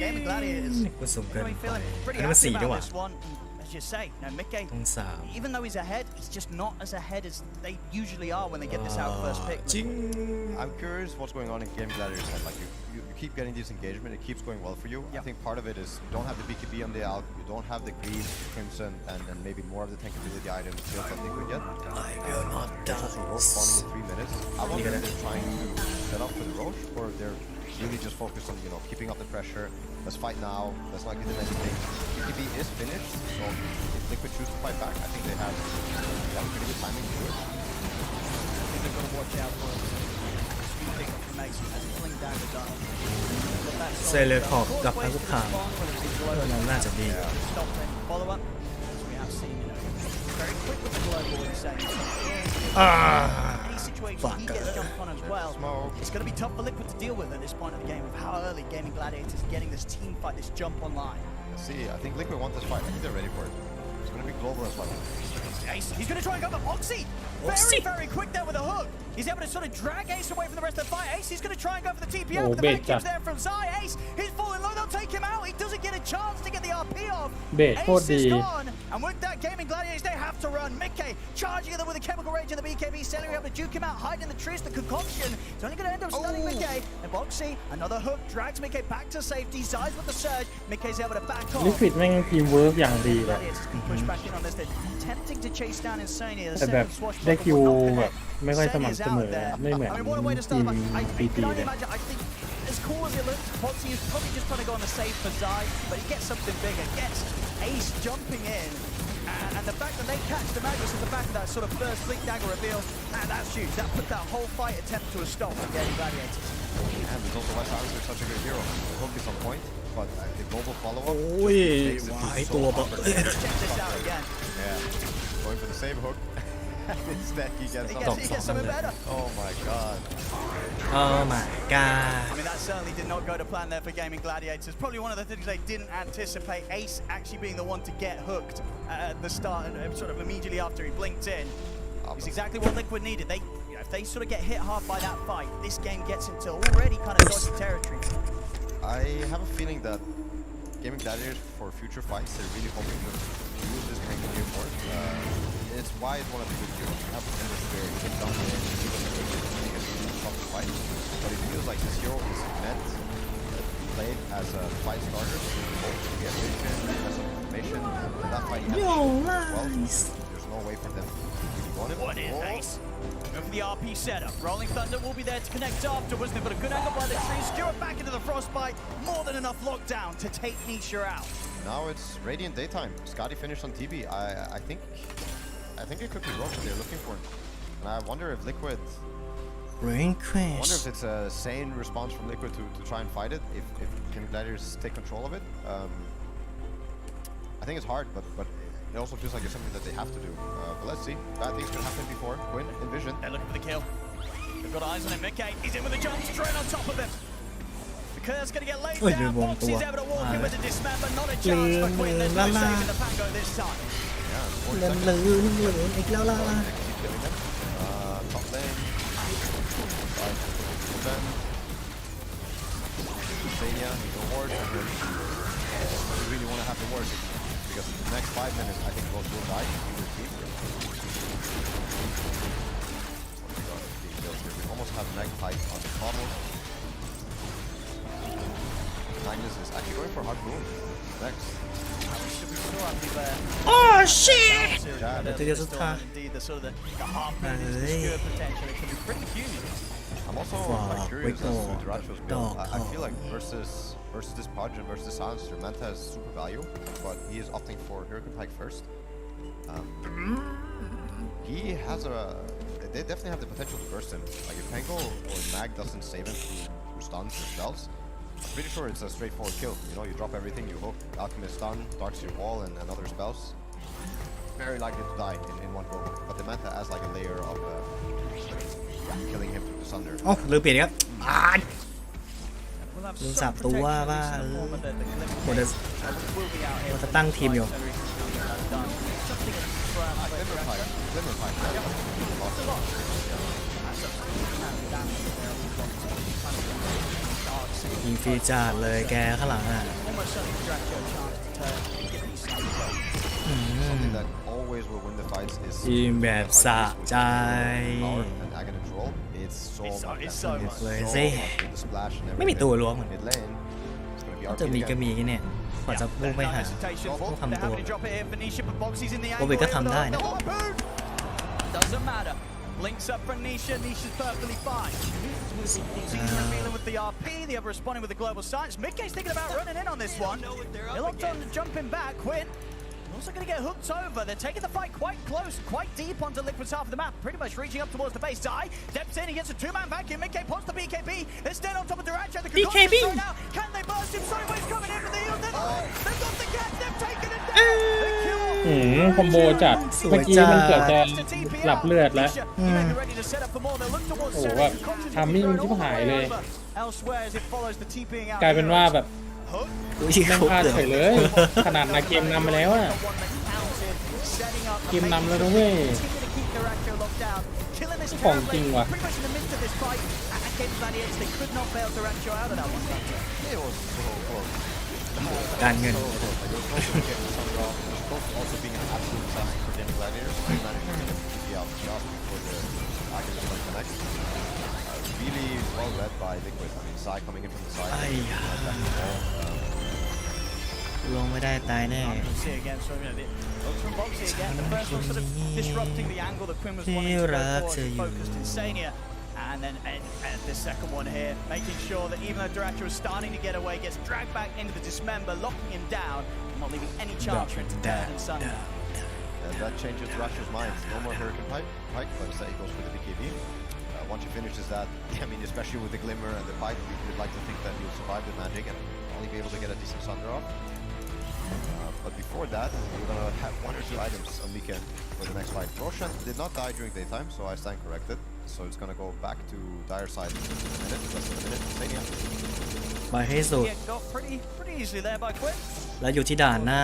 Gaming Gladiators, feeling pretty happy about this one. As you say, Mickey, even though he's ahead, he's just not as ahead as they usually are when they get this out first pick. I'm curious what's going on in Game Gladiators' head. Like you keep getting this engagement, it keeps going well for you. I think part of it is you don't have the BKB on the Alch, you don't have the Green, Crimson, and maybe more of the tankability items built on Liquid yet. There's also Roche spawning in 3 minutes. I wonder if they're trying to set up for the Roche, or they're really just focused on, keeping up the pressure. Let's fight now. Let's not give them anything. BKB is finished, so if Liquid choose to fight back, I think they have pretty good timing to do it. I think they've got to watch out for sweet pick up from Mason as he flings down the gun. เซเลขอบกับอาวุธขามนั้นน่าจะดี Stop and follow up. As we have seen, very quick with the global insane. Any situation he gets jumped on as well, it's going to be tough for Liquid to deal with at this point of the game with how early Gaming Gladiators is getting this team fight, this jump online. See, I think Liquid want this fight. I think they're ready for it. It's going to be global as well. Ace, he's going to try and go for Oxy. Very, very quick there with a hook. He's able to sort of drag Ace away from the rest of the fight. Ace, he's going to try and go for the TPO, but the back kicks there from Zai. Ace, he's falling low. They'll take him out. He doesn't get a chance to get the RP off. Ace is gone. And with that, Gaming Gladiators, they have to run. Mickey charging at them with a chemical rage in the BKB. Selling able to juke him out, hide in the trees. The concoction. It's only going to end up stunning Mickey. And Boxy, another hook, drags Mickey back to safety. Zai's with the surge. Mickey's able to back off. Liquid แม่งทีมเวิร์กอย่างดีเลย push back in on this. They're attempting to chase down Insania. แต่แบบได้คิวแบบไม่ค่อยสม่ำเสมอไม่เหมือนทีมปีตีเลย As cool as it looks, Foxy is probably just trying to go on the save for Zai, but he gets something bigger. Gets Ace jumping in. And the fact that they catch the Magnus at the back of that sort of first Blink Dagger reveal, and that's huge. That put that whole fight attempt to a stop for Gaming Gladiators. And there's also why Silencer is such a good hero. The hook is on point, but the global follow-up makes it so Check this out again. Yeah, going for the same hook. Instead, he gets something better. Oh my god. Oh my god. I mean, that certainly did not go to plan there for Gaming Gladiators. Probably one of the things they didn't anticipate. Ace actually being the one to get hooked at the start, sort of immediately after he blinked in. It's exactly what Liquid needed. They, if they sort of get hit hard by that fight, this game gets into already kind of dodgy territory. I have a feeling that Gaming Gladiators for future fights, they're really hoping to use this Mainboard more. It's why it's one of the good heroes. You have a where you can dump in, you can make a tough fight. But it feels like this hero is meant to be played as a fight starter. To get vision, has some information, and that fight he has well. There's no way for them to go on it. What is Ace? Go for the RP setup. Rolling Thunder will be there to connect afterwards. They've got a good angle by the tree. Skewer back into the Frostbite. More than enough lockdown to take Nisha out. Now it's Radiant Daytime. Scotty finished on TB. I think it could be Roche they're looking for. And I wonder if Liquid Rain I Crash wonder if it's a sane response from Liquid to try and fight it, if Gaming Gladiators take control of it. I think it's hard, but it also feels like it's something that they have to do. But let's see. Bad things could happen before. Quinn, Envision. They're looking for the kill. They've got eyes on him. Mickey, he's in with a jump straight on top of him. The Cur's going to get laid down. Boxy's able to walk in with the dismember. Not a chance for Quinn. There's no saving the Pango this time. Top lane. Sania, the ward. You really want to have the ward because the next 5 minutes, I think both will die. We almost have Magpie on the cobble. Magnus is actually going for Harpoon next. Oh shit! Indeed, the sort of the Harpoon is the skewer potential. It can be pretty huge. I'm also quite curious as to Duracho's build. I feel like versus this Pudge and versus Silencer, Manta has super value, but he is opting for Hurricane Pike first. He has they definitely have the potential to burst him. Like if Pango or Mag doesn't save him through stuns or spells, I'm pretty sure it's a straightforward kill. You know, you drop everything, you hook, Alchemist stun, darts your wall, and other spells. Very likely to die in one go. But the Manta has like a layer of killing him through the Sunder. โอ้ลืมเปลี่ยนครับลืมสับตัวว่าผมจะตั้งทีมอยู่ ยิงฟรีจัดเลยแกข้างหลังอ่ะทีมแบบสะใจเลยสิไม่มีตัวล้วงมันจะมีก็มีเนี่ยกว่าจะมุ่งไปหาต้องทำตัวโอเบก็ทำได้นะ Links up for Nisha. Nisha's perfectly fine. Revealing with the RP. The other responding with the global silence. Mickey's thinking about running in on this one. They're locked on to jumping back. Quinn also going to get hooked over. They're taking the fight quite close, quite deep onto Liquid's half of the map. Pretty much reaching up towards the base. Zai steps in. He gets a two-man vacuum. Mickey pops the BKB. They're staying on top of Duracho. The BKB. Can they burst him? Sideways coming in for the heal. They've got the gas. They've taken it down. คอมโบจัดเมื่อกี้มันเกิดจะหลับเลือดแล้วโอ้โหแบบทำมิ่งที่หายเลยกลายเป็นว่าแบบแม่งพลาดเฉยเลยขนาดนาเกมนำไปแล้วอะเกมนำแล้วนะเว้ยของจริงว่ะการเงิน Also being an absolute disaster for Gaming Gladiators, they managed to get the out just before the package to connect. Really well read by Liquid. I mean, Zai coming in from the side. ลงไม่ได้ตายแน่ ที่รักจะอยู่ And then the second one here, making sure that even though Duracho is starting to get away, gets dragged back into the dismember, locking him down, not leaving any chance for him to turn and Sunder. And that changes Duracho's mind. No more Hurricane Pike, but instead he goes for the BKB. Once he finishes that, I mean, especially with the Glimmer and the Pike, you'd like to think that he'll survive the magic and only be able to get a decent Sunder off. But before that, we're going to have 1 or 2 items on weekend for the next fight. Roshan did not die during daytime, so I stand corrected. So it's going to go back to dire side in a minute, less than a minute. Mania. ไปให้สุด Got pretty easily there by Quinn. แล้วอยู่ที่ด่านหน้า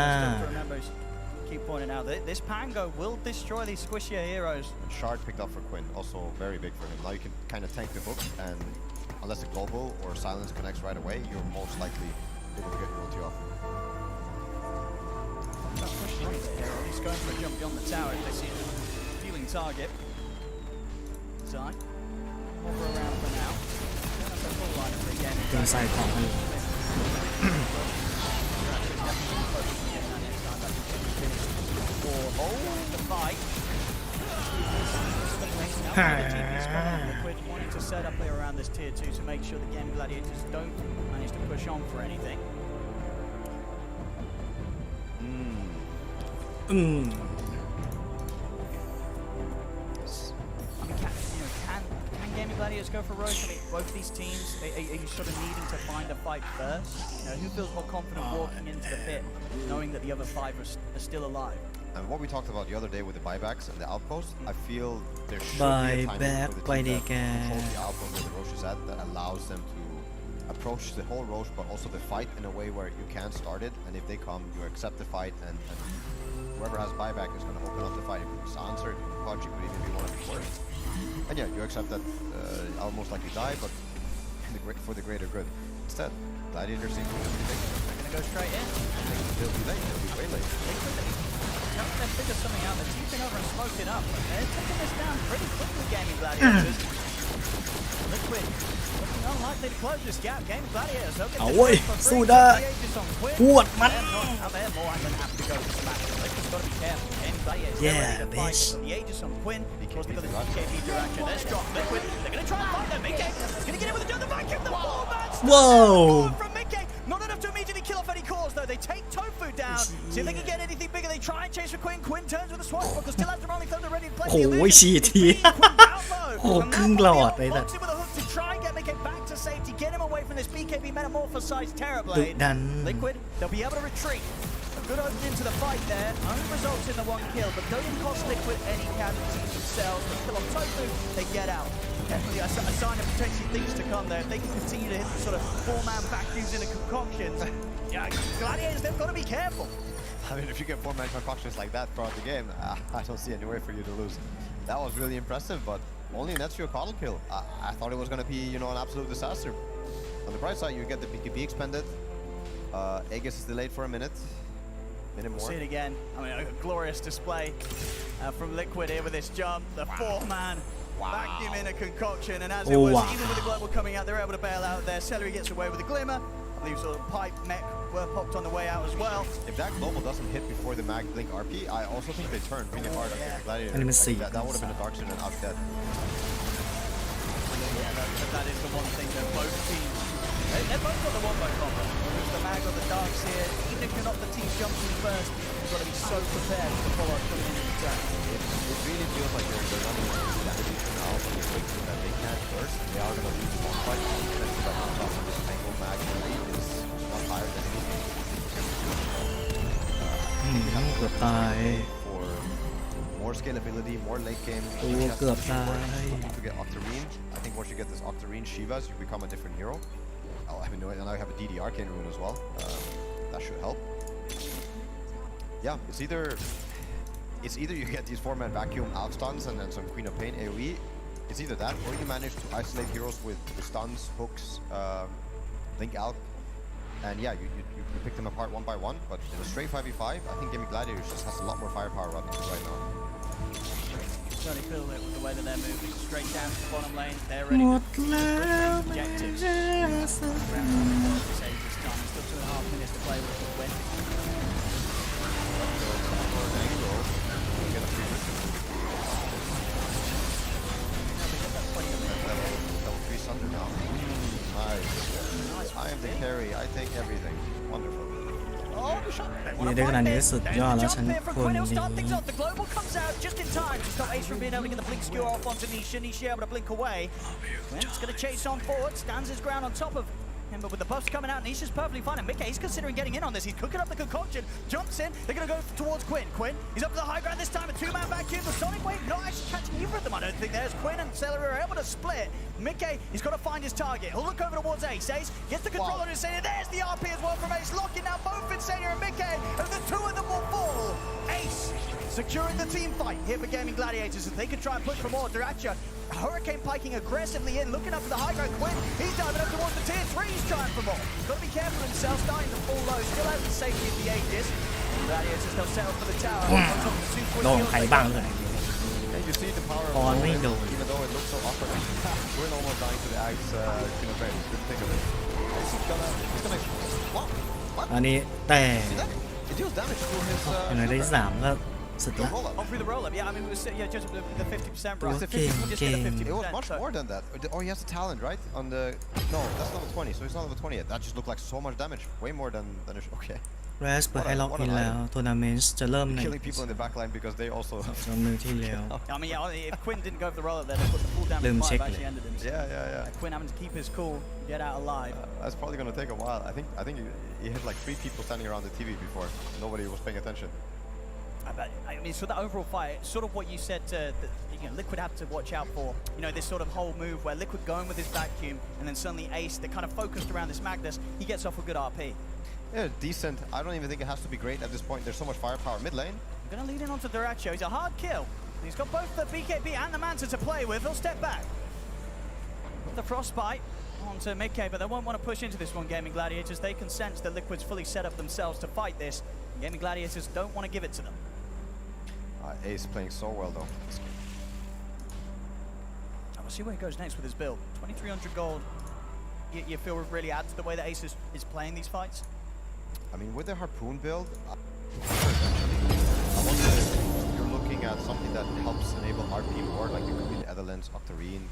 Keep pointing out that this Pango will destroy these squishier heroes. Shard picked up for Quinn, also very big for him. Now you can kind of tank the hook, and unless the global or silence connects right away, you're most likely able to get your ulti off. He's going for a jump beyond the tower if they see him feeling target. Zai, over around for now. Full line up again. โดนใส่ของมัน The fight. Wanting to set up there around this tier 2 to make sure the Gaming Gladiators don't manage to push on for anything. Can Gaming Gladiators Gladiators go for Roche? I mean, both these teams, are you sort of needing to find a fight first? You know, who feels more confident walking into the pit, knowing that the other 5 are still alive? And what we talked about the other day with the buybacks and the outposts, I feel there should be a timing for the team that controls the outpost where the Roche is at that allows them to approach the whole Roche, but also the fight in a way where you can start it, and if they come, you accept the fight, and whoever has buyback is going to open up the fight. It could be Sanser, it could be Pudge, it could even be one of the first. And yeah, you accept that I'll most likely die, but for the greater good. Instead, Gladiators seem to be late. They're going to go straight in. They'll be late. They'll be way late. They figure something out. They're teeping over and smoking up. They're taking this down pretty quickly, Gaming Gladiators. Liquid looking unlikely to close this gap. Gaming Gladiators. เอาเว้ยสู้ได้ปวดมัน Yeah, bitch. The Aegis on Quinn. Because they've got the TKB direction. Let's drop Liquid. They're going to try and find them. Mickey is going to get in with the vacuum. The ball Whoa. from Mickey. Not enough to immediately kill off any cores, though. They take Tofu down. See if they can get anything bigger. They try and chase for Quinn. Quinn turns with a swap because still has the rolling thunder ready to play. โอ้ยฉีดทีโอ้ครึ่งหลอดเลยนะ To try and get Mickey back to safety, get him away from this BKB metamorphosized ดุ Terrorblade. ดัน Liquid, they'll be able to retreat. A good opening to the fight there. Only results in the 1 kill, but doesn't cost Liquid any casualties themselves. They kill off Tofu, they get out. Definitely a sign of potentially things to come there. If they can continue to hit the sort of 4-man vacuums into concoctions, yeah, Gladiators, they've got to be careful. I mean, if you get 4-man concoctions like that throughout the game, I don't see any way for you to lose. That was really impressive, but only an extra coddle kill. I thought it was going to be, you know, an absolute disaster. On the bright side, you get the BKB expended. Aegis is delayed for a minute more. We'll see it again. I mean, a glorious display from Liquid here with this jump. The 4-man vacuum in a concoction, and as it was, even with the global coming out, they're able to bail out there. Celery gets away with a glimmer. Leaves a pipe mech were popped on the way out as well. If that global doesn't hit before the mag blink RP, I also think they turn really hard on the Gladiator. That would have been a dark and out dead. Yeah, that is the one thing that both teams, they've both got the one-bow combo. There's the mag or the darks here. Even if you're not the team jumping first, you've got to be so prepared for the follow-up coming in the track. It really feels like they're running damage now from the quick that they can't burst. They are going to lose one fight. Let's see on top of this angle mag is much higher than anything. เกือบตาย For more scalability, more late game. ตัวเกือบตาย To get Octarine, I think once you get this Octarine Shivas, you become a different hero. Oh, I mean, and now you have a DD Arcane Rune as well. That should help. Yeah, it's either you get these 4-man vacuum outstuns and then some Queen of Pain AoE. It's either that, or you manage to isolate heroes with stuns, hooks, Link Alp, and yeah, you pick them apart one by one. But in a straight 5v5, I think Gaming Gladiators just has a lot more firepower right now. Certainly feel it with the way that they're moving straight down to the bottom lane. They're ready to objectives. Still 2.5 minutes to play with the win. Level 3 Sunder now. Nice. I am the carry. I take everything. Wonderful. นี่ได้ขนาดนี้สุดยอดแล้วฉันคนนี้ The global comes out just in time to stop Ace from being able to get the blink skewer off onto Nisha. Nisha able to blink away. Quinn's going to chase on forward, stands his ground on top of him, but with the buffs coming out, Nisha's perfectly fine. And Mickey, he's considering getting in on this. He's cooking up the concoction, jumps in. They're going to go towards Quinn. Quinn, he's up to the high ground this time. A 2-man vacuum. The Sonic Wave not actually catching either of them, I don't think. There's Quinn and Celery are able to split. Mickey, he's got to find his target. He'll look over towards Ace. Ace gets the control on Insania. There's the RP as well from Ace, locking down both Insania and Mickey, and the 2 of them will fall. Ace securing the team fight here for Gaming Gladiators. If they can try and push for more, Äterrariaː Hurricane piking aggressively in, looking up for the high ground. Quinn, he's diving up towards the tier 3, he's trying for more. Got to be careful himself, starting to fall low, still has the safety of the Aegis. Gladiators still settle for the tower. โดนใครบ้างเลย And you see the power of Oh, Owen, no. even though it looks so awkward. We're almost dying to the Axe Queen of Pain. Good think of it. He's gonna what? อันนี้แต่ See that? It deals damage to his อย่างไรได้3ก็สุดละ Oh, through the roll up. Yeah, I mean, it was just the 50% Well, right. It was much more than that. Oh, he has a talent, right? On the no, that's level 20, so he's not level 20 yet. That just looked like so much damage, way more than it should. Okay. แรสเปิดให้ล็อกอินแล้วทัวร์นาเมนต์จะเริ่มใน Killing people in the backline because they also 2 มือที่แล้ว I mean, yeah, if Quinn didn't go for the roll up there, they put the full downลืม five เช็ค actually ended him. Yeah. Quinn having to keep his cool, get out alive. That's probably going to take a while. I think he hit like 3 people standing around the TV before. Nobody was paying attention. I mean, so the overall fight, sort of what you said, that Liquid have to watch out for. This sort of whole move where Liquid going with his vacuum, and then suddenly Ace, they're kind of focused around this Magnus. He gets off a good RP. Yeah, decent. I don't even think it has to be great at this point. There's so much firepower mid lane. I'm going to lead in onto ទ្ធerario. He's a hard kill. He's got both the BKB and the Manta to play with. He'll step back. The Frostbite onto mid-K, but they won't want to push into this one, Gaming Gladiators. They can sense that Liquid's fully set up themselves to fight this. Gaming Gladiators don't want to give it to them. Ace playing so well though. We'll see where he goes next with his build. 2,300 gold. You feel really adds to the way that Ace is playing these fights? I mean, with the Harpoon build, I wonder if you're looking at something that helps enable RP more, like it could be the Etherlands, Octarine.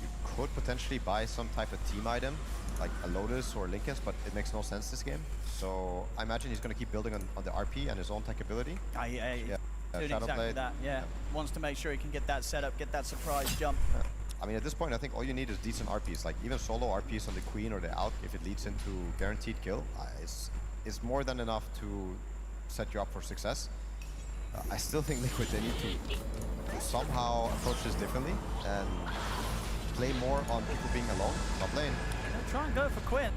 You could potentially buy some type of team item, like a Lotus or Lincolns, but it makes no sense this game. So I imagine he's going to keep building on the RP and his own tech ability. Doing exactly that, yeah. Wants to make sure he can get that setup, get that surprise jump. I mean, at this point, I think all you need is decent RPs. Like even solo RPs on the Queen or the Alk, if it leads into guaranteed kill, is more than enough to set you up for success. I still think Liquid, they need to somehow approach this differently and play more on people being alone, top lane. They'll try and go for Quinn.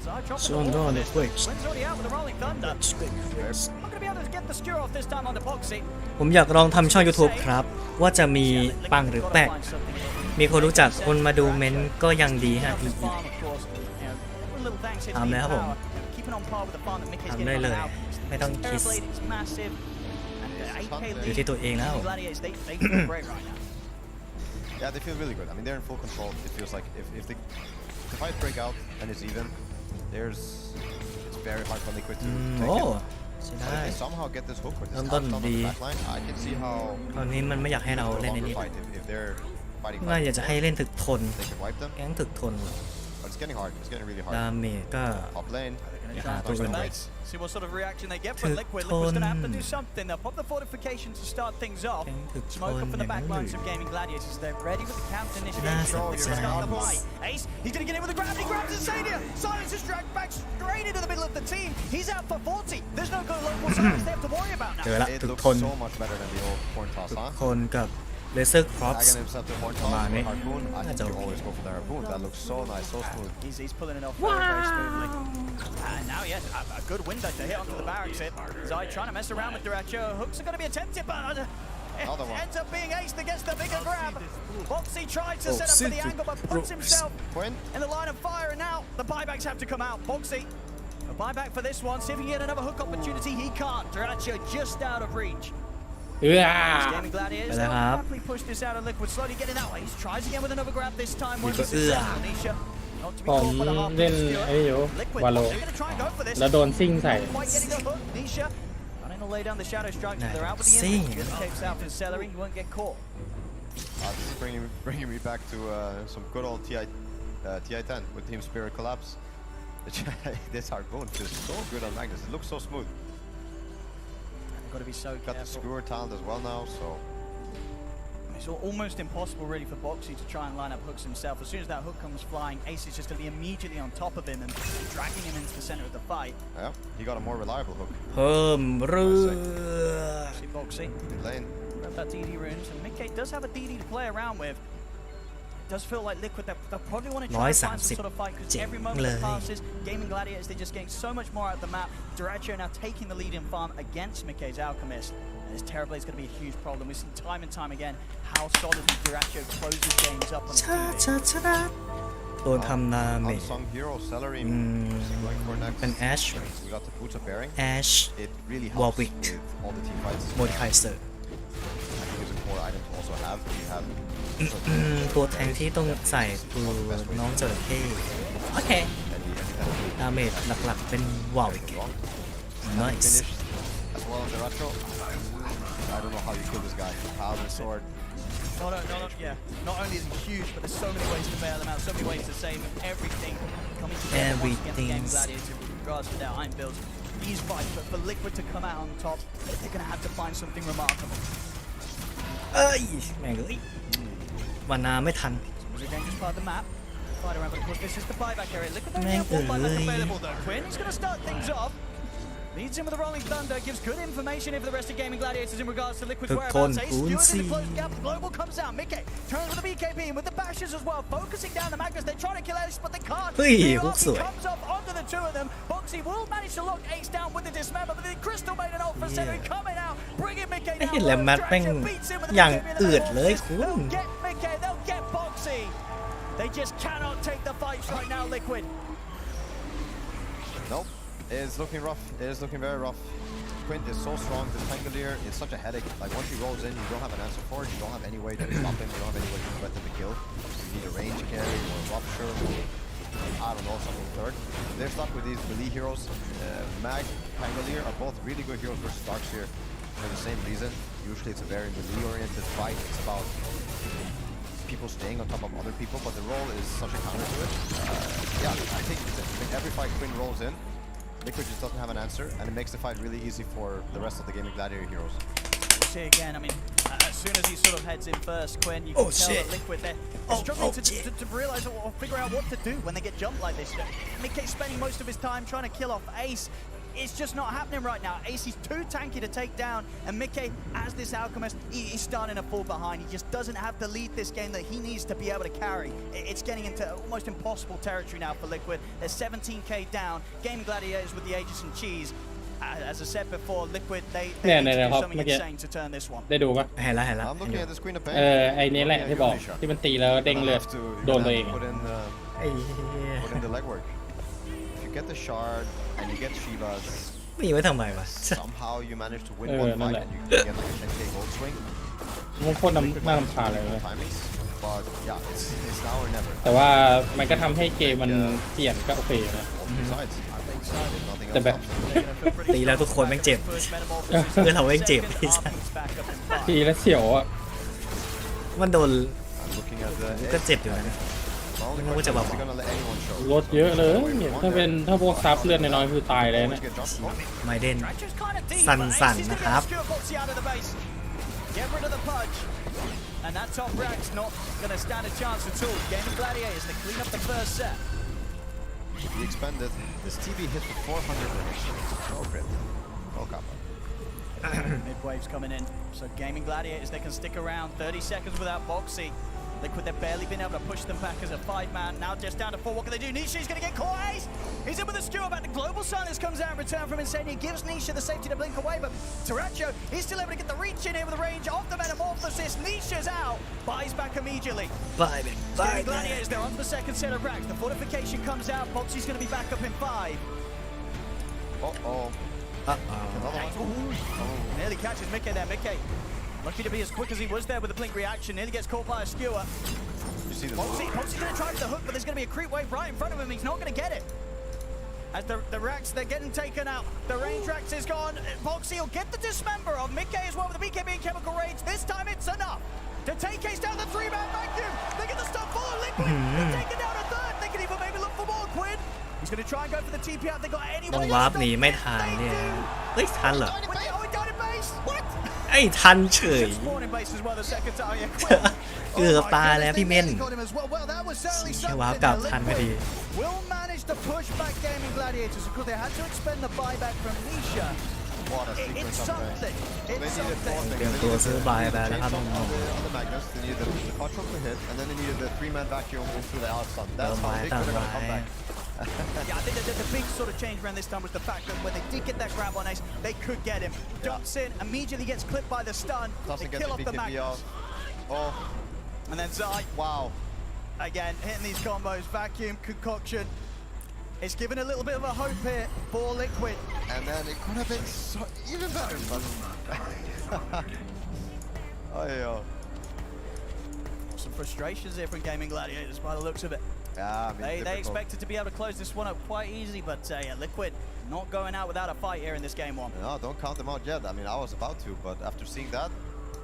So on the Twitch. Quinn's already out with the rolling thunder. I'm not going to be able to get the skewer off this time on the Boxy. ผมอยากลองทำช่อง YouTube ครับว่าจะมีปังหรือแปะมีคนรู้จักคนมาดูเม้นก็ยังดีฮะทำเลยครับผมทำได้เลยไม่ต้องคิดอยู่ที่ตัวเองแล้ว Yeah, they feel really good. I mean, they're in full control. It feels like if the fight break out and it's even, it's very hard for Liquid to take it. But if they somehow get this hook or this touchdown on the backline, I can see how ตอนนี้มันไม่อยากให้เราเล่นในนี้ if they're fighting น่าอยากจะให้เล่นถึกทน they can wipe them. แก๊งถึกทน But it's getting hard. It's getting really hard. ดาเมจก็ Top lane. อย่าหาตัวกันไว้ See what sort of reaction they get from Liquid. Liquid's going to have to do something. They'll pop the fortification to start things off. Smoke up from the back lines of Gaming Gladiators. They're ready with the counter initiative. Start the fight. Ace, he's going to get in with the grab. He grabs Zadia. Silence is dragged back straight into the middle of the team. He's out for 40. There's no good local silence they have to worry about now. เจอละ It ถึก looks ทน so much better than the old horn toss, ถึก huh? ทนกับเลเซอร์ครอป Tagging himself to horn ประมาณ toss นี้ or harpoon. I think you always go for the harpoon. That looks so nice, so smooth. He's pulling it off very, very smoothly. And now, yes, a good window to hit onto the barracks hit. Zai trying to mess around with ទ្ធerario. Hooks are going to be attempted, but it ends up being Ace that gets the bigger grab. Boxy tried to set up for the angle, but puts himself in the line of fire, and now the buybacks have to come out. Boxy, a buyback for this one. See if he can get another hook opportunity. He can't. ទ្ធerario just out of reach. Gaming Gladiators, they'll happily push this out of Liquid, slowly getting that way. He tries again with another grab this time. Won't be successful, Nisha. ผมเล่นไอ้อยู่วาโลแล้วโดนซิ่งใส่ Running to lay down the shadow structure. They're out with the image. Just takes out his celery. He won't get caught. This is bringing me back to some good old TI-10 with Team Spirit Collapse. This harpoon is so good on Magnus. It looks so smooth. Got to be so careful. Got the skewer talent as well now, so it's almost impossible really for Boxy to try and line up hooks himself. As soon as that hook comes flying, Ace is just going to be immediately on top of him and dragging him into the center of the fight. Yeah, he got a more reliable hook. เพิ่มเรือ See Boxy. Mid lane. Grab that DD runes, and mid-K does have a DD to play around with. It does feel like Liquid, they'll probably want to try and find some sort of fight, because every moment that passes, Gaming Gladiators, they're just getting so much more out of the map. ទ្ធerario now taking the lead in farm against mid-K's Alchemist. And this Terrorblade is going to be a huge problem. We've seen time and time again how solidly ទ្ធerario closes games up on the team. โดนทำนาเมจ Some hero celery. เป็น Ash We got the boots of bearing. Ash It really helps Warwick with all the team fights. Mordekaiser I think it's a core item to also have. You have ตัวแทงที่ต้องใส่คือน้องจระเข้โอเคดาเมจหลักๆเป็นวาวอีก nice as well as the retro. I don't know how you kill this guy. Power and sword. Not only is he huge, but there's so many ways to bail him out, so many ways to save him. Everything coming together once again for Game Gladiator with regards to their iron builds. These fights, but for Liquid to come out on top, they're going to have to find something remarkable. แม่งเลยวันนาไม่ทัน Was a dangerous part of the map. Fight around, but of course this is the buyback area. Liquid don't have one buyback available though. Quinn, he's going to start things off. Leads in with the Rolling Thunder, gives good information for the rest of Gaming Gladiators in regards to Liquid's whereabouts. Ace Stewart in the close gap, the Global comes out. Mickey turns with the BKB and with the bashes as well, focusing down the Magnus. They try to kill Ace, but they can't. The RP comes up onto the two of them. Boxy will manage to lock Ace down with the dismember, but the Crystal made an ult for Cedric coming out, bringing Mickey down. แหลมแมทแม่งอย่างอืดเลยคุณ They'll get Mickey, they'll get Boxy. They just cannot take the fights right now, Liquid. Nope. It's looking rough. It is looking very rough. Quint is so strong. This Pangolier is such a headache. Like once he rolls in, you don't have an answer for it. You don't have any way to stop him. You don't have any way to prevent him to kill. You need a range carry or a rupture or I don't know, something third. They're stuck with these melee heroes. Mag, Pangolier are both really good heroes versus Darkseer for the same reason. Usually it's a very melee-oriented fight. It's about people staying on top of other people, but the roll is such a counter to it. Yeah, I think every fight Quinn rolls in, Liquid just doesn't have an answer, and it makes the fight really easy for the rest of the Gaming Gladiator heroes. We'll see again, I mean, as soon as he sort of heads in first, Quinn, you can tell that Liquid, they're struggling to realize or figure out what to do when they get jumped like this. Mickey's spending most of his time trying to kill off Ace. It's just not happening right now. Ace is too tanky to take down, and Mickey, as this Alchemist, he's starting to fall behind. He just doesn't have the lead this game that he needs to be able to carry. It's getting into almost impossible territory now for Liquid. They're 17k down. Game Gladiators with the Aegis and Cheese. As I said before, Liquid, they need to do something insane to turn this one. ได้ดูปะ เห็นแล้ว I'm looking at this Queen of Pain. ไอ้นี้แหละที่บอกที่มันตีแล้วเด้งเลือดโดนตัวเอง Put in the legwork. If you get the shard and you get Shivas, มีไว้ทำไมวะ somehow you manage to win one fight and you get like a 10k gold swing. มันโคตรน่ารำคาญเลย But yeah, it's now or never. แต่ว่ามันก็ทำให้เกมมันเปลี่ยนก็โอเคนะ Besides, nothing แต่แบบ ตีแล้วทุกคนแม่งเจ็บเพื่อนเราแม่งเจ็บตีแล้วเสียวอ่ะ มันโดนก็เจ็บอยู่นะไม่รู้จะบอก ลดเยอะเลยเนี่ยถ้าพวกซับเลือดน้อยๆคือตายเลยนะ ไมเดนสั่นๆนะครับ Get rid of the punch. And that top rack's not going to stand a chance at all. Gaming Gladiators, they clean up the first set. He expended. This TV hit for 400 damage. No crit. No kappa. Midwave's coming in. So Gaming Gladiators, they can stick around 30 seconds without Boxy. Liquid, they've barely been able to push them back as a 5-man. Now just down to 4. What can they do? Nisha's going to get caught. Ace! He's in with a skewer back. The Global Silence comes out in return from Insane. He gives Nisha the safety to blink away, but терrariaঃ, he's still able to get the reach in here with the range of the Metamorphosis. Nisha's out. Buys back immediately. Bye. Gladiators, they're on the second set of racks. The fortification comes out. Boxy's going to be back up in 5. Nearly catches Mickey there. Mickey, lucky to be as quick as he was there with the blink reaction. Nearly gets caught by a skewer. You see the Boxy's going to try for the hook, but there's going to be a creep wave right in front of him. He's not going to get it. As the racks, they're getting taken out. The range racks is gone. Boxy will get the dismember of Mickey as well with the BKB and chemical rage. This time it's enough to take Ace down the 3-man vacuum. They get the stuff full of Liquid. They're taking down a third. They can even maybe look for more. Quinn, he's going to try and go for the TP out. They got any ต้อง way วาร์ป to หนี stop ไม่ it. ทันเนี่ยเฮ้ยทันเหรอ Oh, he died in base. What? ไอ้ทันเฉย Spawn in base as well the second time. Yeah, Quinn. เกือบตายแล้วพี่เม่น Well, that was certainly แค่ something. วาร์ปกลับทันพอดี Will manage to push back Gaming Gladiators because they had to expend the buyback from Nisha. What a sequence It's of something. They It's needed four something. things. เตรียมตัวซื้อบายไปแล้วครับ On the Magnus, they needed the control to hit, and then they needed the 3-man vacuum into the outstun. That's how big they're going to come back. Yeah, I think the big sort of change around this time was the fact that when they did get that grab on Ace, they could get him. Jumps in, immediately gets clipped by the stun. They kill off the Magnus. Oh. And then Zai. Wow. Again, hitting these combos, vacuum, concoction. It's given a little bit of a hope here for Liquid. And then it could have been even better, but... Some frustrations here from Gaming Gladiators by the looks of it. Yeah, I mean, they expected to be able to close this one up quite easy, but yeah, Liquid not going out without a fight here in this game one. No, don't count them out yet. I mean, I was about to, but after seeing that,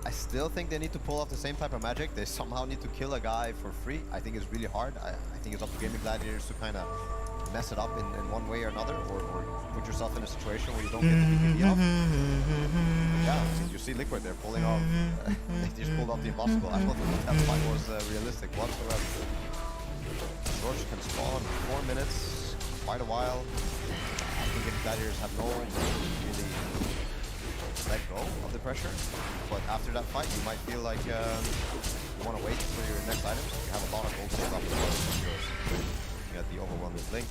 I still think they need to pull off the same type of magic. They somehow need to kill a guy for free. I think it's really hard. I think it's up to Gaming Gladiators to kind of mess it up in one way or another, or put yourself in a situation where you don't get the BKB off. Yeah, you see Liquid, they're pulling off. They just pulled off the impossible. I don't think that fight was realistic whatsoever. George can spawn 4 minutes, quite a while. I think Gaming Gladiators have no really let go of the pressure, but after that fight you might feel like you want to wait for your next items. You have a lot of gold saved up as well as yours. You got the overwhelming blink.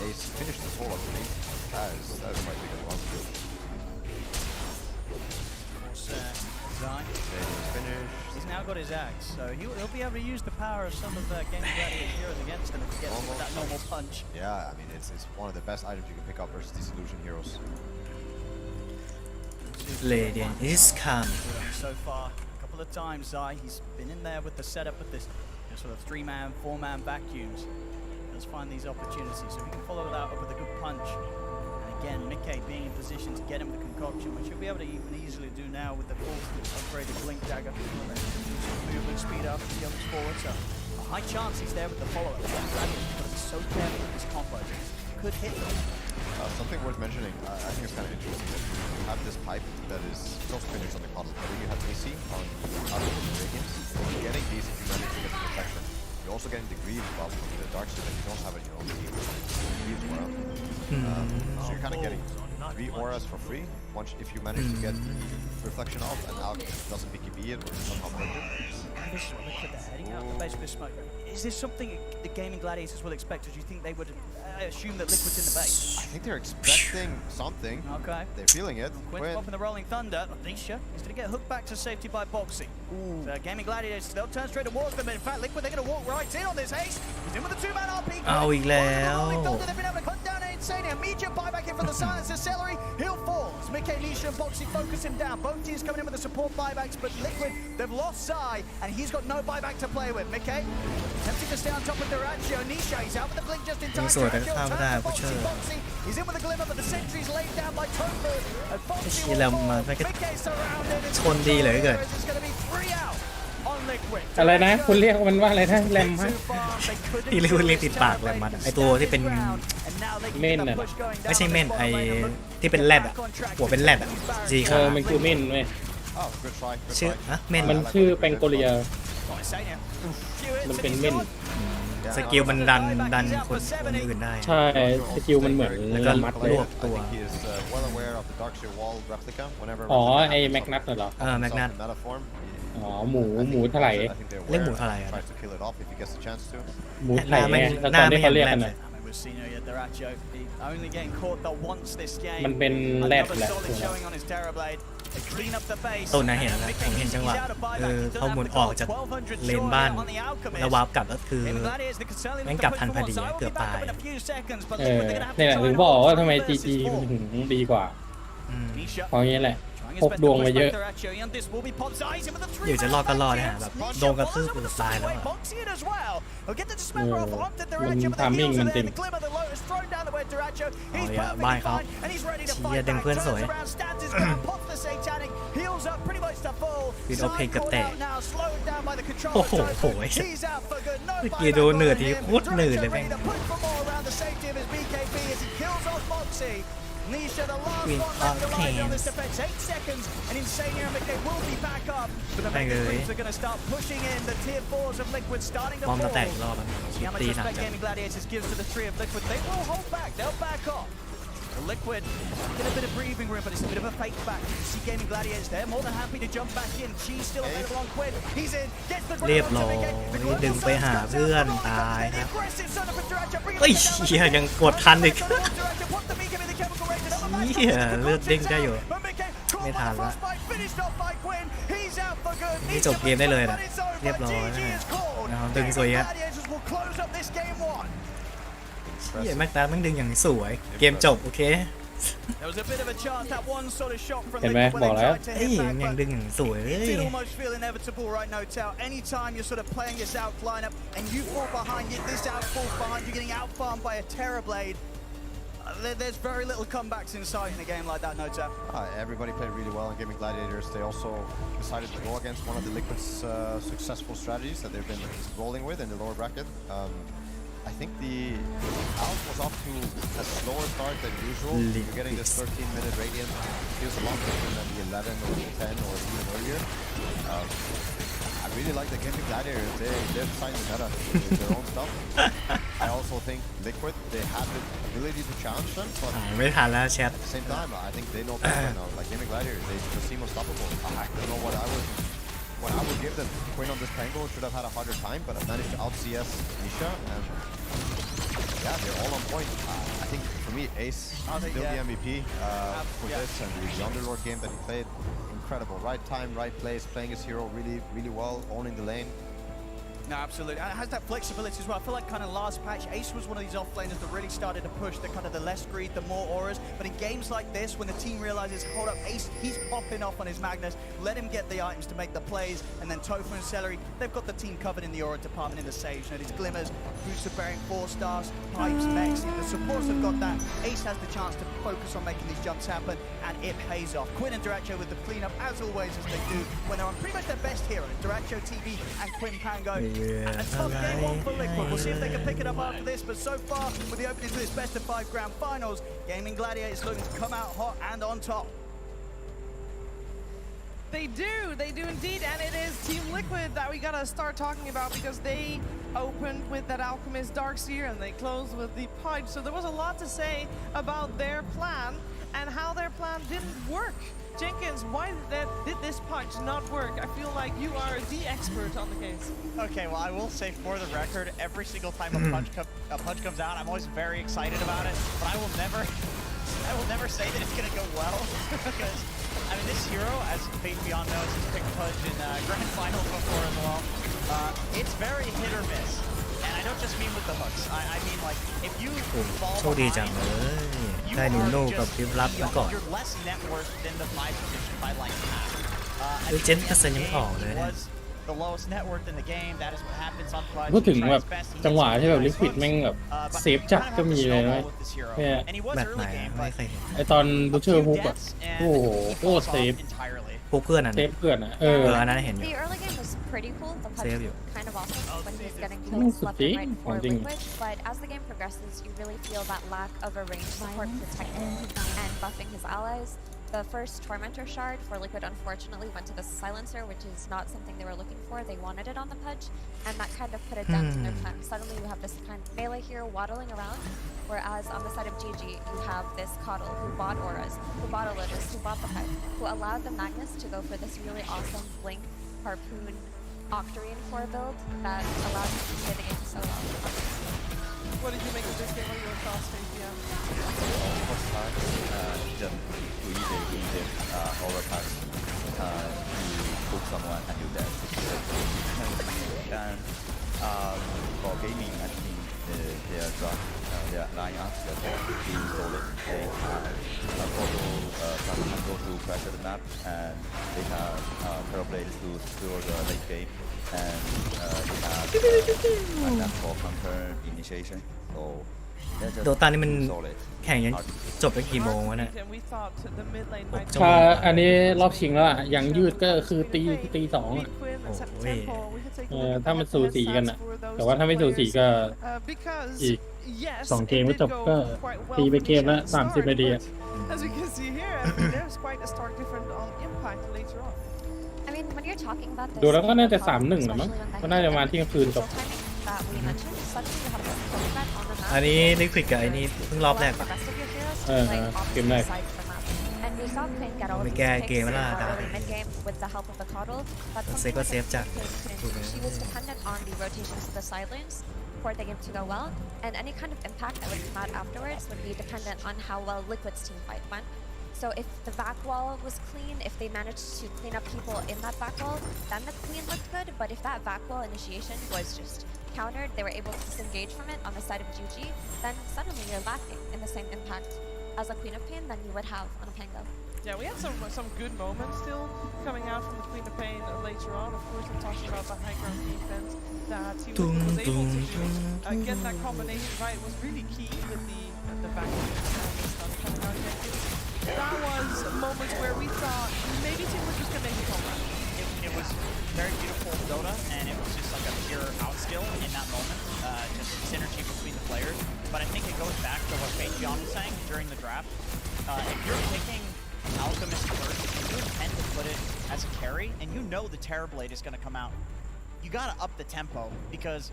Ace finished this whole up for me. That is quite big as well. He's now got his axe, so he'll be able to use the power of some of Gaming Gladiator's heroes against him if he gets with that normal punch. Yeah, I mean it's one of the best items you can pick up versus these illusion heroes. Radiant is coming. So far, a couple of times, Zai, he's been in there with the setup of this sort of 3-man, 4-man vacuums. Let's find these opportunities, so we can follow that up with a good punch. And again, Mickey being in position to get him the concoction, which he'll be able to even easily do now with the full upgraded blink dagger. Movement speed up, he jumps forward, so a high chance he's there with the follow-up. He's got to be so careful with his combo. Could hit them. Something worth mentioning, I think it's kind of interesting that you have this pipe that is still finished on the puzzle, but then you have AC on out of the radiance. You're getting these if you manage to get the protection. You're also getting the greed buff from the dark side that you don't have in your own team. Greed aura. So you're kind of getting 3 auras for free once if you manage to get the reflection off and Alk doesn't BKB it or somehow break it. This is what they put their heading out the base with smoke. Is this something the Gaming Gladiators will expect, or do you think they would assume that Liquid's in the base? I think they're expecting something. Okay. They're feeling it. Quinn's popping the rolling thunder. Nisha is going to get hooked back to safety by Boxy. So Gaming Gladiators, they'll turn straight towards them. In fact, Liquid, they're going to walk right in on this haste. He's in with the 2-man RP. เอาอีกแล้ว They've been able to cut down Insane. Immediate buyback in from the silencer. Celery, he'll fall. As Mickey, Nisha, and Boxy focus him down. Both teams coming in with the support buybacks, but Liquid, they've lost Sai, and he's got no buyback to play with. Mickey, attempting to stay on top of Duraccio. Nisha, he's out with the blink just in time. Boxy, he's in with a glimmer, but the sentry's laid down by Tofu. And Boxy will fall. Mickey's surrounded. It's going to be 3 out. อะไรนะคุณเรียกมันว่าอะไรนะแรมฮะ ที่เรียกติดปากแรมมัดไอตัวที่เป็น เม่นน่ะ ไม่ใช่เม่นไอที่เป็นแรดอะหัวเป็นแรดอะจีขา มันคือเม่นเว้ย ชื่อฮะเม่น มันชื่อแปงโกเลียมันเป็นเม่น สกิลมันดันคนอื่นได้ ใช่สกิลมันเหมือน แล้วก็ มัดเลย รวบตัว อ๋อไอ้แมกนัทเหรอแมกนัทอ๋อหมูถลายเรียกหมูถลายอะหมูถลายไงแล้วตอนที่เขาเรียกกันน่ะมันเป็นแรดแหละต้นนะเห็นนะผมเห็นจังหวะเขาหมุนออกจากเลนบ้านแล้ววาร์ปกลับก็คือแม่งกลับทันพอดีเกือบตายนี่แหละถึงบอกว่าทำไม GG มันถึงดีกว่าเพราะงี้แหละพกดวงมาเยอะเดี๋ยวจะรอดก็รอดนะฮะแบบโดนกระทืบตายแล้วมันทามมิ่งมันจริงบ้านเขาเชียร์ดึงเพื่อนสวยวินโอเพนกับแตกโอ้โหเมื่อกี้โดนเหนือทีโคตรเหนือเลยแม่งNisha, the last one left to ride on this defense. 8 seconds, and Insania and McKay will be back up. But the Mega Creeps are going to start pushing in. The tier 4s of Liquid starting to fall. See how much respect Gaming Gladiators gives to the 3 of Liquid. They will hold back. They'll back off. The Liquid get a bit of breathing room, but it's a bit of a fake back. You see Gaming Gladiators there, more than happy to jump back in. She's still available on Quinn. He's in, gets the เรียบร้อยดึงไปหาเพื่อนตายครับเฮ้ยเฮียยังกดทันอีกเฮียเลือดเด้งได้อยู่ไม่ทันละนี่จบเกมได้เลยนะเรียบร้อยนะครับดึงสวยฮะเฮียแม็กนัทมันดึงอย่างสวยเกมจบโอเคเห็นไหมบอกแล้วยังดึงอย่างสวยเลย Anytime you're sort of playing this out lineup and you fall behind, this out falls behind, you're getting out farmed by a Terrorblade. there's very little comebacks in sight in a game like that, no doubt. Everybody played really well in Gaming Gladiators. They also decided to go against one of the Liquid's successful strategies that they've been rolling with in the lower bracket. I think the Alf was off to a slower start than usual. You're getting this 13-minute Radiant. Feels a lot different than the 11 or the 10 or even earlier. I really like the Gaming Gladiators. They're deciding the meta with their own stuff. I also think Liquid, they have the ability to challenge them, but ไม่ทันแล้วแชท at the same time, I think they know better now. Like Gaming Gladiators, they just seem unstoppable. I don't know what I would give them. Quinn on this Pango should have had a harder time, but I managed to out CS Nisha, and yeah, they're all on point. I think for me, Ace still the MVP for this, and the Underlord game that he played, incredible. Right time, right place, playing his hero really, really well, owning the lane. No, absolutely. And it has that flexibility as well. I feel like kind of last patch, Ace was one of these offlaners that really started to push the kind of the less greed, the more auras. But in games like this, when the team realizes, hold up, Ace, he's popping off on his Magnus, let him get the items to make the plays, and then Tofu and Celery, they've got the team covered in the aura department in the Sage. You know, these Glimmers, Booster bearing 4 stars, Pipes, Mechs, the supports have got that. Ace has the chance to focus on making these jumps happen, and it pays off. Quinn and Diracho with the cleanup, as always, as they do, when they're on pretty much their best hero, Diracho TV and Quinn Pango. Yeah. A tough game on for Liquid. We'll see if they can pick it up after this, but so far, with the opening to this best of 5 grand finals, Gaming Gladiators looking to come out hot and on top. They do indeed, and it is Team Liquid that we gotta start talking about because they opened with that Alchemist Darkseer and they closed with the Pudge. So there was a lot to say about their plan and how their plan didn't work. Jenkins, why did this Pudge not work? I feel like you are the expert on the case. Okay, well, I will say for the record, every single time a Pudge comes out, I'm always very excited about it, but I will never say that it's gonna go well because I mean, this hero, as Fate Beyond knows, has picked Pudge in Grand Finals before as well. It's very hit or miss. And I don't just mean with the hooks. I mean, like, if you fall โชคดีจังเลยได้นูโน่กับพิมรับมาก่อน you're less net worth than the 5 position by like half. คือเจนก็เซ็นยังออกเลยนะ The lowest net worth in the game. That is what happens on Pudge. พูดถึงแบบจังหวะที่แบบลิควิดแม่งแบบเซฟจัดก็มีเลยนะเนี่ย แบบไหนไม่เคยเห็น ไอตอนบูเชอร์ฮุกอะโอ้โหโคตรเซฟ พวกเพื่อนอ่ะ เซฟเพื่อนอะอันนั้นเห็นอยู่ The early game was pretty cool. The Pudge Save you. was kind of awesome when he was getting kills left and right for Liquid. But as the game progresses, you really feel that lack of a range support protecting and buffing his allies. The first Tormentor shard for Liquid unfortunately went to the Silencer, which is not something they were looking for. They wanted it on the Pudge, and that kind of put a dent in their plan. Suddenly you have this kind of melee hero waddling around, whereas on the side of GG you have this Coddle who bought auras, who bought Olympus, who bought the Pudge, who allowed the Magnus to go for this really awesome Blink, Harpoon, Octarine core build that allowed him to play the game so well. What did you make of this game? What are your thoughts, Fabian? First time, just to easy overtime to put someone and do that. And for gaming, I think their lineup is really solid. They have go to pressure the map, and they have Terrorblades to secure the late game, and they have for counter initiation. So โดตานี่มันแข่งยังจบไปกี่โมงวะเนี่ย ถ้าอันนี้รอบชิงแล้วอ่ะยังยืดก็คือตี 2อ่ะถ้ามันสูสีกันอ่ะแต่ว่าถ้าไม่สูสีก็อีก2เกมก็จบก็ตีไปเกมละ30นาทีอ่ะ As you can see here, there's quite a stark difference on impact later on. I mean, when you're talking about this, ดูแล้วก็น่าจะ 3-1 นะมั้งก็น่าจะมาเที่ยงคืนจบ that we mentioned, suddenly you have this movement on the map. อันนี้ลิควิดกับไอ้นี่เพิ่งรอบแรกปะ เกมแรก And we saw Quinn get all of these picks early mid-game with the help of the Coddle. But something that she was dependent on the rotations to the side lanes for the game to go well, and any kind of impact that would come out afterwards would be dependent on how well Liquid's team fight went. So if the back wall was clean, if they managed to clean up people in that back wall, then the Queen looked good. But if that back wall initiation was just countered, they were able to disengage from it on the side of GG, then suddenly you're lacking in the same impact as a Queen of Pain than you would have on a Pango. Yeah, we had some good moments still coming out from the Queen of Pain later on. Of course, we're talking about the high ground defense that he was able to do. Get that combination right was really key with the back. moments where we thought maybe Team Liquid could make a comeback. It was very beautiful Dota, and it was just like a pure outskill in that moment, just synergy between the players. But I think it goes back to what John was saying during the draft. If you're picking Alchemist first, and you intend to put it as a carry, and you know the Terrorblade is going to come out, you got to up the tempo, because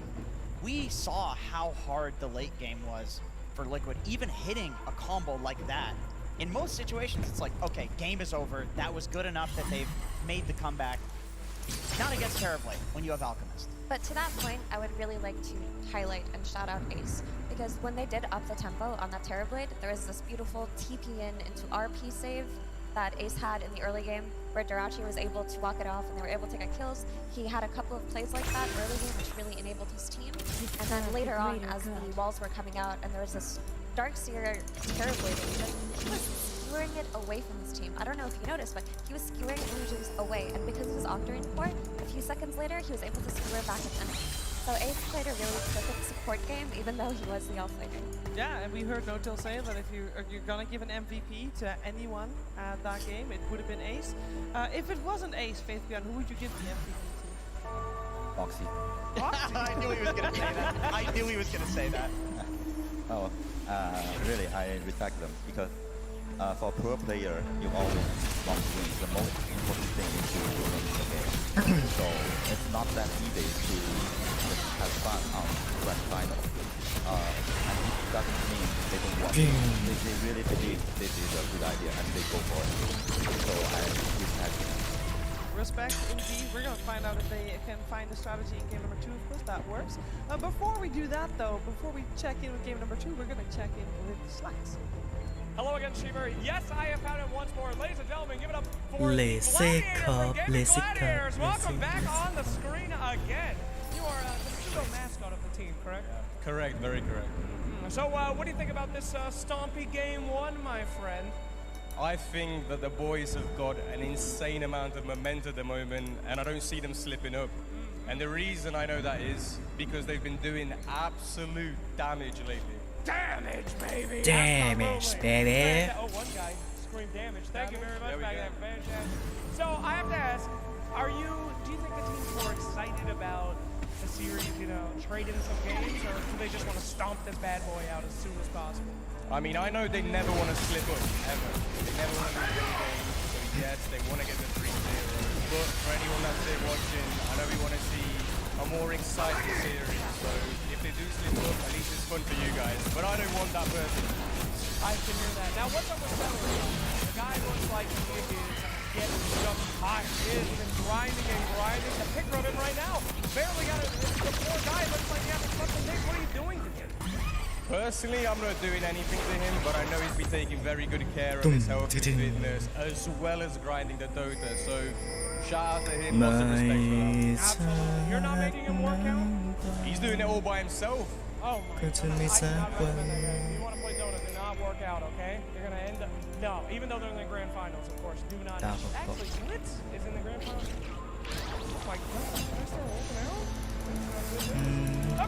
we saw how hard the late game was for Liquid, even hitting a combo like that. In most situations, it's like, okay, game is over. That was good enough that they've made the comeback. Not against Terrorblade when you have Alchemist. But to that point, I would really like to highlight and shout out Ace, because when they did up the tempo on that Terrorblade, there was this beautiful TP in into RP save that Ace had in the early game, where ~terrariaː was able to walk it off and they were able to get kills. He had a couple of plays like that early game, which really enabled his team. And then later on, as the walls were coming out and there was this Darkseer Terrorblade, he was skewering it away from his team. I don't know if you noticed, but he was skewering illusions away, and because he was Octarine core, a few seconds later, he was able to skewer back at enemy. So Ace played a really perfect support game, even though he was the offlaner. Yeah, and we heard Notil say that if you're gonna give an MVP to anyone at that game, it would have been Ace. If it wasn't Ace, Faithbjorn, who would you give the MVP to? Foxy. I knew he was going to say that. I knew he was going to say that. Oh, really, I respect them because for a pro player, you always want to win. The most important thing is to win the game. So it's not that easy to just have fun on grand final. And it doesn't mean they don't want it. They really believe this is a good idea and they go for it. So I respect them. Respect, indeed. We're going to find out if they can find the strategy in game number 2, of course, that works. Before we do that, though, before we check in with game number 2, we're going to check in with Slacks. Hello again, Shiver. Yes, I have found it once more. Ladies and gentlemen, give it up for Lazy Cup, Lazy Gladiators. Cup, Welcome Lazy back Cup. on the screen again. You are the pseudo mascot of the team, correct? Correct, very correct. So, what do you think about this stompy game 1, my friend? I think that the boys have got an insane amount of momentum at the moment, and I don't see them slipping up. And the reason I know that is because they've been doing absolute damage lately. Damage, baby! Damage, baby! Oh, one guy screamed damage. Thank you very much, back there. Fantastic. So, I have to ask, do you think the team's more excited about the series, trade in some games, or do they just want to stomp this bad boy out as soon as possible? I mean, I know they never want to slip up, ever. They never want to lose any games, so yes, they want to get the 3-0. But for anyone that's there watching, I know we want to see a more exciting series, so if they do slip up, at least it's fun for you guys. But I don't want that person. I can hear that. Now, what's up with Celery? The guy looks like he is getting just hot. He has been grinding and grinding. The picture of him right now, barely got it. The poor guy looks like he hasn't slept in days. What are you doing to him? Personally, I'm not doing anything to him, but I know he's been taking very good care of his health and fitness, as well as grinding the Dota, so shout out to him, lots of respect for that. Absolutely. You're not making him work out? He's doing it all by himself. Oh my God. If you want to play Dota, do not work out, okay? You're going to end up... No, even though they're in the grand finals, of course, do not... Actually, Blitz is in the grand finals. Oh my God, did I start working out?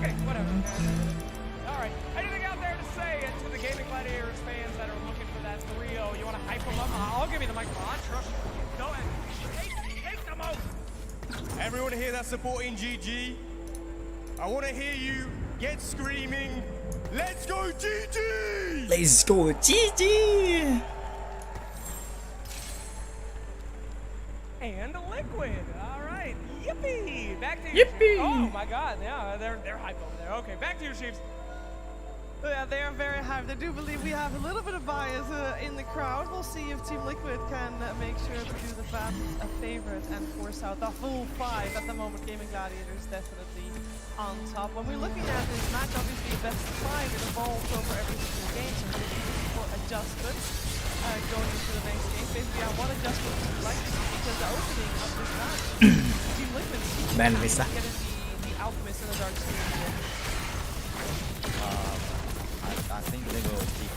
Okay, whatever. All right. Anything out there to say to the Gaming Gladiators fans that are looking for that 3-0? You want to hype them up? I'll give you the microphone. Trust me. Go ahead. Take them out. Everyone here that's supporting GG, I want to hear you get screaming, let's go GG! Let's go GG! And Liquid. All right. Yippee. Back to you. Yippee. Oh my God. Yeah, they're hype over there. Okay, back to you, Chiefs. Yeah, they are very hyped. I do believe we have a little bit of bias in the crowd. We'll see if Team Liquid can make sure to do the fans a favorite and force out the full 5 at the moment. Gaming Gladiators definitely on top. When we're looking at this match, obviously best of 5, it evolves over every single game, so we're looking for adjustments going into the next game. Basically, what adjustments would you like to see? Because the opening of this match, Team Liquid is getting the Alchemist and the Darkseer here. I think they will keep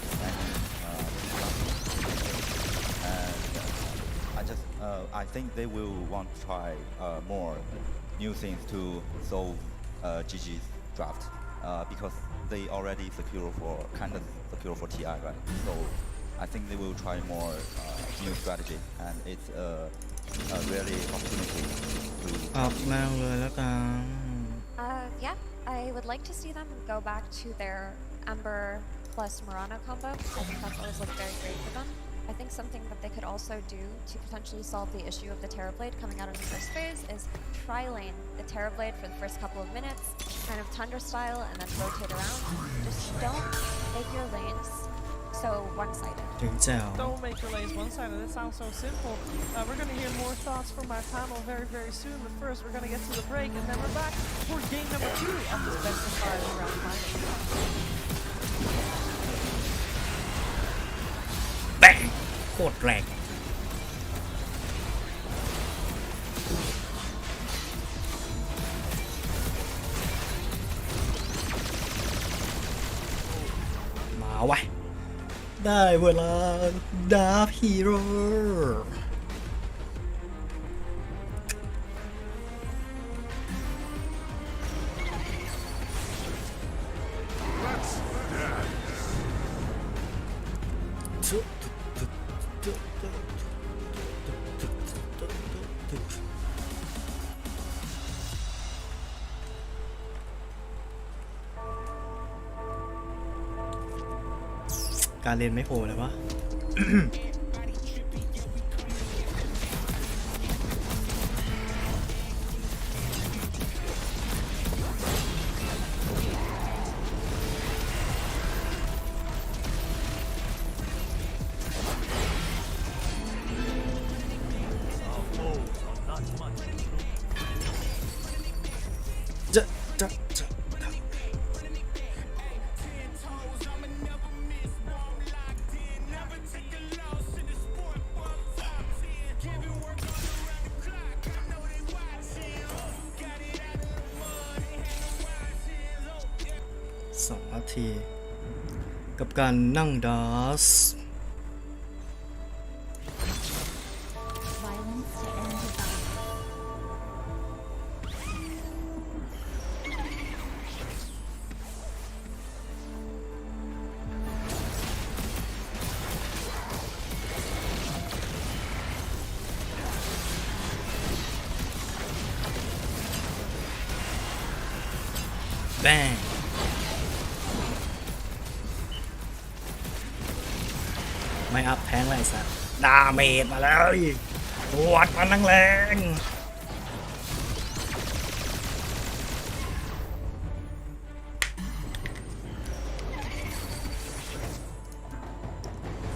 and I think they will want to try more new things to solve GG's draft because they already kind of secure for TI, right? So I think they will try more new strategy, and it's a really opportunity to. ออกแรงเลยแล้วกัน Yeah, I would like to see them go back to their Ember plus Murano combo. I think that's always looked very great for them. I think something that they could also do to potentially solve the issue of the Terrorblade coming out in the first phase is tri-lane the Terrorblade for the first couple of minutes, kind of Tundra style, and then rotate around. Just don't make your lanes so one-sided. Don't make your lanes one-sided. That sounds so simple. We're going to hear more thoughts from my panel very, very soon. But first, we're going to get to the break, and then we're back for game number 2 of this best of 5 round final. แบงโคตรแรงมาไว้ได้เวลาดาบฮีโร่ การเล่นไม่โผล่เลยวะ 2 นาทีกับการนั่งดัสแบงไม่อัพแทงไรสัตว์ดาเมจมาแล้ววัดมันแรง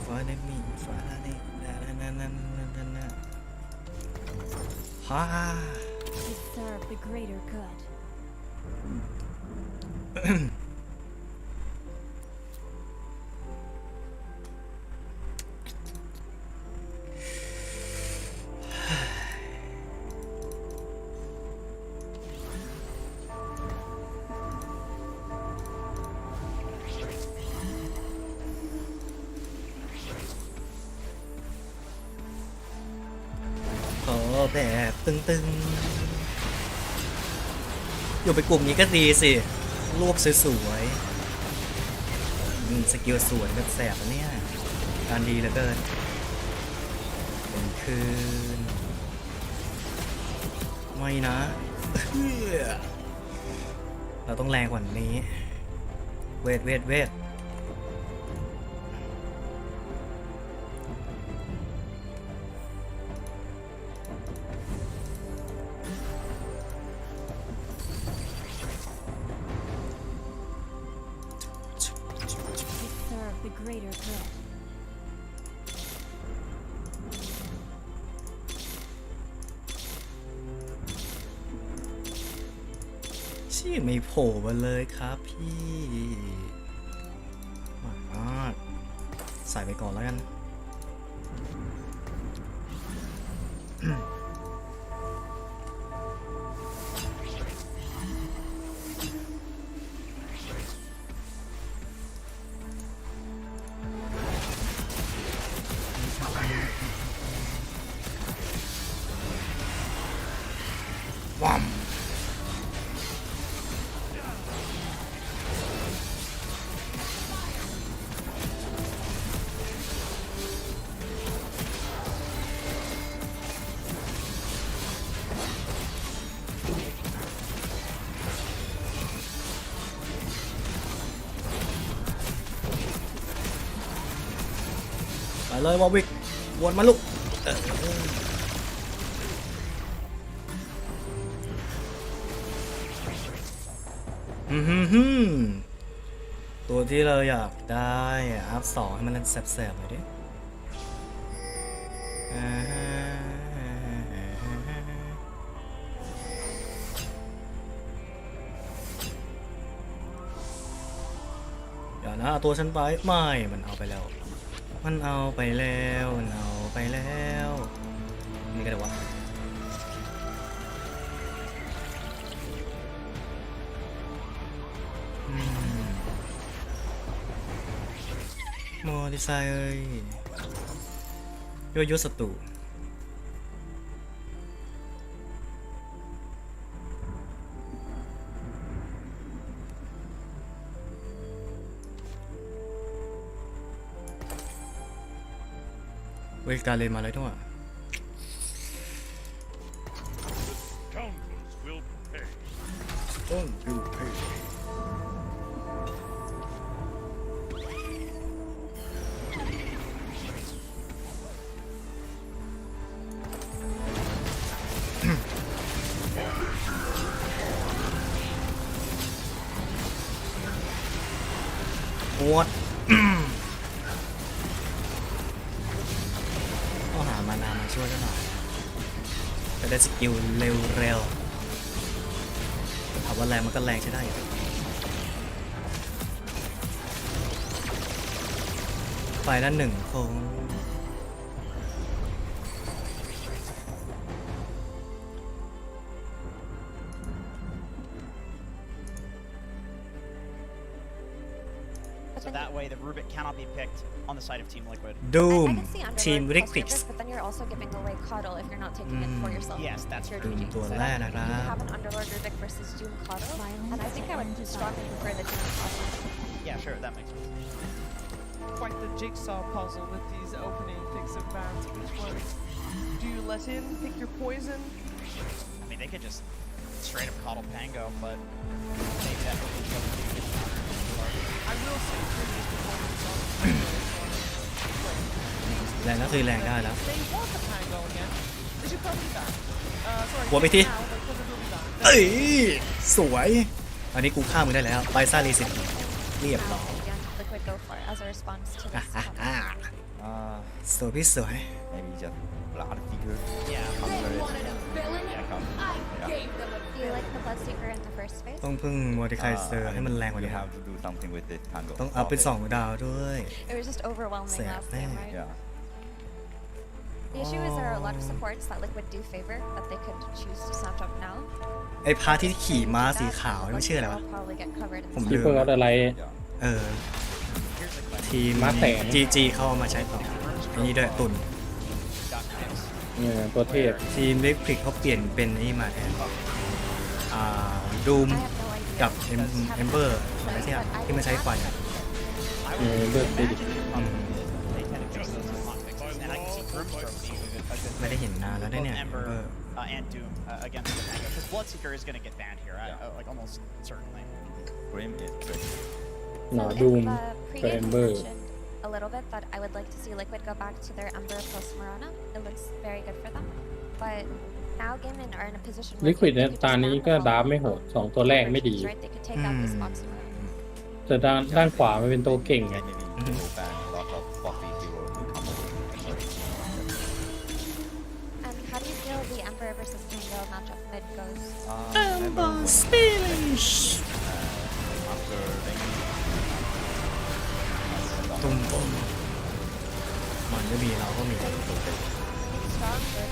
ฟ้าได้มีฟ้าได้นั่นฮ่า To serve the greater good. แบบตึงๆอยู่ไปกลุ่มนี้ก็ดีสิรูปสวยๆสกิลสวยแบบแสบเนี่ยการดีเหลือเกินเป็นคืนไม่นะ เราต้องแรงกว่านี้เวทThe greater good. ชื่อไม่โผล่มาเลยครับพี่ใส่ไปก่อนแล้วกันวัม ไปเลยวอลวิกวนมาลูกตัวที่เราอยากได้อัพ2ให้มันแสบๆหน่อยดิอย่านะตัวฉันไปไม่มันเอาไปแล้วมันเอาไปแล้วนี่ก็ได้วะโมดิไซน์เอ้ยยั่วยุศัตรูเวลการเลยมาเลยด้วยวอดต้องหามานามาช่วยกันหน่อยจะได้สกิลเร็วๆถามว่าแรงมันก็แรงใช้ได้อยู่ไฟละ1 คงSo that way, the Rubik cannot be picked on the side of Team Liquid. Doom, I can see Team Underlord Liquid. plus Rubik, but then you're also giving away Coddle if you're not taking it for yourself. Yes, that's your true. GG. Doom So ตัวแรกนะค you รับ have an Underlord Rubik versus Doom Coddle, and I think I would strongly prefer the Doom Coddle. Yeah, sure, that makes sense. Quite the jigsaw puzzle with these opening picks of bans. Which one do you let in? Pick your poison? I mean, they could just straight up coddle Pango, but maybe that would be I will say previous performance on แรงก็คือแรงได้แล้ว they want the Pango again. They should probably be back. Sorry. หัวไปที now, but because it will be back. เอ้ยสวยอันนี้กูฆ่ามึงได้แล้วไปซ่ารีสิเรียบร้อย Liquid go for it as a response to this. สวยพี่สวย maybe just blood figure. Yeah. Counter it. Yeah, counter. Yeah. Do you like the Bloodseeker in the first phase? ต้องพึ่งโมดิไคเซอร์ให้มันแรงกว่า You นี้ have to do something with it, Tango. ต้องอัพเป็น2 ดาวด้วย It was just overwhelming Sad last game, man. right? Yeah. The issue is there are a lot of supports that Liquid do favor that they could choose to snatch up now. ไอ้พาร์ทที่ขี่ม้าสีขาวนี่มันชื่ออะไรวะ They'll probably get covered in ผม ที่ ลืม เพิ่งเอาอะไร ทีม ม้าแสง GG เข้ามาใช้ต่ออันนี้ด้วยตุน ตัวเทพ ทีมเล็กพลิกเขาเปลี่ยนเป็นนี่มาแทนดูมกับเอมเบอร์อะไรที่มันใช้ไฟอะ เลือดติด ไม่ได้เห็นนานแล้วเนี่ย Ember and Doom against the Pango, because Bloodseeker is going to get banned here, like almost certainly. Grim is great. หนอ So ดูม in the กับ pregame เอมเบอ I ร์ mentioned a little bit that I would like to see Liquid go back to their Ember plus Mirana. It looks very good for them. But now Gaimin are in a position where ลิควิด they เนี่ย could ตา just นี้ ban ก็ all ดาร์ฟไม่โหด2 ตัวแรกไม่ดี right? They could take out this box Mirana. แต่ด้านขวามันเป็นตัวเก่งไง Maybe you will ban a lot of boxy hero to combo with Ember. And how do you feel the Ember versus Pango matchup mid goes? Ember Spillish After ตุ้มตุ้มมันก็มีเราก็มี Strong, they're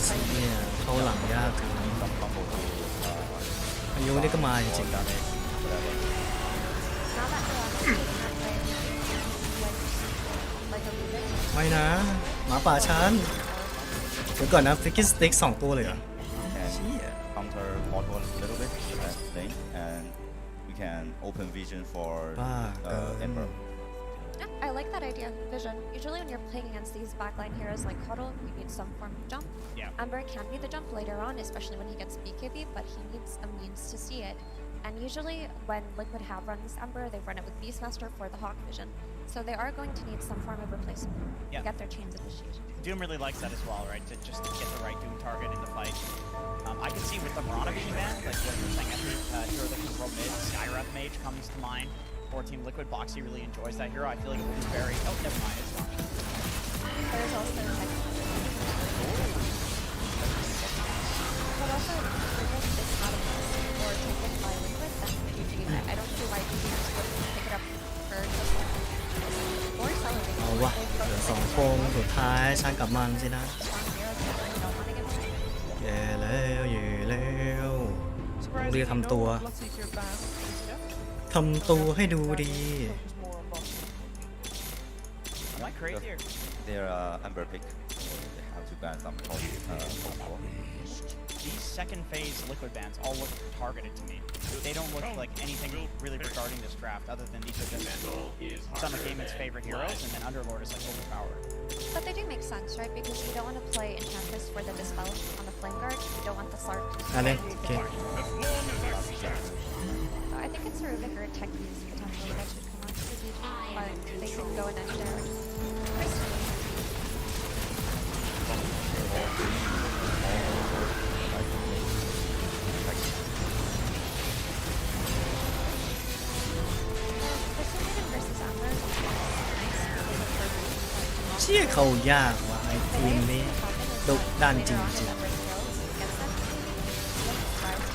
taking เนี่ยเข้าหลังยากถึงอายุนี่ก็มาจริงๆ now that like a Rubik. ไม่นะหมาป่าฉันเดี๋ยวก่อนนะฟิกกิ้สติ๊ก2 ตัวเลยเหรอ can counter portal a little bit thing, and we can open vision for Ember. Yeah, I like that idea, Vision. Usually when you're playing against these backline heroes like Coddle, you need some form of jump. Yeah. Ember can be the jump later on, especially when he gets BKB, but he needs a means to see it. And usually when Liquid have run this Ember, they run it with Beastmaster for the Hawk Vision. So they are going to need some form of replacement to get their chains initiated. Doom really likes that as well, right? To just get the right Doom target in the fight. I can see with the Mirana being banned, like what you're saying, every hero that can roll mid, Skyrep Mage comes to mind. For Team Liquid, Boxy really enjoys that hero. I feel like it will be very... Oh, never mind, it's not. There's also but also, if it's not a mess or taken by Liquid, then GG. I don't see why GG wouldn't pick it up for just or celebrate. เอาวะเหลือ2 โคงสุดท้ายช่างกับมันสินะแย่แล้วแย่แล้วต้องเรียกทำตัวให้ดูดี Am I crazy or? They're Amber pick. They have to ban some power. These second phase Liquid bans all look targeted to me. They don't look like anything really regarding this draft other than these are just some of Gaiman's favorite heroes and then Underlord is like overpowered. But they do make sense, right? Because you don't want to play Enchantress for the Dispel on the Flame Guard. You don't want the Slark to okay. So I think it's a Rubik or a Tech use potentially that should come onto the GG, but they can go in any direction. เชี่ยเขายากว่ะไอ้ทีมนี้ดุดันจริงๆ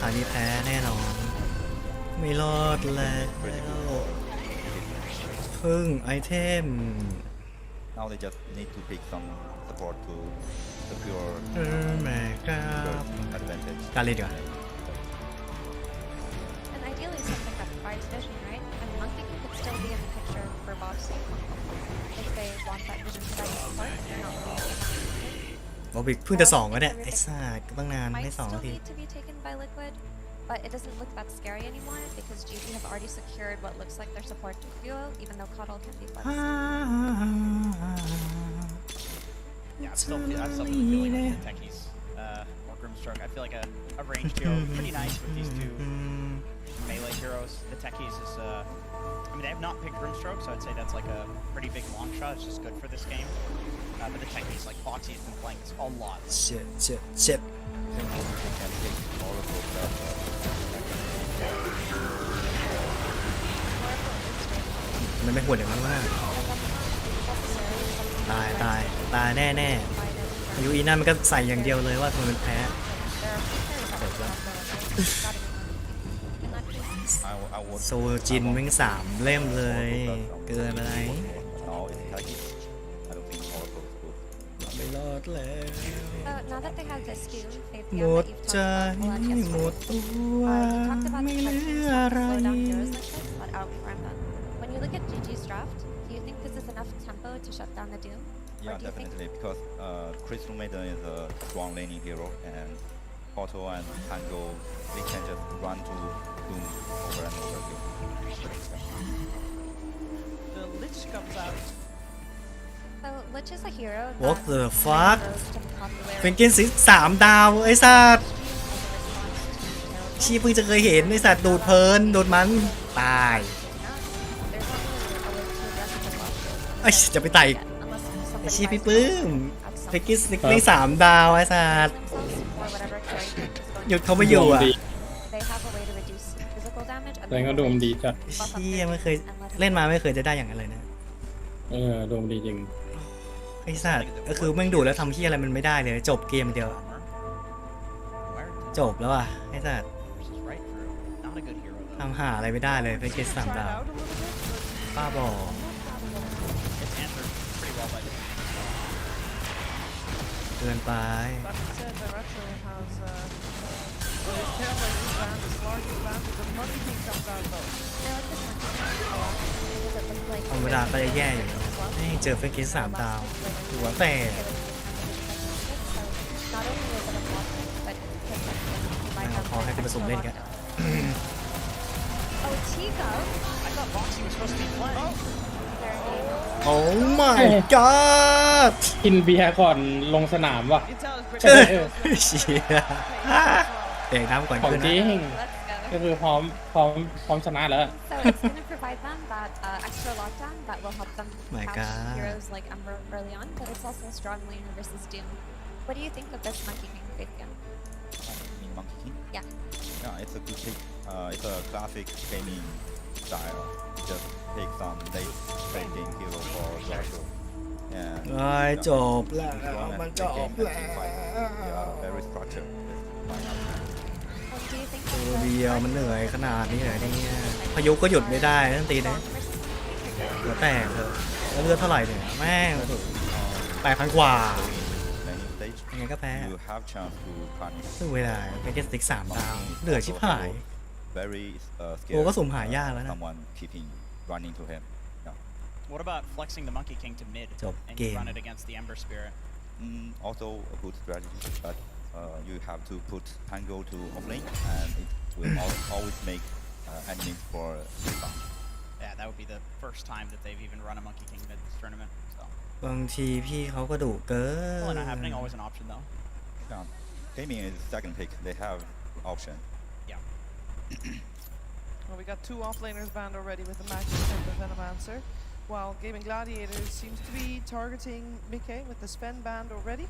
อันนี้แพ้แน่นอนไม่รอดแล้วพึ่งไอเทม Now they just need to pick some support to secure แม่ครับ advantage. การเล่นดีกว่า And ideally something that provides vision, right? And Monkey could still be in the picture for Boxy if they want that vision to die support. They're not really บอบิกเพิ่งจะ2แล้วเนี่ยไอ้ซ่าตั้งนานไม่2นาที need to be taken by Liquid, but it doesn't look that scary anymore because GG have already secured what looks like their support duo, even though Cuddle can be flexed. Yeah, I'm still feeling like the techies or Grimstroke. I feel like a ranged hero pretty nice with these two melee heroes. The techies is I mean they have not picked Grimstroke, so I'd say that's like a pretty big long shot. It's just good for this game. But the techies, like Boxy has been playing this a lot. Shit. มันไม่หวดอย่างนั้นว่าตายแน่อายุอีนั่นมันก็ใส่อย่างเดียวเลยว่ามันแพ้โซจินวิ่ง3 เล่มเลยเกินอะไรไม่รอดแล้ว Now that they have this Doom, they've หมดใจหมดตัวไม่เหลืออะไร When you look at GG's draft, do you think this is enough tempo to shut down the Doom? Yeah, definitely, because Crystal Maiden is a strong laning hero, and Porto and Tango, they can just run to Doom over and over again. The Lich comes out. So Lich is a hero. What the fuck? เป็นเกนซิ3 ดาวไอ้สัตว์ชี้เพิ่งจะเคยเห็นไอ้สัตว์ดูดเพลินดูดมันตายไอ้จะไปไต่ไอ้ชี้พี่ปื้มเฟกิสเล่น3 ดาวไอ้สัตว์หยุดเขาไม่อยู่อ่ะ แต่ก็โดมดีจ้ะ ชี้ไม่เคยเล่นมาไม่เคยจะได้อย่างนั้นเลยนะโดมดีจริงไอ้สัตว์ก็คือแม่งดูแล้วทำที่อะไรมันไม่ได้เลยจบเกมเดียวจบแล้วอ่ะไอ้สัตว์ทำหาอะไรไม่ได้เลยเฟกิส3 ดาวป้าบอเกินไปธรรมดาก็จะแย่อยู่เจอเฟกิส3 ดาวหัวแตกพอให้เป็นผสมเล่นกันโอ้ my god กินเบียร์ก่อนลงสนามว่ะเชี่ยเตะน้ำก่อนขึ้นนะ ก็คือพร้อมชนะแล้ว So it's going to provide them that extra lockdown that will help them catch heroes like Ember early on, but it's also a strong laner versus Doom. What do you think of this Monkey King Faith gun? Monkey King? Yeah. Yeah, it's a good pick. It's a classic gaming style. Just take some late game hero for Joshua. Yeah. จบแล้วมันจบแล้ว Very structured. ตัวเดียวมันเหนื่อยขนาดนี้เลยเนี่ยพายุก็หยุดไม่ได้ตั้งตีนะหัวแตกเลยแล้วเลือดเท่าไหร่เนี่ยแม่ง8,000 กว่ายังไงก็แพ้สู้เวลาเป็นแค่สติ๊ก3 ดาวเหนื่อยชิบหายโอ้ก็สุ่มหายากแล้วนะ What about flexing the Monkey King to mid and you run it against the Ember Spirit? Also a good strategy, but you have to put Tango to offlane, and it will always make enemies for respawn. Yeah, that would be the first time that they've even run a Monkey King mid this tournament. So. บางทีพี่เขาก็ดุเกิน Well, not happening. Always an option though. Yeah, gaming is second pick. They have option. Yeah. Well, we got 2 offlaners banned already with the Magic and the Venomancer, while Gaming Gladiators seems to be targeting Mickey with the Sven band already.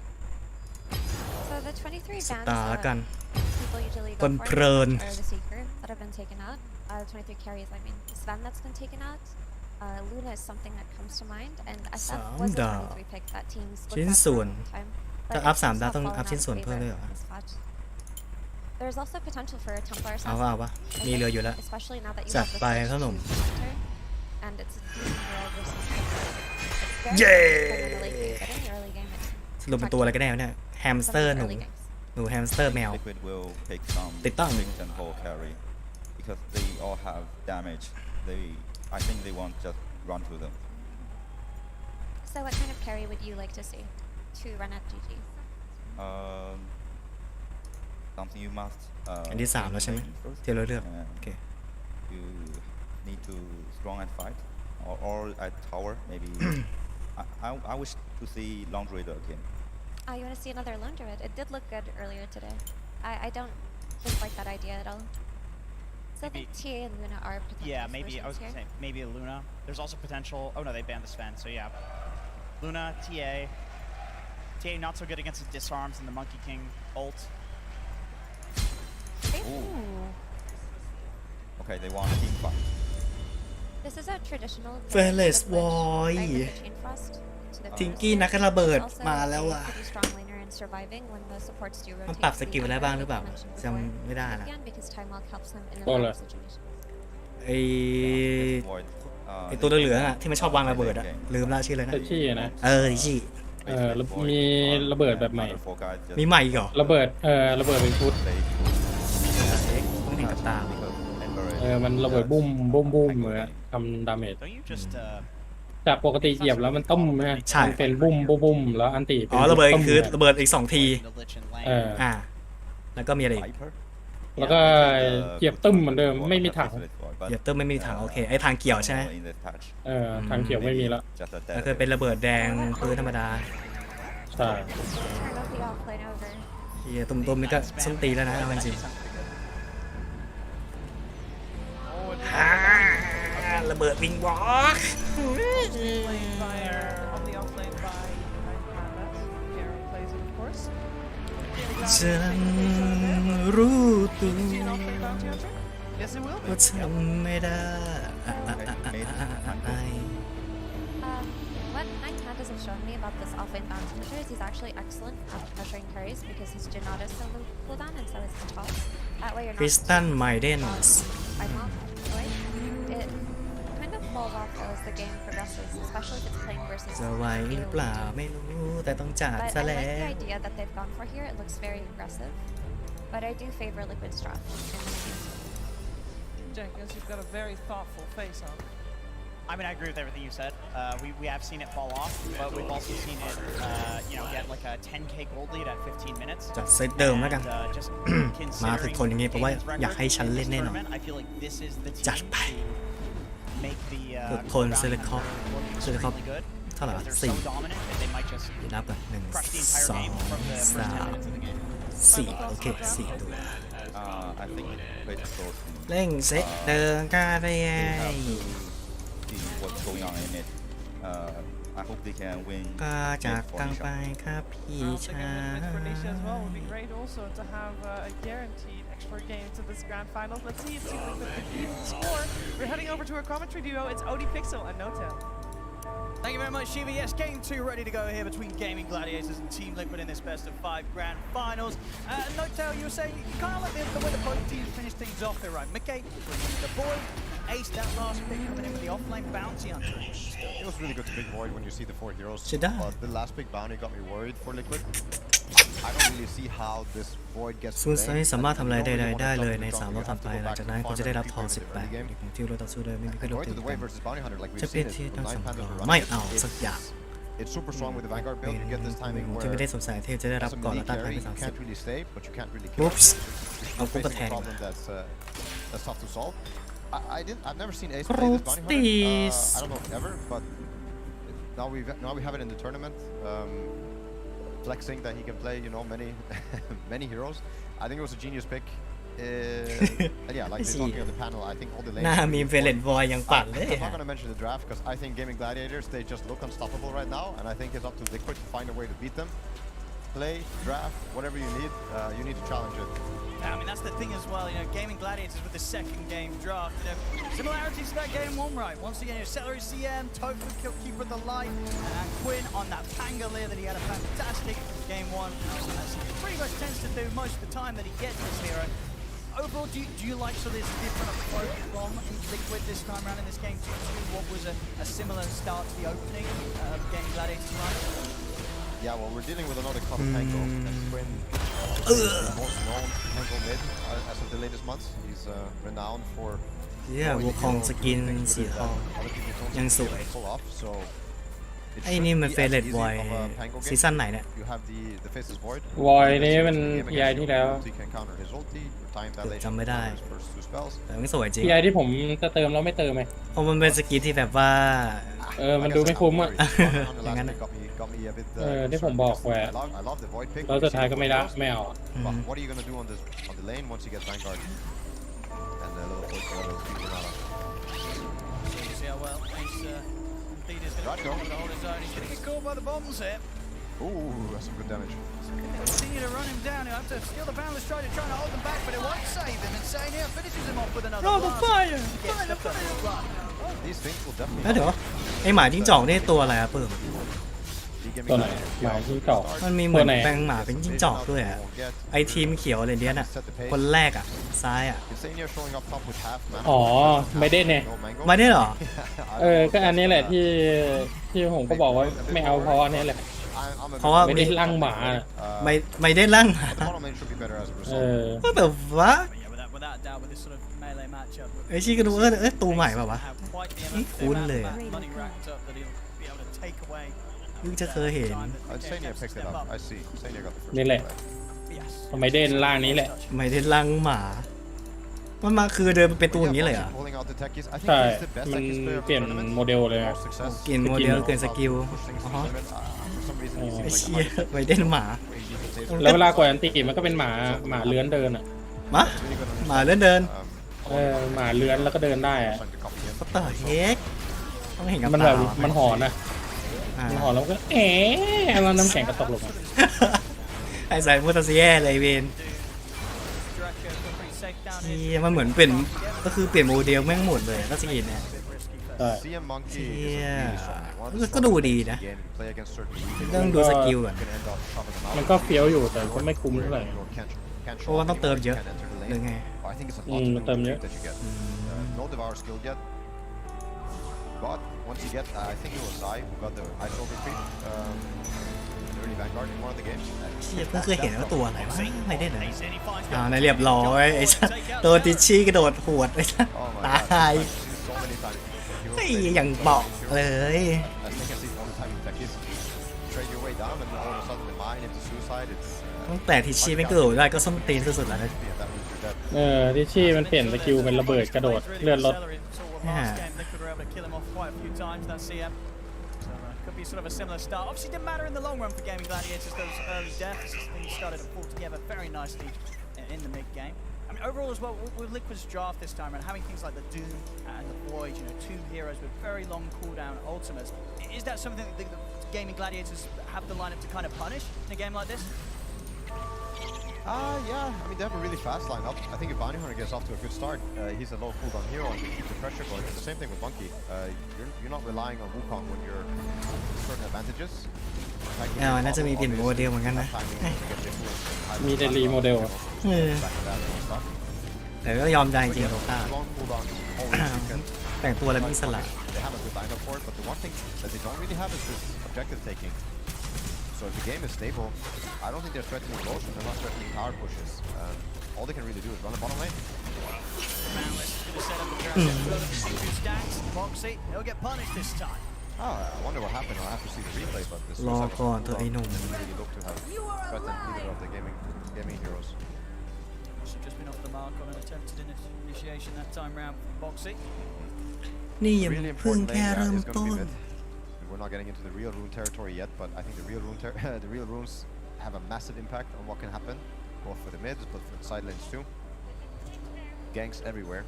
So the 23 bands ตากัน people usually คน go เพ for ลิน are the Seeker that have been taken out. 23 carries, I mean. Sven that's been taken out. Luna is something that comes to mind, and SF was a 23 pick that teams looked ชิ้น at for ส่วน a long time. ถ้าอัพ3 ดาวต้องอัพชิ้นส่วนเพิ่มเลยเหรอ There's also potential for a Templar เอาวะมีเหลืออยู่แล้ว especially now that you จัด have the ไป switch ครับผม to Hunter, and it's a decent hero versus Templar. It's very Yeah! good in the late game, but in the early game it's สรุปเป็นตัวอะไรกันแน่วะเนี่ยแฮมสเตอร์หนูแฮมสเตอร์แมว Liquid will take some Tick tock. six and whole carry because they all have damage. I think they won't just run to them. So what kind of carry would you like to see to run at GG? Something you must. อันที่ 3 แล้วใช่ไหมที่เราเลือกโอเค You need to strong and fight, or at tower maybe. I wish to see Long Raider again. You want to see another Lone Druid? It did look good earlier today. I don't dislike that idea at all. So I think TA and Luna are potential. Yeah, maybe I was gonna say maybe a Luna. There's also potential. Oh no, they banned the Sven. So yeah, Luna, TA not so good against the disarms and the Monkey King ult. Okay, they want a team fight. This is a traditional. Fearless Boy ทิงกี้นักระเบิดมาแล้วอ่ะมันปรับสกิลอะไรบ้างหรือเปล่าจำไม่ได้ละไอตัวเหลืองๆอ่ะที่มันชอบวางระเบิดอ่ะลืมละชื่ออะไรนะ ที่นะ ดิชี่ มีระเบิดแบบใหม่ มีใหม่เหรอ ระเบิดเป็นชุด ต้องเห็นกับตา มันระเบิดบุ้มเหมือนทำดาเมจจากปกติเหยียบแล้วมันต้มนะมันเป็นบุ้มแล้วอันติระเบิดคือระเบิดอีก2 ทีแล้วก็มีอะไรอีกแล้วก็เหยียบตึ้มเหมือนเดิมไม่มีถังเหยียบตึ้มไม่มีถังโอเคไอทางเกี่ยวใช่ไหมทางเกี่ยวไม่มีแล้วแล้วก็เป็นระเบิดแดงพื้นธรรมดาใช่เฮียตุ่มๆนี่ก็ส้นตีแล้วนะเอาจริงระเบิดวิงวอล์กฉันรู้ตัวว่าทำไม่ได้ What Nightmare has shown me about this offlane bounce pusher is he's actually excellent at pressuring carries because his Janata is so low cooldown and so is the top. That way you're not. Kristen Maidens. It kind of falls off as the game progresses, especially if it's playing versus. จะไหวหรือเปล่าไม่รู้แต่ต้องจัดซะแล้ว But I like the idea that they've gone for here. It looks very aggressive, but I do favor Liquid Straw. Jenkins, you've got a very thoughtful face on. I mean, I agree with everything you said. We have seen it fall off, but we've also seen it, get like a 10k gold lead at 15 minutes. จัดเซตเดิมแล้วกันมาถึงคนอย่างนี้เพราะว่าอยากให้ฉันเล่นแน่นอนจัดไปทนเซเลคอปเท่าไหร่4นับกัน1 2 3 4โอเค4ตัว I think quite close. เร่งเซตเดินก้าได้ไง See what's going on in it. I hope they can win. ก็จากกังไปครับพี่ชาย For Nisha as well would be great also to have a guaranteed extra game to this grand final. Let's see if Team Liquid can keep the score. We're heading over to our commentary duo. It's Odie Pixel and No-Tail. Thank you very much, Shiva. Yes, game 2 ready to go here between Gaming Gladiators and Team Liquid in this best of 5 grand finals. No-Tail, you were saying you kind of like the way the both teams finish things off here, right? Mickey, the boy, Ace that last pick coming in with the offlane bounty hunter. It was really good to pick Void when you see the 4 heroes. Should I? But the last pick bounty got me worried for Liquid. I don't really see how this Void gets ซูไซสามารถทำอะไรใดๆได้เลยใน3รอบถัดไปหลังจากนั้นคุณจะได้รับทอง18อย่างที่เราต่อสู้โดยไม่มีใครรู้ Going ตื่ to น the เต้ way น versus bounty hunter like จะ we've เป็น seen ที่ it. ต้อง Nine สำ Panthers ร were องไม่ running. เอาสักอย่าง It's super strong with the Vanguard build. You get this timing ที่ where ไม่ได้สงสัยที่จะได้รับ as a ก่อน melee และต้านทาน carry ไป you can't 30 really stay, but you can't really kill. Whoops. You're I'll put the facing a tag. problem that's tough to solve. I've never seen Ace play this bounty hunter. I don't know if ever, but now we have it in the tournament. Flexing that he can play, you know, many heroes. I think it was a genius pick. And yeah, like they're talking on the panel, I think all the lanes. หน้ามีเฟรนบอยยังปั่นเลย I'm not going to mention the draft because I think Gaming Gladiators, they just look unstoppable right now, and I think it's up to Liquid to find a way to beat them. Play, draft, whatever you need to challenge it. I mean, that's the thing as well, you know, Gaming Gladiators with the second game draft, you know, similarities to that game 1, right? Once again, you know, Celery CM, Tofu, Keeper of the Light, and Quinn on that Pangolier that he had a fantastic game 1. As he pretty much tends to do most of the time that he gets this hero. Overall, do you like sort of this different approach from Liquid this time around in this game to what was a similar start to the opening of Gaming Gladiators run? Yeah, well, we're dealing with another Club Tango, and Quinn, the most known Tango mid as of the latest months. He's renowned for เยี่ยวัวคองสกินสีทองยังสวย pull off. So ไอ้นี่มันเฟรนบอยซีซั่นไหนเนี่ย you have the faces void. วอยนี่มัน PI ที่แล้ว He can counter his ulti, time จำไม่ได้ his first 2 spells. แต่มันสวยจริง PI ที่ผมจะเติมแล้วไม่เติมไหม เพราะมันเป็นสกินที่แบบว่า มันดูไม่คุ้มอ่ะ อย่างนั้น ที่ผมบอกแหวะ I love the void pick. แล้วสุดท้ายก็ไม่เอา But what are you gonna do on the lane once you get Vanguard? And the little push for the Granada. So you see how well Ace Peter's going to hold his own. He's going to get caught by the bombs here. Ooh, that's some good damage. Continue to run him down. He'll have to steal the Boundless Strider, trying to hold him back, but it won't save him. Insane here finishes him off with another blast. fire! These things will definitely. แล้วเดี๋ยวไอหมาจิ้งจอกนี่ตัวอะไรอะเพิ่ม ตัวไหนหมาจิ้งจอก มันมีเหมือนแปลงหมาเป็นจิ้งจอกด้วยอะไอทีมเขียวอะไรเนี้ยน่ะคนแรกอะซ้ายอะ Insania showing up top with half mana. อ๋อไม่ได้เนี่ย มาได้เหรอ ก็อันนี้แหละที่ผมก็บอกว่าไม่เอาเพราะอันนี้แหละ เพราะว่า ไม่ได้ร่างหมา ไม่ได้ร่างหมา The bottom lane should be better as a เอ result. อ แต่ว่า Without doubt, with this sort of melee matchup, ไอชีก็ดูตัวใหม่ป่าววะ have quite the นี่ amount คุ้นเลย of money racked up that he'll be able to take away. เพิ่งจะเคยเห็น Insania picked it up. I see. Insania got the first. นี่แหละทำไมเด่นร่างนี้แหละ ไม่ได้ร่างหมามันมาคือเดินเป็นตัวอย่างนี้เลยเหรอ Pulling out the techies. I think ใช่ he's the best มัน techies player เปลี่ยน of the tournament. โมเดลเลย Most success. เปลี่ยนโมเดลเกินสกิล Push things อ๋ to อ the limit. For some reason, he ไอ seems เชี่ย like ไม่ได้หมา แล้วเวลากดอันติมันก็เป็นหมาเลื้อนเดินอ่ะ หมาเลื่อนเดิน หมาเลื้อนแล้วก็เดินได้อ่ะ ก็ต่อเฮ็กต้องเห็นกับ มัน ตา แบบมันหอนอ่ะมันหอนแล้วก็แล้วน้ำแข็งก็ตกลงมา ไอสายมุตเซียเลยเวนมันเหมือนเป็นก็คือเปลี่ยนโมเดลแม่งหมดเลยก็สกินเนี่ย CM Monkey เชี่ย is ก็ดูดีนะ play against certain เรื่องดูสกิลก่อน มันก็เฟี้ยวอยู่แต่ก็ไม่คุ้มเท่าไหร่ เพราะว่าต้องเติมเยอะหรือไง I think it's a lotมันเติมเยอะ that you get. No Devour skill yet, but once you get, I think it was Zai who got the Ice Shoulder creep in early Vanguard in one of the games. เชี่ยเพิ่งเคยเห็นว่าตัวอะไรวะไม่ได้เลยในเรียบร้อยไอ้สัสตัวติชี่กระโดดหวดไอ้สัสตาย So many times. ไอ้อย่างบอกเลย As you can see, all the time you techies trade your way down, and all of a sudden the mine into suicide. It's ตั้งแต่ทิชชี่ไม่กระโดดได้ก็ส้มตีนสุดๆแล้วนะ ที่ชี่มันเปลี่ยนสกิลเป็นระเบิดกระโดดเลื่อนรถ could be sort of a similar start. Obviously, didn't matter in the long run for Gaming Gladiators. Those early deaths, things started to fall together very nicely in the mid game. I mean, overall as well, with Liquid's draft this time around, having things like the Doom and the Void, you know, two heroes with very long cooldown ultimates, is that something that the Gaming Gladiators have the lineup to kind of punish in a game like this? Yeah, I mean, they have a really fast lineup. I think if Bounty Hunter gets off to a good start, he's a low cooldown hero and keeps the pressure going. It's the same thing with Monkey. You're not relying on Wukong when you're certain advantages. น่าจะมีเปลี่ยนโมเดลเหมือนกันนะ มีเดลีโมเดล แต่ก็ยอมใจจริงๆโลต้าแต่งตัวแล้วมีสละ They have a good lineup for it, but the one thing that they don't really have is this objective taking. So if the game is stable, I don't think they're threatening Rosh, and they're not threatening power pushes. All they can really do is run the bottom lane. Boxy, he'll get punished this time. I wonder what happened. I'll have to see the replay, but this รอก่อนตัวไอ้หนุ่ม really look to have threatened either of the gaming heroes. She's just been off the mark on an attempted initiation that time round from Boxy. นี่ยังเพิ่งแค่เริ่มต้น We're not getting into the real rune territory yet, but I think the real runes have a massive impact on what can happen, both for the mids, but for the side lanes too. Ganks everywhere.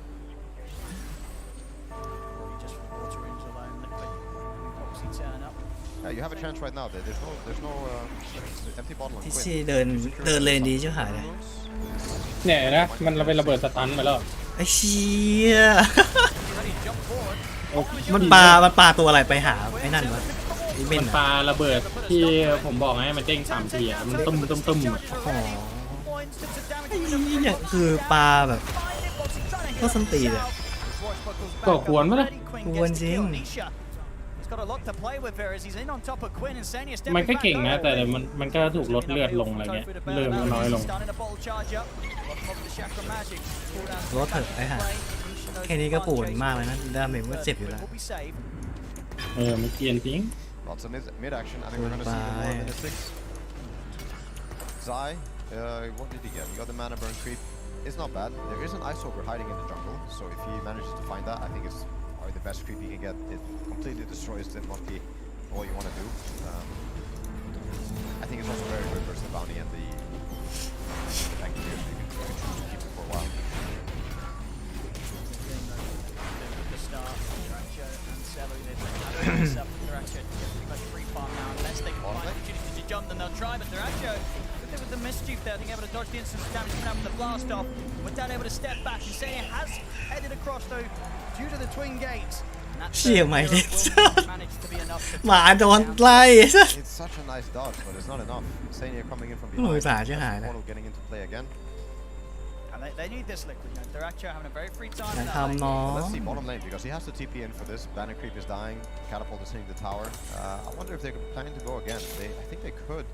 Just from water rings alone, Boxy turn up. You have a chance right now. There's no empty bottle on ที่ Quinn. ชีเดินเลนดีชิบหายเลย เนี่ยนะมันเป็นระเบิดสตันไปแล้ว ไอ้เชี่ยมันปลาตัวอะไรไปหาไอ้นั่นวะมันปลาระเบิดที่ผมบอกให้มันเด้ง3 ทีอ่ะมันตุ้มอ่ะอ๋อไอ้เนี่ยคือปลาแบบก็สันตีเลย ก็ควรมั้ยล่ะ ควรจริง มันก็เก่งนะแต่มันก็ถูกลดเลือดลงอะไรเงี้ยเลือดมันน้อยลงรถเถอะไอ้ห่าแค่นี้ก็ปวดมากเลยนะดาเมจก็เจ็บอยู่แล้วมันเกียนทิ้ง Lots of mid action. I think we're gonna see more minute 6. Zai, what did he get? He got the mana burn creep. It's not bad. There is an ice ogre hiding in the jungle, so if he manages to find that, I think it's probably the best creep he can get. It completely destroys the monkey. All you want to do. I think it's also very good versus the bounty and the tank here, so you can choose to keep it for a while. Jump and they'll try, but Deracho with the mischief there, being able to dodge the instance damage coming out from the blast off. Without able to step back, Insania has headed across though due to the twin gates. เชี่ยไม่ได้หมาโดนไล่ It's such a nice dodge, but it's not enough. Insania coming in from behind. Portal getting into play again. They need this liquid. Deracho having a very free time. Let's see bottom lane because he has to TP in for this. Banner creep is dying. Catapult is hitting the tower. I wonder if they're planning to go again. I think they could.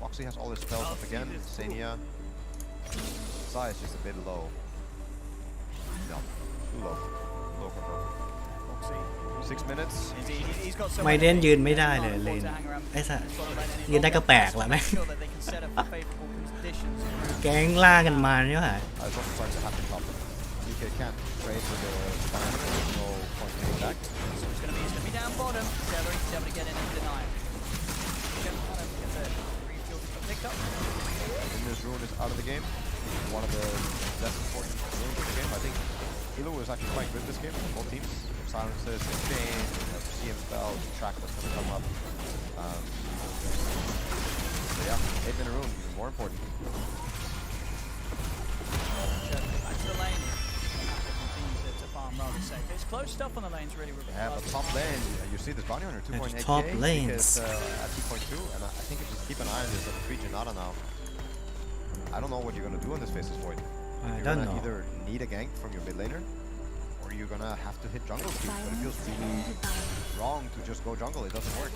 Boxy has all his spells up again. Sania. Sai is just a bit low. No, too low. Low for her. 6 minutes. ไม่เล่นยืนไม่ได้เลยเลนไอ้สัสยืนได้ก็แปลกแล้วแม่แก๊งล่ากันมาเนี่ยหรอ UK can't trade with the banner. There's no point in getting back. So it's going to be down bottom. Celery is able to get in and deny it. This rune is out of the game. One of the less important runes of the game. I think Ilo is actually quite good this game for both teams. Silences, chain, CM spells, track that's going to come up. So yeah, 8-minute rune, even more important. Back to the lane. To farm rather safe. It's close stuff on the lanes really. Yeah, but top lane, you see this bounty hunter 2.8k. Top lanes. At 2.2, and I think if you just keep an eye on this at 3 Janata now. I don't know what you're going to do on this Faceless Void. You're going to either need a gank from your mid laner, or you're going to have to hit jungle creep, but it feels really wrong to just go jungle. It doesn't work.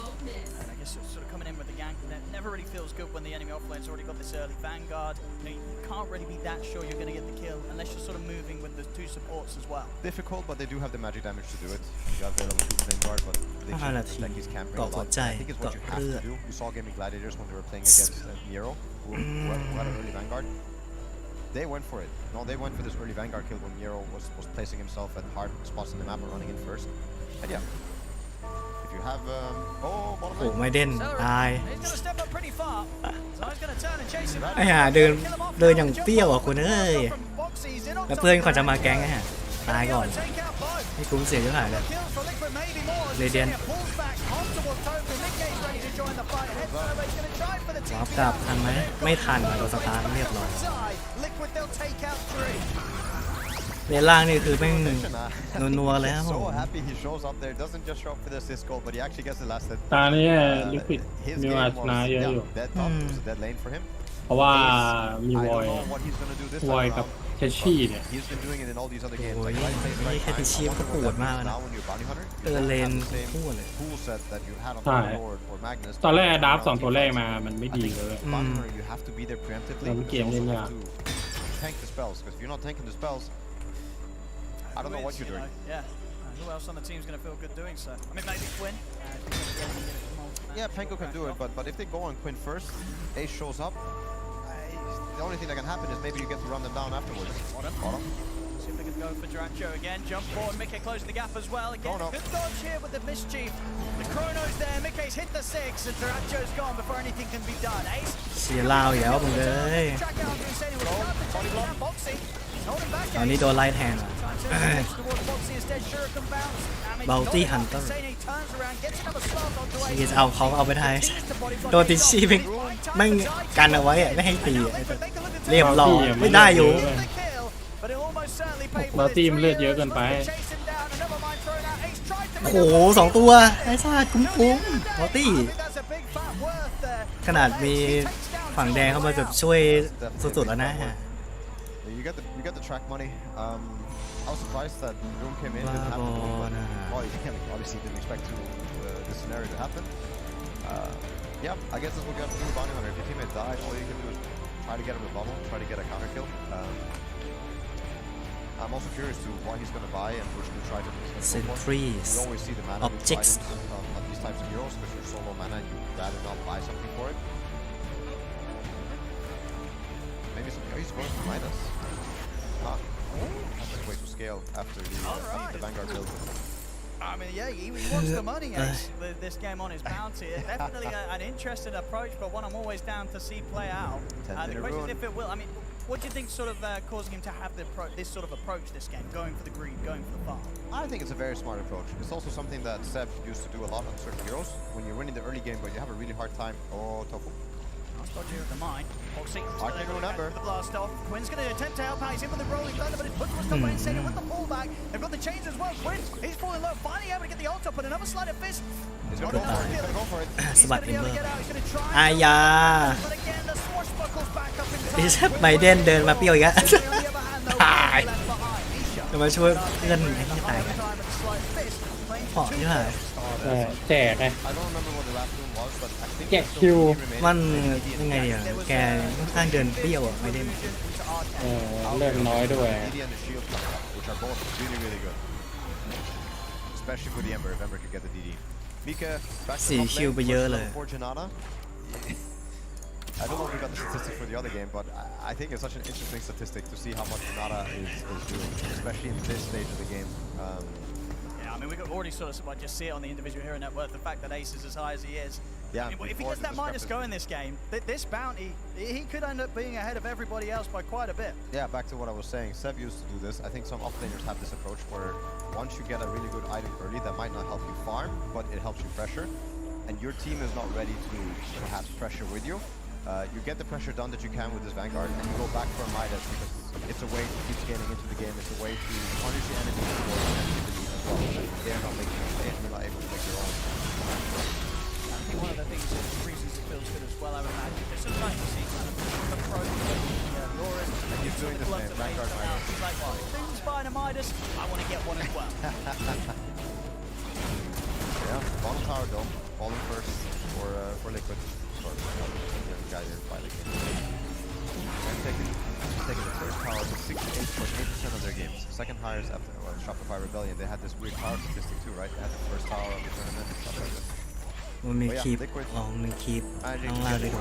And I guess sort of coming in with the gank, that never really feels good when the enemy offlane's already got this early vanguard. You can't really be that sure you're going to get the kill unless you're sort of moving with the 2 supports as well. Difficult, but they do have the magic damage to do it. You have the level 2 vanguard, but they should protect his camp very lot. I think it's what you have to do. You saw Gaming Gladiators when they were playing against Miro, who had an early vanguard. They went for it. No, they went for this early vanguard kill when Miro was placing himself at hard spots in the map and running in first. And yeah, if if you have oh, โอ้ไม่เด่นตาย He's going to step up pretty far. Zai's going to turn and chase him. ไอ้ห่าเดินอย่างเปรี้ยวอ่ะคุณเอ้ยแล้วเพื่อนก่อนจะมาแก๊งไงฮะตายก่อนให้คุ้มเสียจะหายเลยเรเดียนวาร์ปกลับทันไหมไม่ทันโดนสตาร์ทเรียบร้อยเลนล่างนี่คือแม่งนัวๆแล้ว So happy he shows up there. Doesn't just show up for the assist goal, but he actually gets the last hit. ตานี้ลิควิดมีวาชนะเยอะอยู่ Dead top was a dead lane for him. เพราะว่ามี I วอย don't know what he's gonna do this วอย time กับ around. เคชี่เนี่ย He's been doing it in all these other games. โอ้ย Like right place, นี่ right แค่ time. ที่ชีพก็ปวดมากแล้วนะ Now when you're bounty hunter, เดินเลน you don't have the คู่ same เลย tool set that you had on ใช่ Mainboard or Magnus. ตอนแรกดับสองตัวแรกมามันไม่ดีเลย Bounty hunter, you have to be there preemptively. แล้วเกม You เล่น also ยาก have to tank the spells, because if you're not tanking the spells, I don't know what you're doing. Yeah. Who else on the team's going to feel good doing so? I mean, maybe Quinn. Yeah, Penko can do it, but if they go on Quinn first, Ace shows up. The only thing that can happen is maybe you get to run them down afterwards. Bottom. See if they can go for Duracho again. Jump forward. Mickey closing the gap as well. Again, good dodge here with the mischief. The chrono's there. Mickey's hit the 6, and Duracho's gone before anything can be done. Ace. เสียลาวอีกแล้วมึงเลย Track out through Sani with a gun, but taking down Boxy. He's holding back ตอนนี้โดนไล่แทน towards Boxy instead. Shuriken bounce. Bounty Hunter. Sani turns around, gets another start onto Ace. ชีเอาไปไทยโดนติดชีไม่กันเอาไว้อะไม่ให้ตีเรียบร้อยไม่ได้อยู่ เราตีมเลือดเยอะเกินไป โอ้โห2 ตัวไอ้ซ่าคุ้มมอตตี้ขนาดมีฝั่งแดงเข้ามาแบบช่วยสุดๆแล้วนะฮะ You get the track money. I was surprised that Room came in. Didn't happen. Well, you obviously didn't expect this scenario to happen. Yeah, I guess this will get through bounty hunter. If your teammate died, all you can do is try to get a rebuttal, try to get a counter kill. I'm also curious to what he's going to buy and which new trident he's going to go for. Sentries, We always see the mana objects on these types of heroes because you're solo mana, you'd rather not buy something for it. Maybe some he's going for minus. That's a way to scale after the Vanguard build. I mean, yeah, he wants the money, Ace, this game on his bounty. Definitely an interesting approach, but one I'm always down to see play out. The question is if it will. I mean, what do you think sort of causing him to have this sort of approach this game, going for the green, going for the farm? I think it's a very smart approach. It's also something that Seb used to do a lot on certain heroes. When you're winning the early game, but you have a really hard time. Oh, Tofu. Nice dodge here at the mine. I can remember. The blast off. Quinn's going to attempt to help out. He's in with the rolling thunder, but his push was still Wayne Senior with the pullback. They've got the chains as well. Quinn, he's falling low. Finally able to get the ult up, but another sleight of fist. He's going to go for it. He's going to be able to get out. He's going to try. อายา But again, the swashbuckles back up in ดิฉันไบเดนเดินมาเปรี้ยวอีกแล้วตายจะมาช่วยเพื่อนไอ้ที่ตายกันเหาะนี่แหละ แจกไง I don't remember what the last room was, but I think แจกคิว มันยังไงอ่ะแกค่อนข้างเดินเปรี้ยวอ่ะไม่ได้ เลือดน้อยด้วย DD and the shield, which are both really, really good. Especially for the Ember, if Ember could get the DD. Mika, back to the top lane, for Janata. I don't know if we got the statistic for the other game, but I think it's such an interesting statistic to see how much Janata is doing, especially in this stage of the game. Yeah, I mean, we could already sort of just see it on the individual hero net worth, the fact that Ace is as high as he is. Yeah, I mean, if he gets that minus go in this game, this bounty, he could end up being ahead of everybody else by quite a bit. Yeah, back to what I was saying. Seb used to do this. I think some offlaners have this approach where once you get a really good item early, that might not help you farm, but it helps you pressure. And your team is not ready to perhaps pressure with you. You get the pressure done that you can with this Vanguard, and you go back for a Midas because it's a way to keep scaling into the game. It's a way to punish the enemy for the lead as well. They're not making a mistake, you're not able to make your own. I think one of the things that reasons it feels good as well, I would imagine, it's just nice to see kind of approach Loris. And he's doing the same, Vanguard Midas. He's like, well, if Spider Midas, I want to get one as well. Yeah, bottom tower dome, falling first for Liquid. Guy there by Liquid. And taking the first tower to 68.8% of their games. Second highest after Shopify Rebellion. They had this weird tower statistic too, right? They had the first tower of the tournament and stuff like this. มันมีคลิปมันคีปข้างล่างด้วย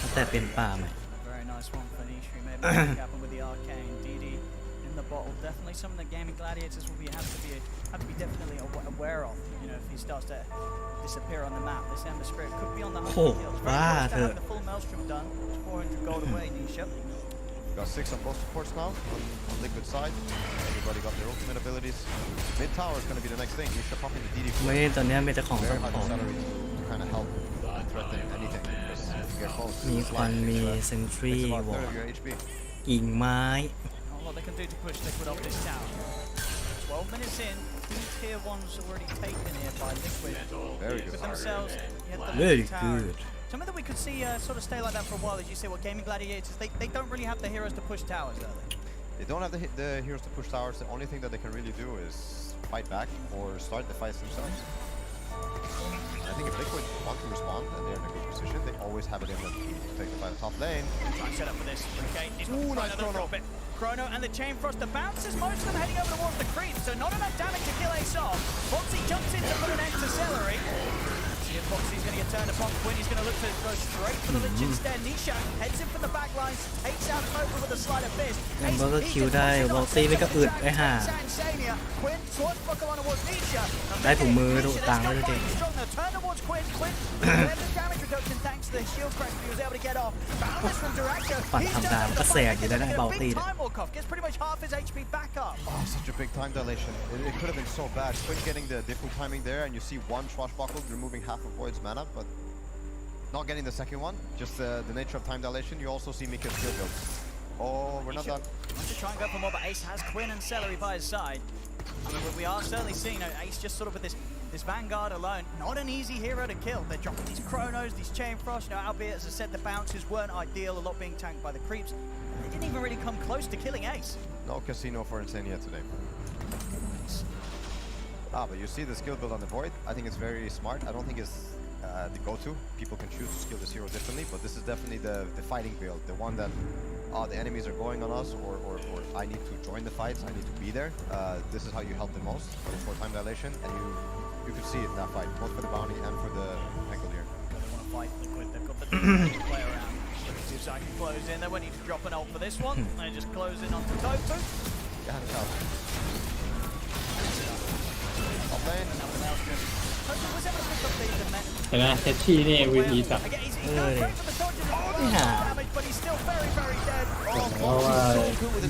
ตั้งแต่เป็นป่าใหม่ Very nice one for Nishi. Maybe happen with the arcane. DD in the bottle. Definitely something that Gaming Gladiators will have to be definitely aware of. You know, if he starts to disappear on the map, this Ember Spirit could be on the hunt for kills. Very close to having the full Maelstrom done. 400 gold away, Nisha. Got 6 on both supports now on Liquid side. Everybody got their ultimate abilities. Mid tower is going to be the next thing. Nisha popping the DD. ไม่ตอนนี้มีแต่ของ Very high salary to kind of help threaten anything. Because if you get close, มีควันมีเซนทรีวอลกิ่งไม้ Not a lot they can do to push Liquid off this tower. 12 minutes in, 2 tier 1s already taken here by Liquid. Very good. With themselves, Very good. Something that we could see sort of stay like that for a while, as you say, what Gaming Gladiators, they don't really have the heroes to push towers, do they? They don't have the heroes to push towers. The only thing that they can really do is fight back or start the fights themselves. I think if Liquid want to respond and they're in a good position, they always have it in them to take the fight top lane. Try and set up for this. Okay, Ooh, nice Chrono. Chrono and the Chain Frost, the bounces, most of them heading over towards the creep, so not enough damage to kill Ace off. Foxy jumps in to put an end to Celery. See if Foxy's going to get turned upon. Quinn, he's going to look to go straight for the Lich instead. Nisha heads in from the back lines, takes out Clover with a sleight of fist. ยังเบอร์คิวได้บอกตีไม่ก็อึดไอ้ห่า Quinn, swashbuckle on towards Nisha. ได้ถุงมือถูกตังค์แล้วจริง Turn towards Quinn. Quinn, damage reduction thanks to the shield crack he was able to get off. Bounce from Duracho. ปั่นธรรมดาก็แสกอยู่แล้วนะเบาตี Time walk off, gets pretty much half his HP back up. Oh, such a big time dilation. It could have been so bad. Quinn getting the difficult timing there, and you see one swashbuckle removing half of Void's mana, but not getting the second one. Just the nature of time dilation. You also see Mika's skill build. Oh, we're not done. Wants to try and go for more, but Ace has Quinn and Celery by his side. I mean, we are certainly seeing Ace just sort of with this Vanguard alone. Not an easy hero to kill. They're dropping these Chronos, these Chain Frost. You know, albeit, as I said, the bounces weren't ideal. A lot being tanked by the creeps. They didn't even really come close to killing Ace. No casino for Insania today. Ah, but you see the skill build on the Void. I think it's very smart. I don't think it's the go-to. People can choose to skill this hero differently, but this is definitely the fighting build. The one that, the enemies are going on us, or I need to join the fights, I need to be there. This is how you help the most for time dilation, and you could see it in that fight, both for the bounty and for the Pengol here. They want to fight Liquid. They've got the play around. See if Zai can close in. They won't need to drop an ult for this one. They just close in onto Tofu. Yeah, it's out. Top lane. Tofu was able to pick up the men. เห็นไหมเทชชี่นี่ MVP จัด But he's still very, very dead. เพราะว่า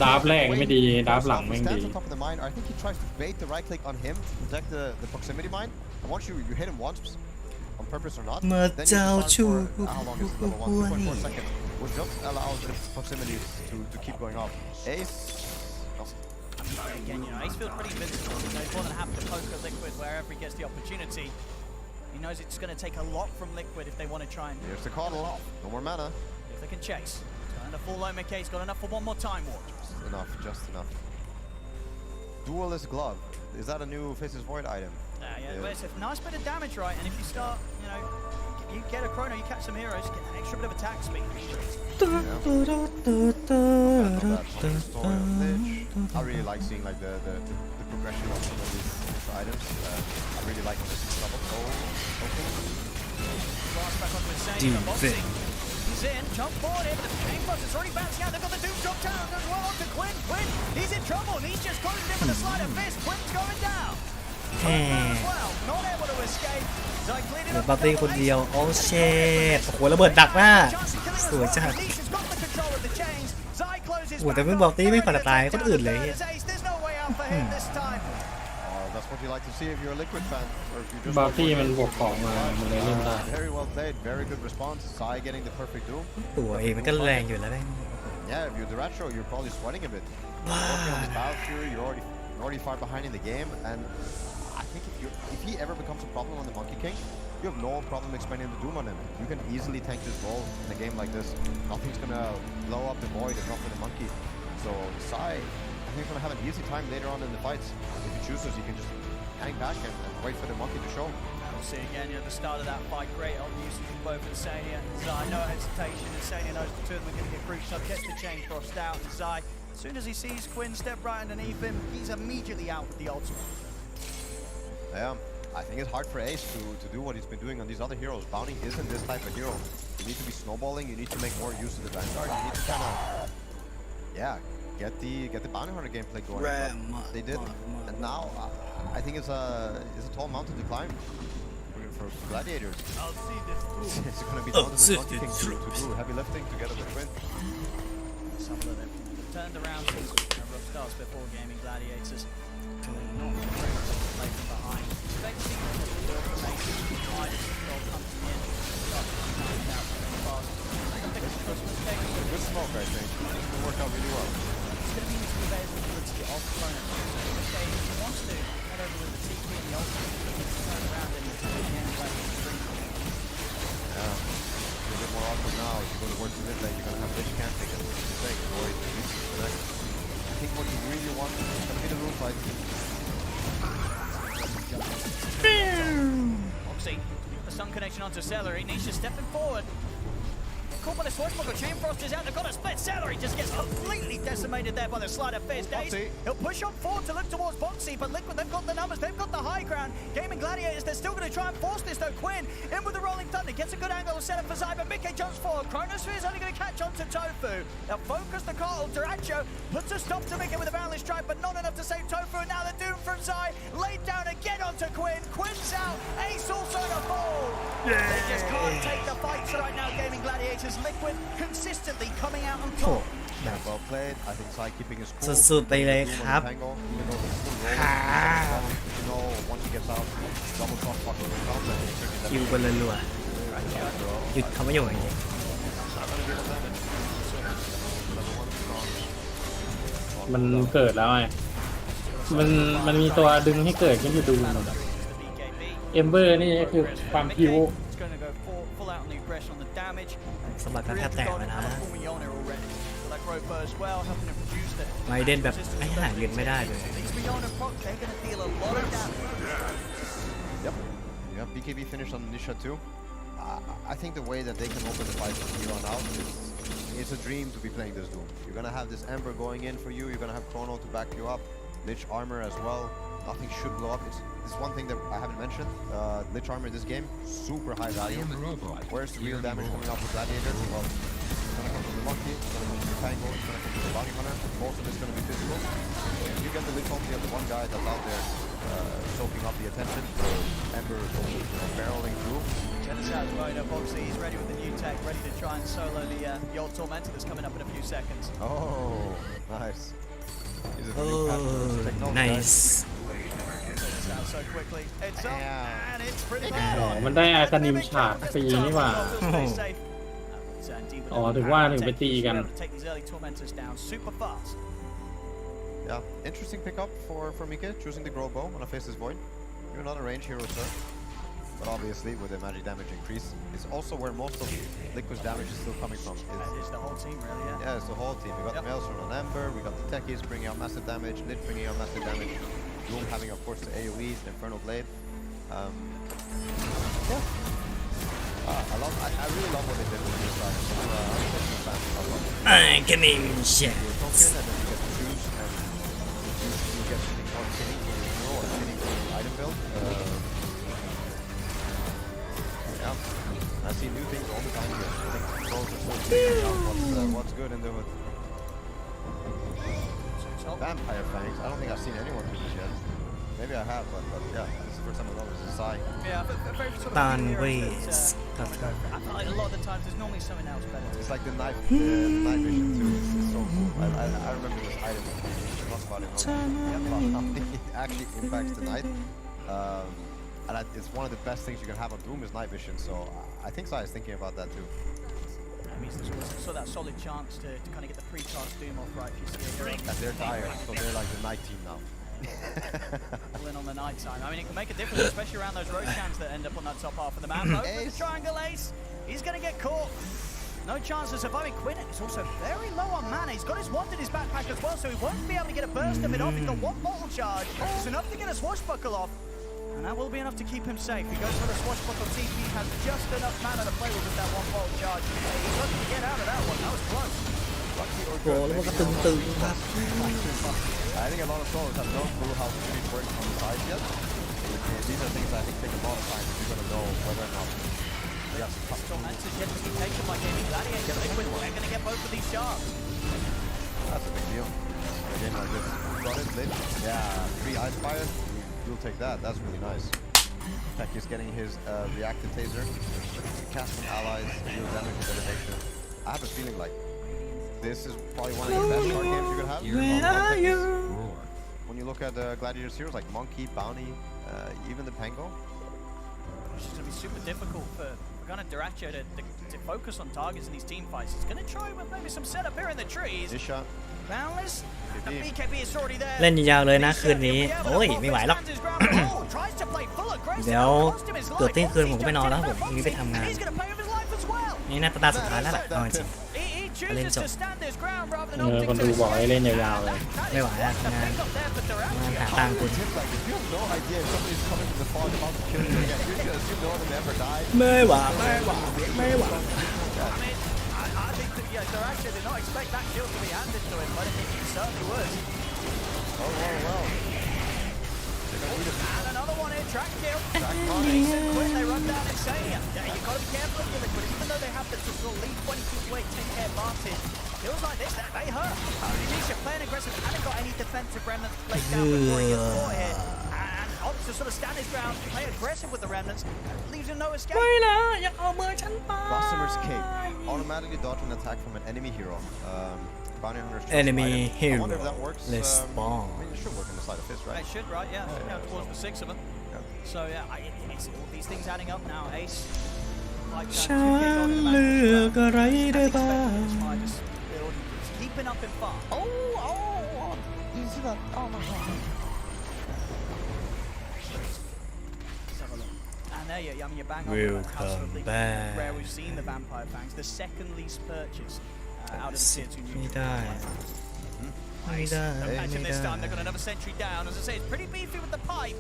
ดาร์ฟแรกไม่ดีดาร์ฟหลังไม่ดี Stands on top of the mine. I think he tries to bait the right click on him to protect the proximity mine. And once you hit him once, on purpose or not, เมื่อ then เจ้า you ชู decide for how long is level 1, 2.4 seconds, which just allows the proximity to keep going off. Ace. Again, you know, Ace feels pretty invincible. You know, he's more than happy to poke at Liquid wherever he gets the opportunity. He knows it's going to take a lot from Liquid if they want to try and... Here's the coddle. No more mana. If they can chase. He's got enough full Loma case, got enough for one more time walk. Just enough. Duelist Glove. Is that a new Faces Void item? Yeah, but it's a nice bit of damage, right? And if you start, you know, you get a Chrono, you catch some heroes, you get an extra bit of attack speed. I really like seeing like the progression of some of these items. I really like this trouble. Oh, okay. Blast back onto Insane, but Boxing. He's in, jump forward here, but the Chain Frost is already bouncing out. They've got the Doom drop down as well onto Quinn. Quinn, he's in trouble, and he's just closed in with a sleight of fist. Quinn's going down. แหม Well, not able to escape. เหลือปาร์ตี้คนเดียวโอ้เชดโอ้โหระเบิดดักหน้าสวยจัดโอ้แต่ไม่บอกตีไม่ผ่านตายคนอื่นเลย That's what you like to see if you're a Liquid fan, or if you just บาร์ตี้มันบวกของมามันเลยเล่นได้ Very well played, very good response. Sai getting the perfect doom. ตัวเองมันก็แรงอยู่แล้วแม่ง Yeah, if you're the retro, you're probably sweating a bit. Working on this battlefield, you're already far behind in the game, and I think if he ever becomes a problem on the Monkey King, you have no problem expanding the Doom on him. You can easily tank this role in a game like this. Nothing's gonna blow up the Void enough for the Monkey. So Sai, I think he's gonna have an easy time later on in the fights. If he chooses, he can just hang back and wait for the Monkey to show. We'll see again, you know, the start of that fight, great on usage from both Insania and Zai. No hesitation, Insania knows the two of them are going to get grouped up, gets the Chain Frost out, and Zai, as soon as he sees Quinn step right underneath him, he's immediately out with the ultimate. Yeah, I think it's hard for Ace to do what he's been doing on these other heroes. Bounty isn't this type of hero. You need to be snowballing, you need to make more use of the Vanguard, you need to kind of, yeah, get the bounty hunter gameplay going. They did, and now I think it's a tall mountain to climb for gladiators. It's going to be down to the Monkey King to do heavy lifting together with Quinn. Some of them turned around since rough starts before gaming gladiators. Not play from behind. Expecting the formation to try to control hunting in. Start to find out very fast. Good smoke, I think. It's going to work out really well. It's going to be into the availability of opponents. Okay, if he wants to head over with the TP and the ultimate, he can turn around and again play the stream. Yeah, a bit more awkward now. If you go towards the mid lane, you're going to have Lich camping and mistake. I think what you really want is going to be the room fight. Oxy, the sun connection onto Celery. Nisha stepping forward. Caught by the swashbuckle. Chain Frost is out. They've got a split. Celery just gets completely decimated there by the slide of Fierce Days. He'll push on forward to look towards Boxy, but Liquid, they've got the numbers. They've got the high ground. Gaming Gladiators, they're still going to try and force this though. Quinn in with the Rolling Thunder. Gets a good angle to set up for Zai, but Mickey jumps forward. Chronosphere is only going to catch on to Tofu. They'll focus the call. Duracho puts a stop to Mickey with a Boundless Strike, but not enough to save Tofu. And now the doom from Zai. Laid down again onto Quinn. Quinn's out. Ace also to fall. They just can't take the fights right now, Gaming Gladiators. Liquid consistently coming out on top. Well played. I think Sai keeping his cool. สุดๆไปเลยครับ You know, once he gets out, double cross fucking counter. คิวกันรัวๆหยุดเขาไม่อยู่อย่างนี้ มันเกิดแล้วไงมันมีตัวดึงให้เกิดขึ้นอยู่ดูเอมเบอร์นี่คือความพิว สมบัติก็แทบแตกแล้วนะไมเดนแบบไม่หายเงินไม่ได้เลย Yep. Yeah, BKB finished on Nisha too. I think the way that they can open the fight from here on out is it's a dream to be playing this Doom. You're gonna have this Ember going in for you. You're gonna have Chrono to back you up. Lich armor as well. Nothing should blow up. It's one thing that I haven't mentioned. Lich armor in this game, super high value. Where's the real damage coming off the Gladiator? Well, it's gonna come from the Monkey, it's gonna come from the Tango, it's gonna come from the Bounty Hunter. Most of it's gonna be physical. If you get the Lich home, you have the one guy that's out there soaking up the attention. Ember barreling through. Genesis out right up, obviously he's ready with the new tech, ready to try and solo the old Tormentor that's coming up in a few seconds. Oh, nice. Oh, nice. So quickly. It's up and it's pretty bad. มันได้อาคานิมฉากฟรีนี่หว่าอ๋อถึงว่าถึงไปตีกัน Yeah, interesting pickup for Mike, choosing the Grow Bow on a Faceless Void. You're not a range hero, sir. But obviously, with the magic damage increase, it's also where most of Liquid's damage is still coming from. It's the whole team, really, yeah. Yeah, it's the whole team. We got the Maelstrom on Ember, we got the Techies bringing out massive damage, Lich bringing out massive damage, Doom having, of course, the AoEs, the Infernal Blade. Yeah. I really love what they did with this side. I can even shit. Token, and then you get to choose, and you get to pick one kitting for your hero or kitting for your item build. Yeah, I see new things all the time here. I think pros are still figuring out what's good in the hood. Vampire Fangs, I don't think I've seen anyone do this yet. Maybe I have, but yeah, this is the first time I've noticed this side. Yeah, but very sort of Tan linear, ways. I feel like a lot of the times there's normally something else better. It's like the night vision too. It's so cool. I remember this item. Talk about it. It actually impacts the night. And it's one of the best things you can have on Doom is night vision. So I think Sai is thinking about that too. That means there's sort of that solid chance to kind of get the pre-cast Doom off right if you see it. And they're tired, so they're like the night team now. In on the night time. I mean, it can make a difference, especially around those Roshans that end up on that top half of the map. Over the triangle ace, he's going to get caught. No chance of surviving. Quinn is also very low on mana. He's got his wand in his backpack as well, so he won't be able to get a burst of it off. He's got one bottle charge. It's enough to get a swashbuckle off. And that will be enough to keep him safe. He goes for the swashbuckle TP, has just enough mana to play with that one bottle charge. He's lucky to get out of that one. That was close. I think a lot of pros have no clue how the street works on the side yet. These are things I think take a lot of time if you're going to know whether or not. Tormentor's yet to be taken by Gaming Gladiator. Liquid, they're going to get both of these shards. That's a big deal. In a game like this. Got it, lit. Yeah, 3 ice fires. You'll take that. That's really nice. Tech is getting his reactive taser. Cast some allies, deal damage with elimination. I have a feeling like this is probably one of the best card games you could have. Where are you? When you look at Gladiator's heroes like Monkey, Bounty, even the Pango. It's just going to be super difficult for Gunnar ďurača to focus on targets in these team fights. He's going to try with maybe some setup here in the trees. Isha. Boundless. The BKB is already there. เล่นยาวๆเลยนะคืนนี้โอ้ยไม่ไหวหรอกเดี๋ยวเกือบเที่ยงคืนผมก็ไปนอนแล้วผมพรุ่งนี้ไปทำงานนี่น่าตาสุดท้ายแล้วแหละเอาจริงเล่นจบ คนดูบอกให้เล่นยาวๆเลย ไม่ไหวแล้วงานหาตังค์คุณไม่ไหวไม่ไหว Yeah, ďurača did not expect that kill to be handed to him, but it certainly was. Well. And another one here, track kill. Nice and quick, they run down Insania. Yeah, you've got to be careful of your liquid, even though they have the sort of lead 22-8 10k advantage. Feels like this, they hurt. Nisha playing aggressive, hadn't got any defensive remnants laid down before he gets caught here. And opts to sort of stand his ground, play aggressive with the remnants, leaves him no escape. ไม่นะอย่าเอามือฉันไป Gossamer's Cape. Automatically dodge an attack from an enemy hero. Bounty Hunter's Enemy hero. I wonder if that works. Let's spawn. I mean, it should work in the side of fist, right? It should, right? Yeah, towards the 6 of them. So yeah, it's all these things adding up now. Ace. ฉันเลือกอะไรได้บ้าง Keeping up in far. He's like, oh my god. And there you, I mean, you're bang on. Welcome back. Where we've seen the Vampire Fangs, the second least purchase out of the tier 2 ไม่ได้ไม่ได้ Imagine this time they've got another sentry down. As I say, it's pretty beefy with the pipe,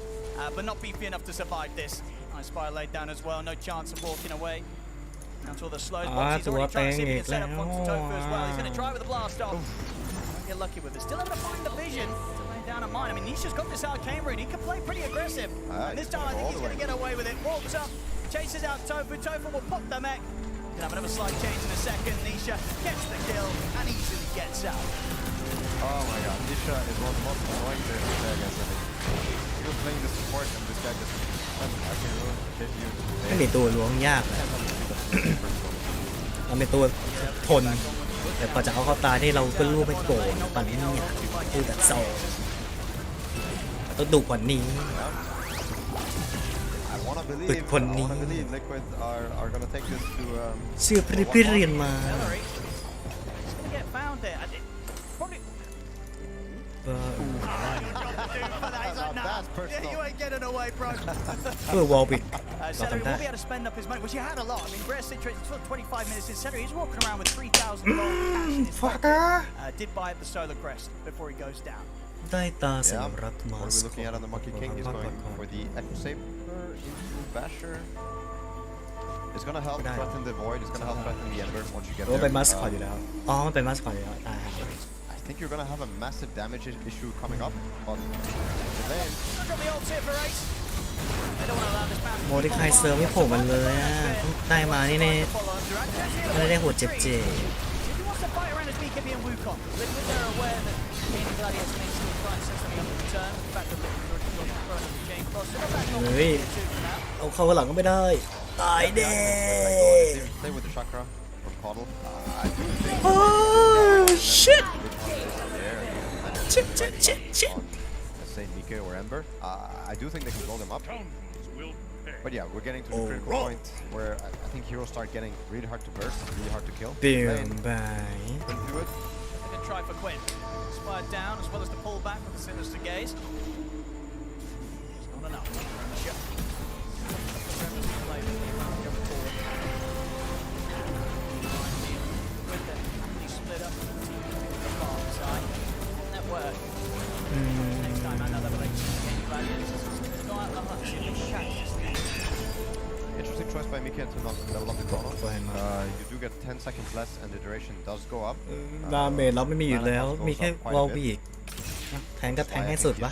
but not beefy enough to survive this. Nice fire laid down as well. No chance of walking away. Now to all the slows. He's already trying to see if he can set up onto Tofu as well. He's going to try with the blast off. Get lucky with it. Still able to find the vision to lay down a mine. I mean, Nisha's got this arcane rune. He can play pretty aggressive. And this time I think he's going to get away with it. Walks up, chases out Tofu. Tofu will pop the mech. Gonna have another slight change in a second. Nisha gets the kill and easily gets out. Oh my god, Nisha is one of the most annoying players to play against. He was playing the support and this guy just I can ruin, hit you. ไม่มีตัวล้วงยากเลยเราเป็นตัวทนแต่พอจะเอาเข้าตาที่เราก็รู้ไม่โกรธปันนี้คือแบบโซ่ต้องดุกว่านี้ฝึกคนนี้เชื่อพี่เรียนมา You ain't getting away, bro. เพื่อวอลบิกเรา Celery ทำได้ will be able to spend up his money, which he had a lot. I mean, rare situation, sort of 25 minutes in Celery. He's walking around with 3,000 gold cash in his pocket. Did buy up the Solar Crest before he goes down. ได้ตาสำรับมา What are we looking at on the Monkey King? He's going for the Echo Saber into Basher. It's gonna help threaten the Void. It's gonna help threaten the Ember once you get โอ้ there. เป็นมาสคอตอยู่แล้วอ๋อเป็นมาสคอตอยู่แล้วตาย I think you're gonna have a massive damage issue coming up on the lane. โมดิคายเซอร์ไม่โผล่มันเลยอ่ะได้มานี่เนี่ยไม่ได้โหดเจ็บ เฮ้ยเอาเข้าหลังก็ไม่ได้ตายเด้ Play with the chakra from Coddle. Oh shit! Shit! Let's say Mika or Ember. I do think they can blow them up. But yeah, we're getting to the critical point where I think heroes start getting really hard to burst, really hard to kill. Boom, bye. Couldn't do it. They can try for Quinn. Inspired down as well as the pull back with the sinister gaze. It's not enough. Split up the far side. That worked. Next time another Interesting choice by Mika to not level up the chrono. You do get 10 seconds less and the duration does go up. ดาเมจเราไม่มีอยู่แล้วมีแค่วอลบีกแทงก็แทงให้สุดวะ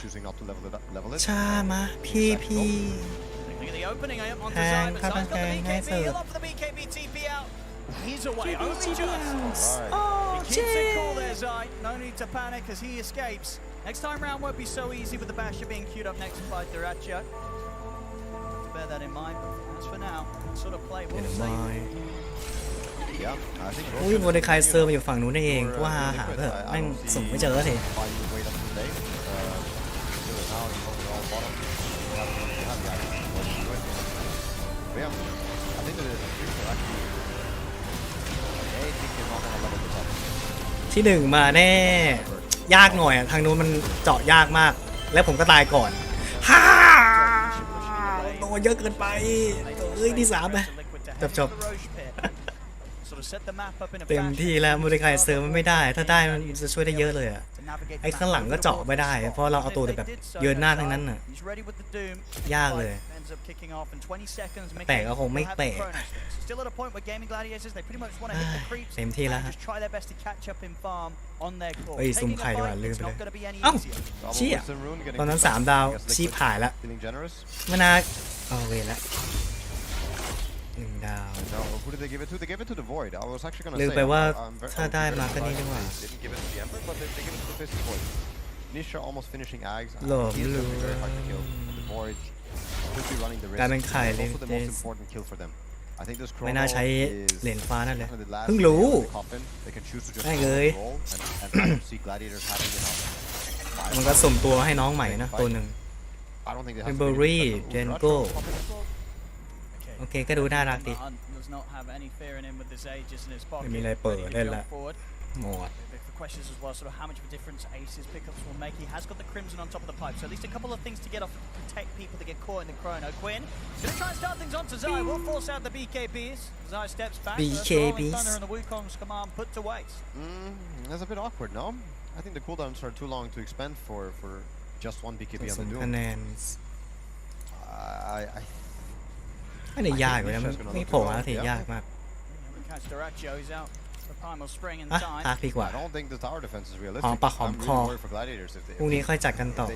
ช้ามาพี่แทงครับแทงให้สุด He's away. Only just. He keeps it cool there, Zai. No need to panic as he escapes. Next time round won't be so easy with the basher being queued up next by ទ្ធeraria. Bear that in mind. As for now, sort of play. We'll see. อุ้ยโมเดคายเซอร์มาอยู่ฝั่งนู้นนี่เองว่าหาเถอะแม่งส่งไม่เจอที ที่หนึ่งมาแน่ยากหน่อยทางนู้นมันเจาะยากมากแล้วผมก็ตายก่อนฮ่าโดนเยอะเกินไปเอ้ยที่3ไปจบเต็มที่แล้วโมเดคายเซอร์มันไม่ได้ถ้าได้มันจะช่วยได้เยอะเลยอะไอ้ข้างหลังก็เจาะไม่ได้เพราะเราเอาตัวแต่แบบเยินหน้าทั้งนั้นน่ะยากเลยแปลกก็คงไม่แปลกเต็มที่แล้วฮะเฮ้ยซุ่มไข่ดีกว่าลืมไปเลยเอ้าเชี่ยตอนนั้น3 ดาวชีพหายแล้วไม่น่าเอาเวรแล้ว1 ดาวลืมไปว่าถ้าได้มาก็นี่ดีกว่าหลบลืมการเป็นไข่เลนเดสไม่น่าใช้เหรียญฟ้านั่นเลยเพิ่งรู้ได้เลยมันก็สุ่มตัวให้น้องใหม่นะตัวหนึ่งเป็นเบอร์รี่เจนโก้โอเคก็ดูน่ารักดีไม่มีอะไรเปิดเล่นละหมด questions as well, sort of how much of a difference Ace's pickups will make. He has got the Crimson on top of the pipe, so at least a couple of things to get off, protect people that get caught in the chrono. Quinn going to try and start things on to Zai. Will force out the BKBs. Zai steps back. BKBs. Thunder and the Wukong's command put to waste. That's a bit awkward, no? I think the cooldowns are too long to expend for just one BKB on the Doom. คะแนนไม่ได้ยากเลยนะไม่โผล่แล้วทียากมากพักดีกว่าหอมปากหอมคอพรุ่งนี้ค่อยจัดกันต่อ